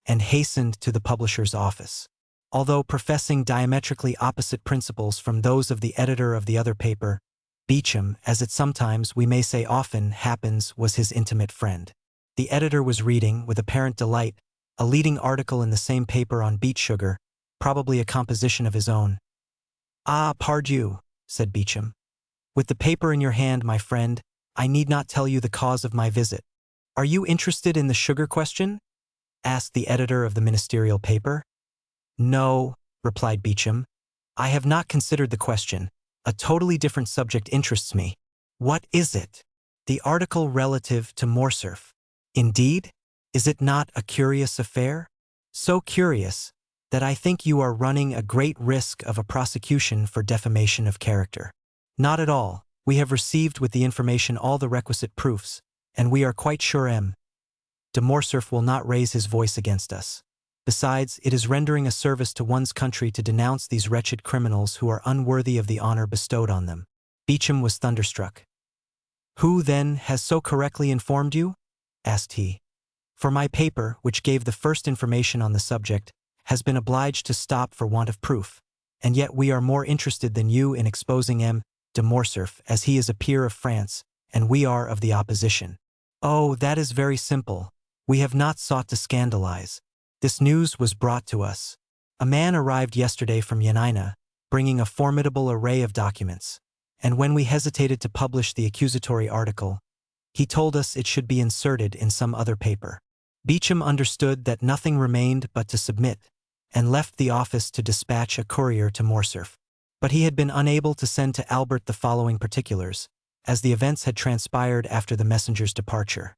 and hastened to the publisher's office. Although professing diametrically opposite principles from those of the editor of the other paper, Beauchamp, as it sometimes, we may say often, happens, was his intimate friend. The editor was reading, with apparent delight, a leading article in the same paper on beet sugar, probably a composition of his own. "Ah, pardieu," said Beauchamp. "With the paper in your hand, my friend, I need not tell you the cause of my visit." "Are you interested in the sugar question?" asked the editor of the ministerial paper. "No," replied Beauchamp, "I have not considered the question. A totally different subject interests me." "What is it?" "The article relative to Morcerf." "Indeed? Is it not a curious affair?" "So curious that I think you are running a great risk of a prosecution for defamation of character." "Not at all. We have received with the information all the requisite proofs, and we are quite sure M. de Morcerf will not raise his voice against us. Besides, it is rendering a service to one's country to denounce these wretched criminals who are unworthy of the honor bestowed on them." Beauchamp was thunderstruck. "Who, then, has so correctly informed you?" asked he. "For my paper, which gave the first information on the subject, has been obliged to stop for want of proof, and yet we are more interested than you in exposing M. de Morcerf, as he is a peer of France, and we are of the opposition." "Oh, that is very simple. We have not sought to scandalize. This news was brought to us. A man arrived yesterday from Yanina, bringing a formidable array of documents, and when we hesitated to publish the accusatory article, he told us it should be inserted in some other paper. Beauchamp understood that nothing remained but to submit, and left the office to dispatch a courier to Morcerf. But he had been unable to send to Albert the following particulars, as the events had transpired after the messenger's departure.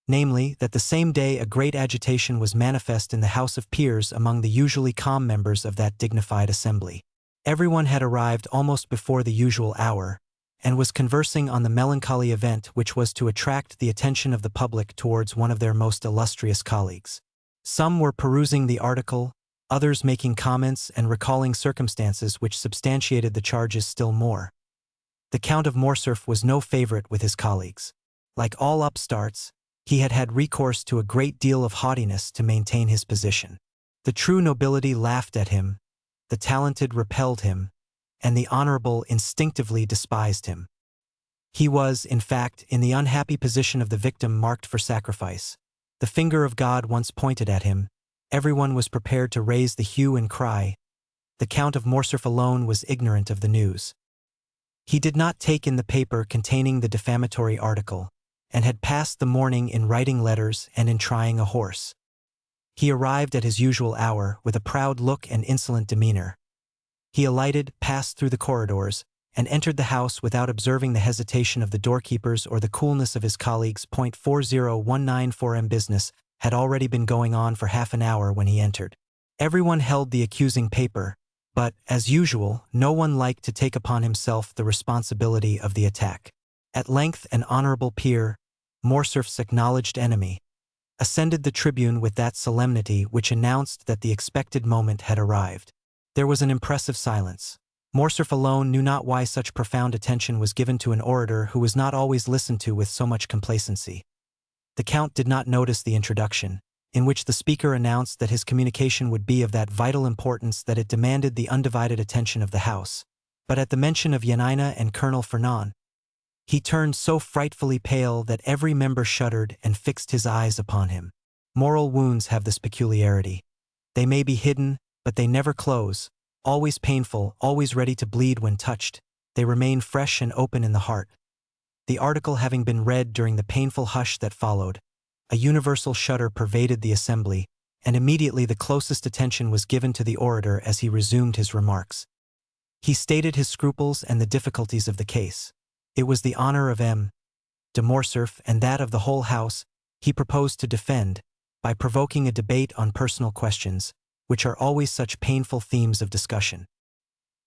Namely, that the same day a great agitation was manifest in the House of Peers among the usually calm members of that dignified assembly. Everyone had arrived almost before the usual hour, and was conversing on the melancholy event which was to attract the attention of the public towards one of their most illustrious colleagues. Some were perusing the article, others making comments and recalling circumstances which substantiated the charges still more. The Count of Morcerf was no favorite with his colleagues. Like all upstarts, he had had recourse to a great deal of haughtiness to maintain his position. The true nobility laughed at him, the talented repelled him, and the honorable instinctively despised him. He was, in fact, in the unhappy position of the victim marked for sacrifice. The finger of God once pointed at him, everyone was prepared to raise the hue and cry. The Count of Morcerf alone was ignorant of the news. He did not take in the paper containing the defamatory article, and had passed the morning in writing letters and in trying a horse. He arrived at his usual hour with a proud look and insolent demeanor. He alighted, passed through the corridors, and entered the house without observing the hesitation of the doorkeepers or the coolness of his colleagues. 40194 business had already been going on for half an hour when he entered. Everyone held the accusing paper, but, as usual, no one liked to take upon himself the responsibility of the attack. At length an honorable peer, Morcerf's acknowledged enemy, ascended the tribune with that solemnity which announced that the expected moment had arrived. There was an impressive silence. Morcerf alone knew not why such profound attention was given to an orator who was not always listened to with so much complacency. The Count did not notice the introduction, in which the speaker announced that his communication would be of that vital importance that it demanded the undivided attention of the House. But at the mention of Yanina and Colonel Fernand, he turned so frightfully pale that every member shuddered and fixed his eyes upon him. Moral wounds have this peculiarity. They may be hidden, but they never close. Always painful, always ready to bleed when touched, they remain fresh and open in the heart. The article having been read during the painful hush that followed, a universal shudder pervaded the assembly, and immediately the closest attention was given to the orator as he resumed his remarks. He stated his scruples and the difficulties of the case. It was the honor of M. de Morcerf and that of the whole house he proposed to defend, by provoking a debate on personal questions, which are always such painful themes of discussion.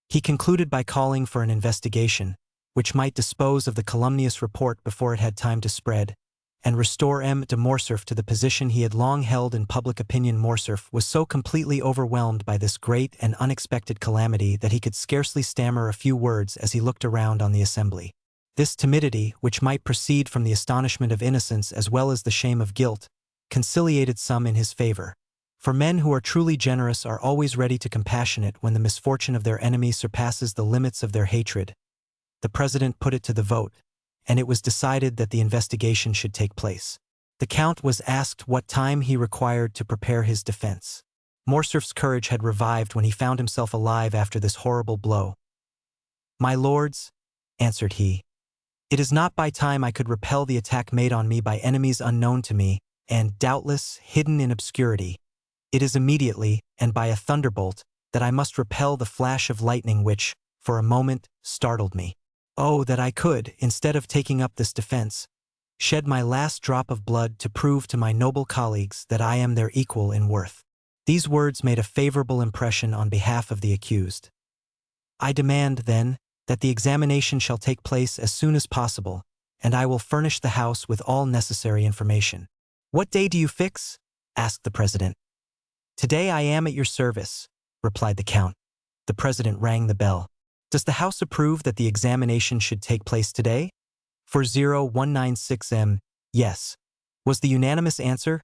He concluded by calling for an investigation, which might dispose of the calumnious report before it had time to spread, and restore M. de Morcerf to the position he had long held in public opinion. Morcerf was so completely overwhelmed by this great and unexpected calamity that he could scarcely stammer a few words as he looked around on the assembly. This timidity, which might proceed from the astonishment of innocence as well as the shame of guilt, conciliated some in his favor. For men who are truly generous are always ready to compassionate when the misfortune of their enemy surpasses the limits of their hatred. The president put it to the vote, and it was decided that the investigation should take place. The Count was asked what time he required to prepare his defense. Morcerf's courage had revived when he found himself alive after this horrible blow. "My lords," answered he, "it is not by time I could repel the attack made on me by enemies unknown to me, and, doubtless, hidden in obscurity. It is immediately, and by a thunderbolt, that I must repel the flash of lightning which, for a moment, startled me. Oh, that I could, instead of taking up this defense, shed my last drop of blood to prove to my noble colleagues that I am their equal in worth." These words made a favorable impression on behalf of the accused. "I demand, then, that the examination shall take place as soon as possible, and I will furnish the House with all necessary information." "What day do you fix?" asked the president. "Today I am at your service," replied the Count. The president rang the bell. "Does the House approve that the examination should take place today?" 40196 "Yes," was the unanimous answer.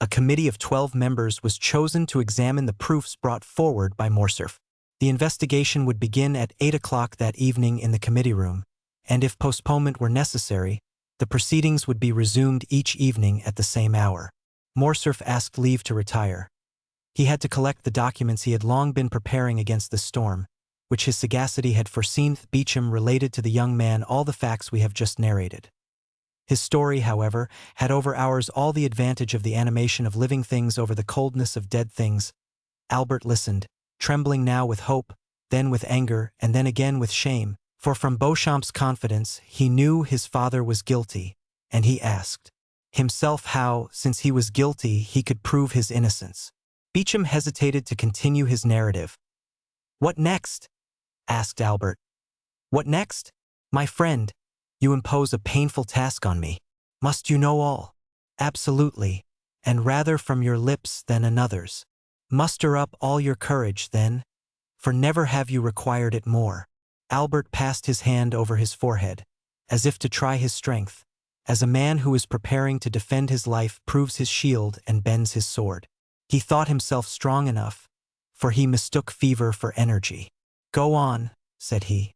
A committee of 12 members was chosen to examine the proofs brought forward by Morcerf. The investigation would begin at 8 o'clock that evening in the committee room, and if postponement were necessary, the proceedings would be resumed each evening at the same hour. Morcerf asked leave to retire. He had to collect the documents he had long been preparing against the storm, which his sagacity had foreseen. Beauchamp related to the young man all the facts we have just narrated. His story, however, had over ours all the advantage of the animation of living things over the coldness of dead things. Albert listened, trembling now with hope, then with anger, and then again with shame, for from Beauchamp's confidence he knew his father was guilty, and he asked himself how, since he was guilty, he could prove his innocence. Beauchamp hesitated to continue his narrative. "What next?" asked Albert. "What next? My friend, you impose a painful task on me. Must you know all?" "Absolutely, and rather from your lips than another's." "Muster up all your courage, then, for never have you required it more." Albert passed his hand over his forehead, as if to try his strength, as a man who is preparing to defend his life proves his shield and bends his sword. He thought himself strong enough, for he mistook fever for energy. "Go on," said he.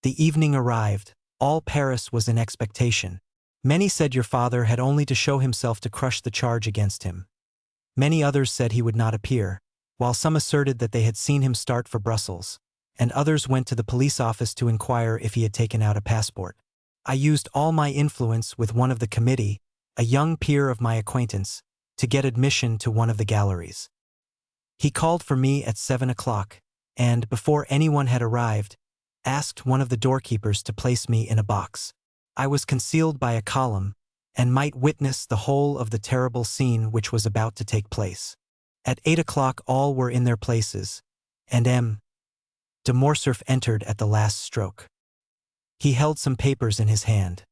"The evening arrived. All Paris was in expectation. Many said your father had only to show himself to crush the charge against him. Many others said he would not appear, while some asserted that they had seen him start for Brussels, and others went to the police office to inquire if he had taken out a passport. I used all my influence with one of the committee, a young peer of my acquaintance, to get admission to one of the galleries. He called for me at 7 o'clock, and, before anyone had arrived, asked one of the doorkeepers to place me in a box. I was concealed by a column, and might witness the whole of the terrible scene which was about to take place. At 8 o'clock all were in their places, and M. de Morcerf entered at the last stroke. He held some papers in his hand.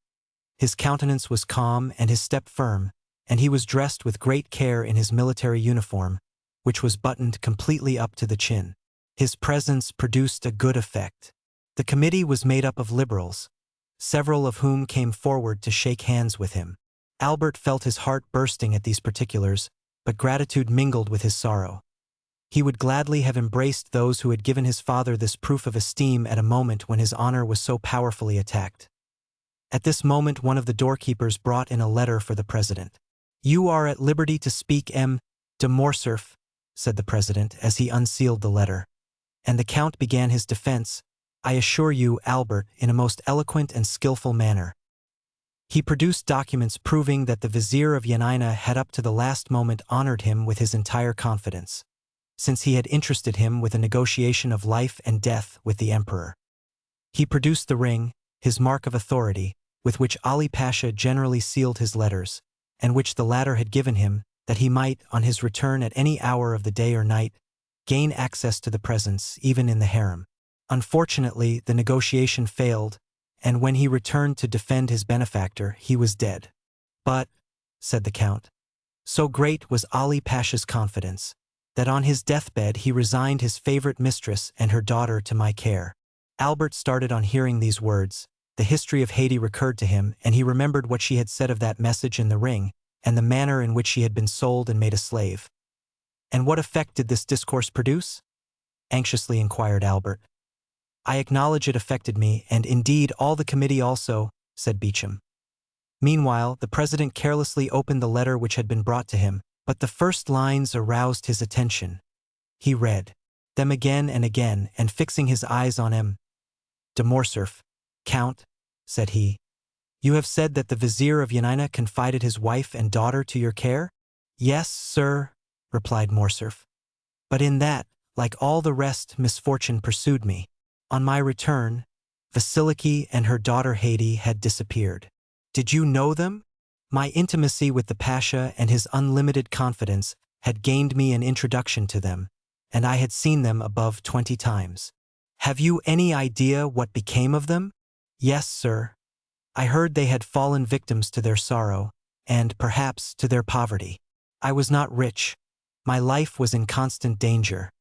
His countenance was calm and his step firm, and he was dressed with great care in his military uniform, which was buttoned completely up to the chin. His presence produced a good effect. The committee was made up of liberals, several of whom came forward to shake hands with him. Albert felt his heart bursting at these particulars, but gratitude mingled with his sorrow. He would gladly have embraced those who had given his father this proof of esteem at a moment when his honor was so powerfully attacked. At this moment one of the doorkeepers brought in a letter for the president. "You are at liberty to speak, M. de Morcerf," said the president as he unsealed the letter. And the count began his defense, I assure you, Albert, in a most eloquent and skillful manner. He produced documents proving that the vizier of Yanina had up to the last moment honored him with his entire confidence, since he had interested him with a negotiation of life and death with the emperor. He produced the ring, his mark of authority, with which Ali Pasha generally sealed his letters, and which the latter had given him, that he might, on his return at any hour of the day or night, gain access to the presence, even in the harem. Unfortunately, the negotiation failed, and when he returned to defend his benefactor, he was dead. But, said the count, so great was Ali Pasha's confidence, that on his deathbed he resigned his favorite mistress and her daughter to my care. Albert started on hearing these words. The history of Haiti recurred to him, and he remembered what she had said of that message in the ring, and the manner in which she had been sold and made a slave. "And what effect did this discourse produce?" anxiously inquired Albert. "I acknowledge it affected me, and indeed all the committee also," said Beauchamp. Meanwhile, the president carelessly opened the letter which had been brought to him, but the first lines aroused his attention. He read them again, and fixing his eyes on M. de Morcerf, "Count," said he, "you have said that the vizier of Yanina confided his wife and daughter to your care?" "Yes, sir," replied Morcerf. "But in that, like all the rest, misfortune pursued me. On my return, Vasiliki and her daughter Haiti had disappeared." "Did you know them?" "My intimacy with the Pasha and his unlimited confidence had gained me an introduction to them, and I had seen them above 20 times. "Have you any idea what became of them?" "Yes, sir. I heard they had fallen victims to their sorrow, and, perhaps, to their poverty. I was not rich. My life was in constant danger.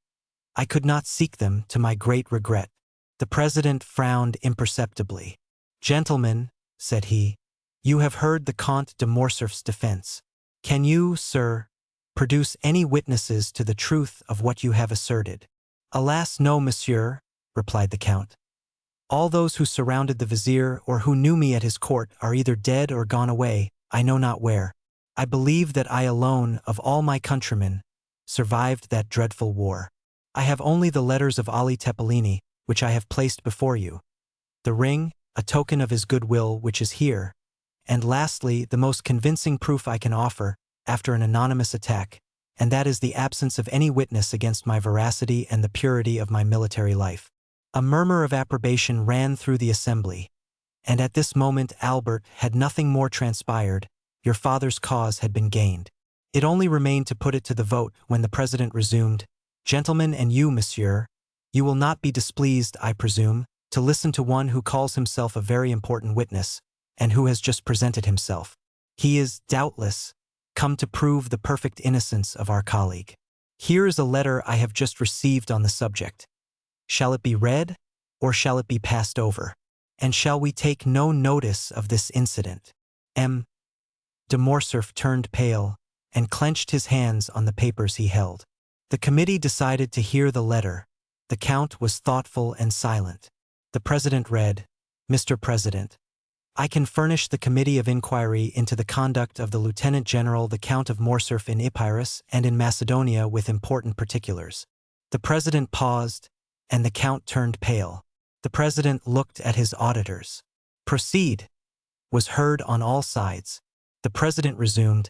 I could not seek them, to my great regret." The president frowned imperceptibly. "Gentlemen," said he, "you have heard the Count de Morcerf's defense. Can you, sir, produce any witnesses to the truth of what you have asserted?" "Alas, no, monsieur," replied the count. "All those who surrounded the vizier or who knew me at his court are either dead or gone away, I know not where. I believe that I alone, of all my countrymen, survived that dreadful war. I have only the letters of Ali Tepelini, which I have placed before you. The ring, a token of his goodwill, which is here. And lastly, the most convincing proof I can offer, after an anonymous attack, and that is the absence of any witness against my veracity and the purity of my military life. A murmur of approbation ran through the assembly, and at this moment Albert had nothing more transpired. Your father's cause had been gained. It only remained to put it to the vote when the president resumed, "Gentlemen, and you, monsieur, you will not be displeased, I presume, to listen to one who calls himself a very important witness, and who has just presented himself. He is, doubtless, come to prove the perfect innocence of our colleague. Here is a letter I have just received on the subject. Shall it be read, or shall it be passed over? And shall we take no notice of this incident?" M. de Morcerf turned pale and clenched his hands on the papers he held. The committee decided to hear the letter. The Count was thoughtful and silent. The President read, "Mr. President, I can furnish the Committee of Inquiry into the conduct of the Lieutenant General the Count of Morcerf in Epirus and in Macedonia with important particulars." The President paused, and the Count turned pale. The President looked at his auditors. "Proceed," was heard on all sides. The President resumed,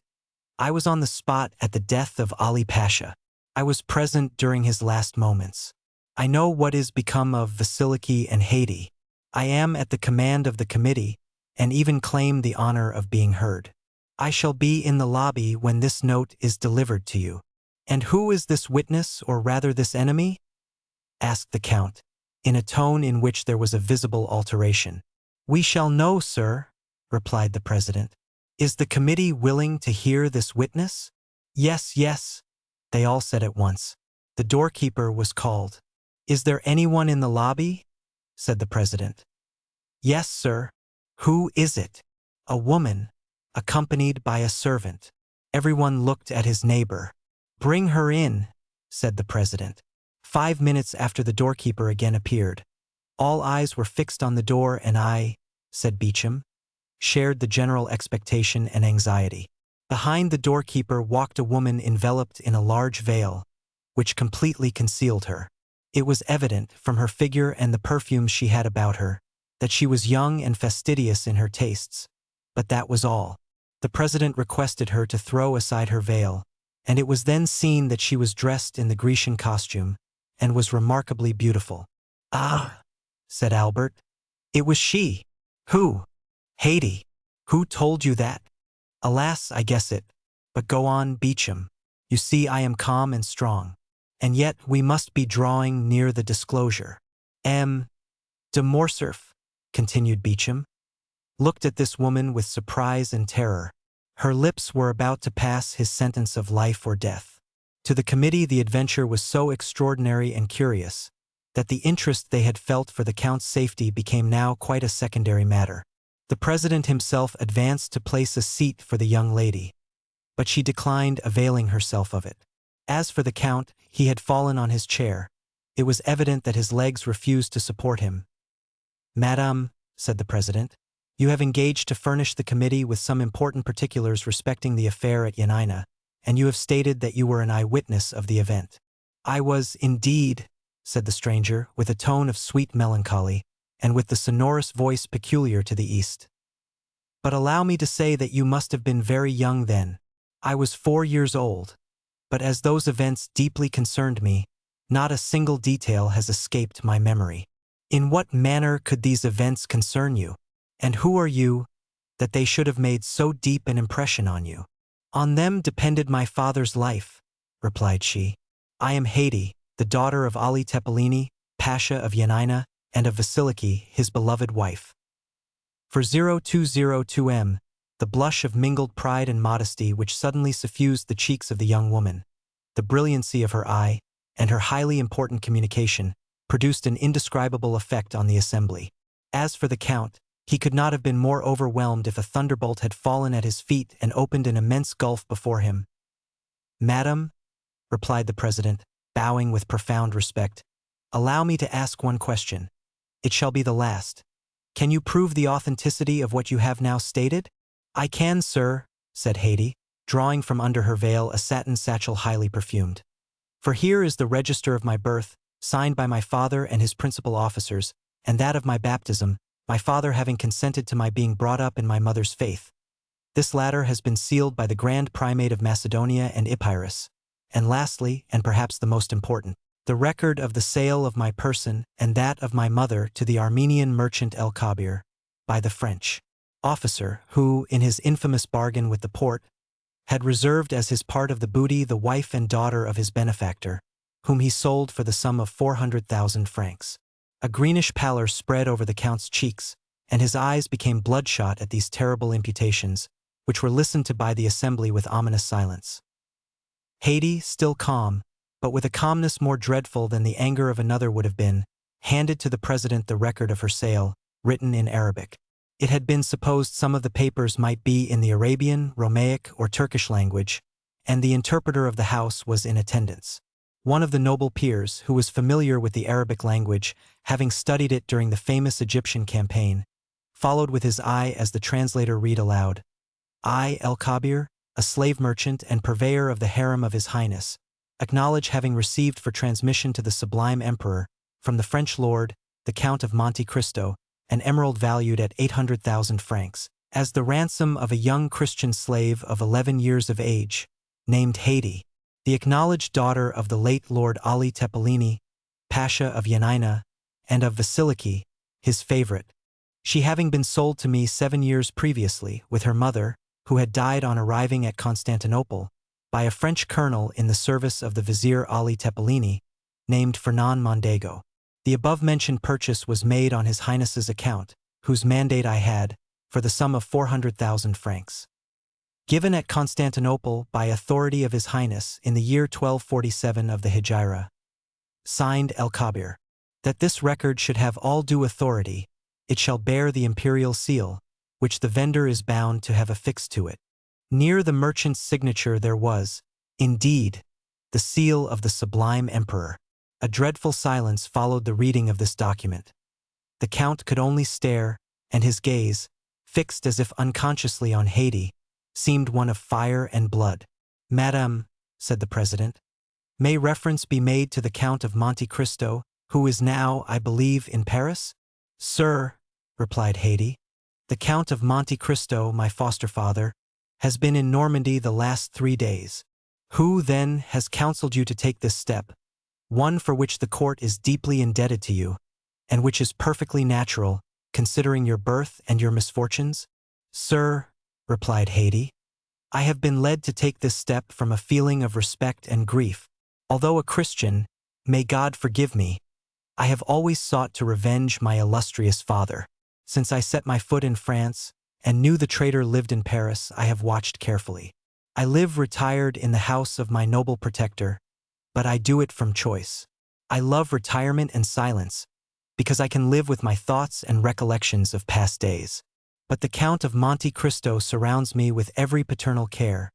"I was on the spot at the death of Ali Pasha. I was present during his last moments. I know what is become of Vasiliki and Haiti. I am at the command of the committee, and even claim the honor of being heard. I shall be in the lobby when this note is delivered to you." "And who is this witness, or rather this enemy?" asked the Count, in a tone in which there was a visible alteration. "We shall know, sir," replied the President. "Is the committee willing to hear this witness?" "Yes, yes," they all said at once. The doorkeeper was called. "Is there anyone in the lobby?" said the President. "Yes, sir." "Who is it?" "A woman, accompanied by a servant." Everyone looked at his neighbor. "Bring her in," said the President. 5 minutes after the doorkeeper again appeared. All eyes were fixed on the door, and I, said Beauchamp, shared the general expectation and anxiety. Behind the doorkeeper walked a woman enveloped in a large veil, which completely concealed her. It was evident, from her figure and the perfumes she had about her, that she was young and fastidious in her tastes. But that was all. The President requested her to throw aside her veil, and it was then seen that she was dressed in the Grecian costume, and was remarkably beautiful. "Ah," said Albert, "it was she." "Who?" "Haiti." "Who told you that?" "Alas, I guess it. But go on, Beauchamp. You see I am calm and strong. And yet we must be drawing near the disclosure. M. de Morcerf," continued Beauchamp, looked at this woman with surprise and terror. Her lips were about to pass his sentence of life or death. To the committee the adventure was so extraordinary and curious that the interest they had felt for the Count's safety became now quite a secondary matter. The President himself advanced to place a seat for the young lady, but she declined availing herself of it. As for the Count, he had fallen on his chair. It was evident that his legs refused to support him. "Madame," said the President, "you have engaged to furnish the committee with some important particulars respecting the affair at Yanina, and you have stated that you were an eyewitness of the event." "I was, indeed," said the stranger, with a tone of sweet melancholy, and with the sonorous voice peculiar to the East. "But allow me to say that you must have been very young then. I was 4 years old. But as those events deeply concerned me, not a single detail has escaped my memory." "In what manner could these events concern you? And who are you, that they should have made so deep an impression on you?" "On them depended my father's life," replied she. "I am Haiti, the daughter of Ali Tepelini, Pasha of Yanina, and of Vasiliki, his beloved wife." For 0202M, the blush of mingled pride and modesty which suddenly suffused the cheeks of the young woman, the brilliancy of her eye, and her highly important communication, produced an indescribable effect on the assembly. As for the Count, he could not have been more overwhelmed if a thunderbolt had fallen at his feet and opened an immense gulf before him. "Madam," replied the President, bowing with profound respect, "allow me to ask one question. It shall be the last. Can you prove the authenticity of what you have now stated?" "I can, sir," said Haiti, drawing from under her veil a satin satchel highly perfumed. For here is the register of my birth, signed by my father and his principal officers, and that of my baptism, my father having consented to my being brought up in my mother's faith. This latter has been sealed by the Grand Primate of Macedonia and Epirus. And lastly, and perhaps the most important, the record of the sale of my person and that of my mother to the Armenian merchant El Kabir, by the French officer who, in his infamous bargain with the Porte, had reserved as his part of the booty the wife and daughter of his benefactor, whom he sold for the sum of 400,000 francs. A greenish pallor spread over the Count's cheeks, and his eyes became bloodshot at these terrible imputations, which were listened to by the assembly with ominous silence. Haydée, still calm, but with a calmness more dreadful than the anger of another would have been, handed to the president the record of her sale, written in Arabic. It had been supposed some of the papers might be in the Arabian, Romaic, or Turkish language, and the interpreter of the house was in attendance. One of the noble peers, who was familiar with the Arabic language, having studied it during the famous Egyptian campaign, followed with his eye as the translator read aloud, "I, El Kabir, a slave merchant and purveyor of the harem of His Highness, acknowledge having received for transmission to the Sublime Emperor, from the French lord, the Count of Monte Cristo, an emerald valued at 800,000 francs, as the ransom of a young Christian slave of 11 years of age, named Haydée, the acknowledged daughter of the late Lord Ali Tepelini, Pasha of Yanina, and of Vasiliki, his favorite, she having been sold to me 7 years previously, with her mother, who had died on arriving at Constantinople, by a French colonel in the service of the Vizier Ali Tepelini, named Fernand Mondego. The above-mentioned purchase was made on His Highness's account, whose mandate I had, for the sum of 400,000 francs. Given at Constantinople by authority of His Highness in the year 1247 of the Hijra. Signed El Kabir. That this record should have all due authority, it shall bear the imperial seal, which the vendor is bound to have affixed to it. Near the merchant's signature there was, indeed, the seal of the Sublime Emperor. A dreadful silence followed the reading of this document. The Count could only stare, and his gaze, fixed as if unconsciously on Haydée, seemed one of fire and blood. "Madame," said the president, "may reference be made to the Count of Monte Cristo, who is now, I believe, in Paris?" "Sir," replied Haydée, "the Count of Monte Cristo, my foster father, has been in Normandy the last 3 days. Who, then, has counseled you to take this step, one for which the court is deeply indebted to you, and which is perfectly natural, considering your birth and your misfortunes?" "Sir," replied Haydée, "I have been led to take this step from a feeling of respect and grief. Although a Christian, may God forgive me, I have always sought to revenge my illustrious father. Since I set my foot in France, and knew the traitor lived in Paris, I have watched carefully. I live retired in the house of my noble protector, but I do it from choice. I love retirement and silence, because I can live with my thoughts and recollections of past days. But the Count of Monte Cristo surrounds me with every paternal care,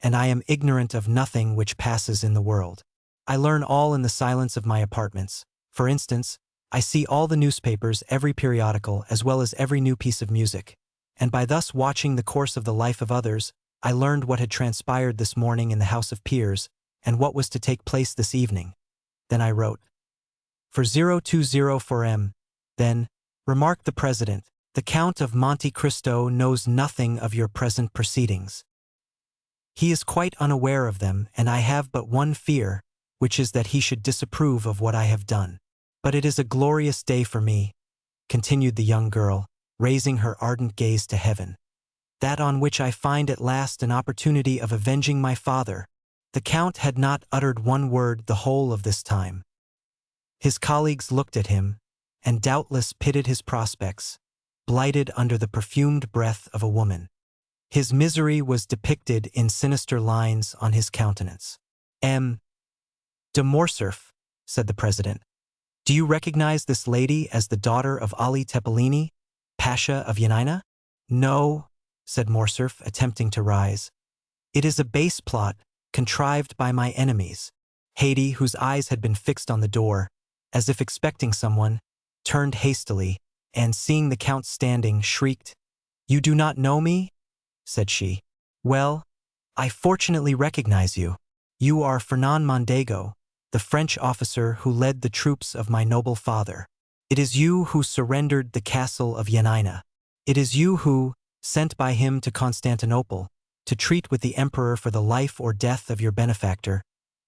and I am ignorant of nothing which passes in the world. I learn all in the silence of my apartments. For instance, I see all the newspapers, every periodical, as well as every new piece of music, and by thus watching the course of the life of others, I learned what had transpired this morning in the House of Peers, and what was to take place this evening. Then I wrote, "For 0204M, then," remarked the president, "the Count of Monte Cristo knows nothing of your present proceedings. He is quite unaware of them, and I have but one fear, which is that he should disapprove of what I have done. But it is a glorious day for me," continued the young girl, raising her ardent gaze to heaven, "that on which I find at last an opportunity of avenging my father." The Count had not uttered one word the whole of this time. His colleagues looked at him, and doubtless pitied his prospects, blighted under the perfumed breath of a woman. His misery was depicted in sinister lines on his countenance. "M. de Morcerf," said the president, "do you recognize this lady as the daughter of Ali Tepelini, Pasha of Yanina?" "No," said Morcerf, attempting to rise. "It is a base plot, contrived by my enemies." Haydée, whose eyes had been fixed on the door, as if expecting someone, turned hastily, and seeing the Count standing, shrieked, "You do not know me?" said she. "Well, I fortunately recognize you. You are Fernand Mondego, the French officer who led the troops of my noble father. It is you who surrendered the castle of Yanina. It is you who, sent by him to Constantinople, to treat with the emperor for the life or death of your benefactor,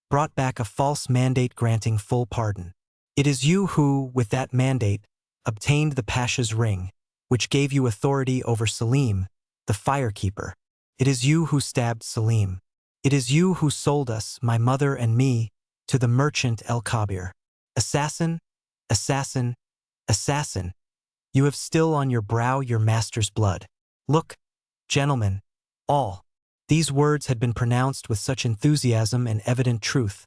brought back a false mandate granting full pardon. It is you who, with that mandate, obtained the Pasha's ring, which gave you authority over Selim, the firekeeper. It is you who stabbed Selim. It is you who sold us, my mother and me, to the merchant El-Kabir. Assassin, assassin, assassin, you have still on your brow your master's blood. Look, gentlemen, all. These words had been pronounced with such enthusiasm and evident truth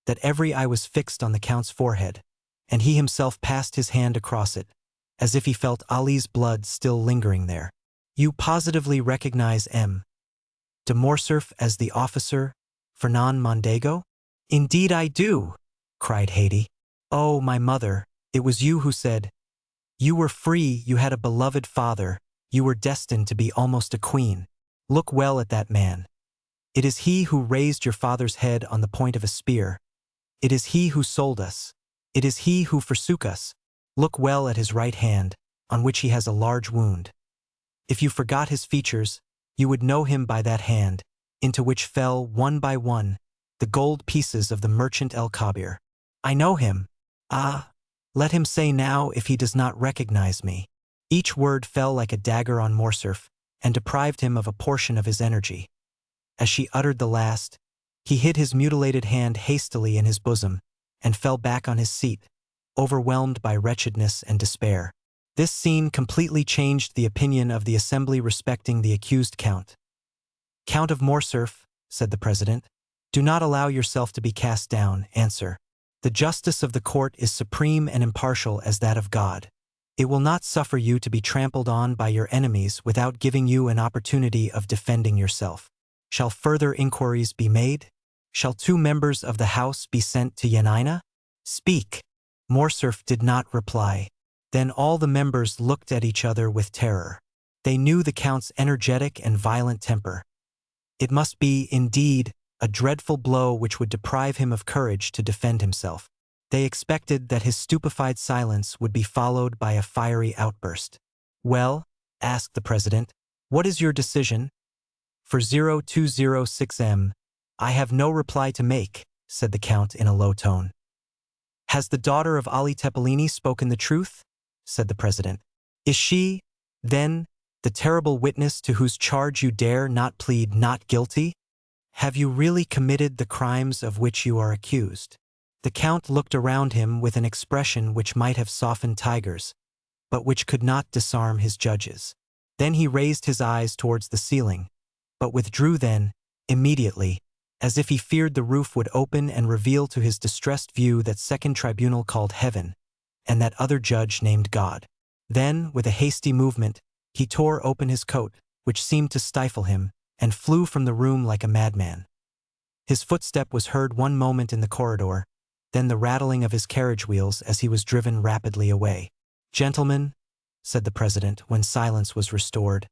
that every eye was fixed on the Count's forehead, and he himself passed his hand across it, as if he felt Ali's blood still lingering there. You positively recognize M. de Morcerf as the officer, Fernand Mondego? Indeed I do, cried Haydée. Oh, my mother, it was you who said, you were free, you had a beloved father, you were destined to be almost a queen. Look well at that man. It is he who raised your father's head on the point of a spear. It is he who sold us. It is he who forsook us. Look well at his right hand, on which he has a large wound. If you forgot his features, you would know him by that hand, into which fell, one by one, the gold pieces of the merchant El-Kabir. I know him. Ah, let him say now if he does not recognize me. Each word fell like a dagger on Morcerf, and deprived him of a portion of his energy. As she uttered the last, he hid his mutilated hand hastily in his bosom, and fell back on his seat, overwhelmed by wretchedness and despair. This scene completely changed the opinion of the assembly respecting the accused Count. Count of Morcerf, said the president, do not allow yourself to be cast down, answer. The justice of the court is supreme and impartial as that of God. It will not suffer you to be trampled on by your enemies without giving you an opportunity of defending yourself. Shall further inquiries be made? Shall 2 members of the House be sent to Yanina? Speak. Morcerf did not reply. Then all the members looked at each other with terror. They knew the Count's energetic and violent temper. It must be, indeed, a dreadful blow which would deprive him of courage to defend himself. They expected that his stupefied silence would be followed by a fiery outburst. Well, asked the president, what is your decision? For 0206M, I have no reply to make, said the Count in a low tone. Has the daughter of Ali Tepelini spoken the truth? Said the president. Is she, then, the terrible witness to whose charge you dare not plead not guilty? Have you really committed the crimes of which you are accused? The Count looked around him with an expression which might have softened tigers, but which could not disarm his judges. Then he raised his eyes towards the ceiling, but withdrew then, immediately, as if he feared the roof would open and reveal to his distressed view that second tribunal called heaven, and that other judge named God. Then, with a hasty movement, he tore open his coat, which seemed to stifle him, and flew from the room like a madman. His footstep was heard one moment in the corridor, then the rattling of his carriage wheels as he was driven rapidly away. Gentlemen, said the president when silence was restored,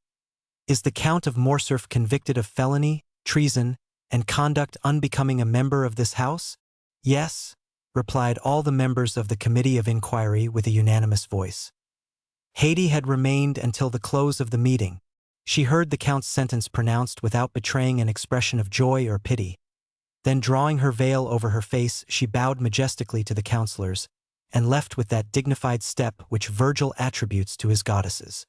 is the Count of Morcerf convicted of felony, treason, and conduct unbecoming a member of this House? Yes, replied all the members of the Committee of Inquiry with a unanimous voice. Haydée had remained until the close of the meeting. She heard the Count's sentence pronounced without betraying an expression of joy or pity. Then, drawing her veil over her face, she bowed majestically to the councillors, and left with that dignified step which Virgil attributes to his goddesses.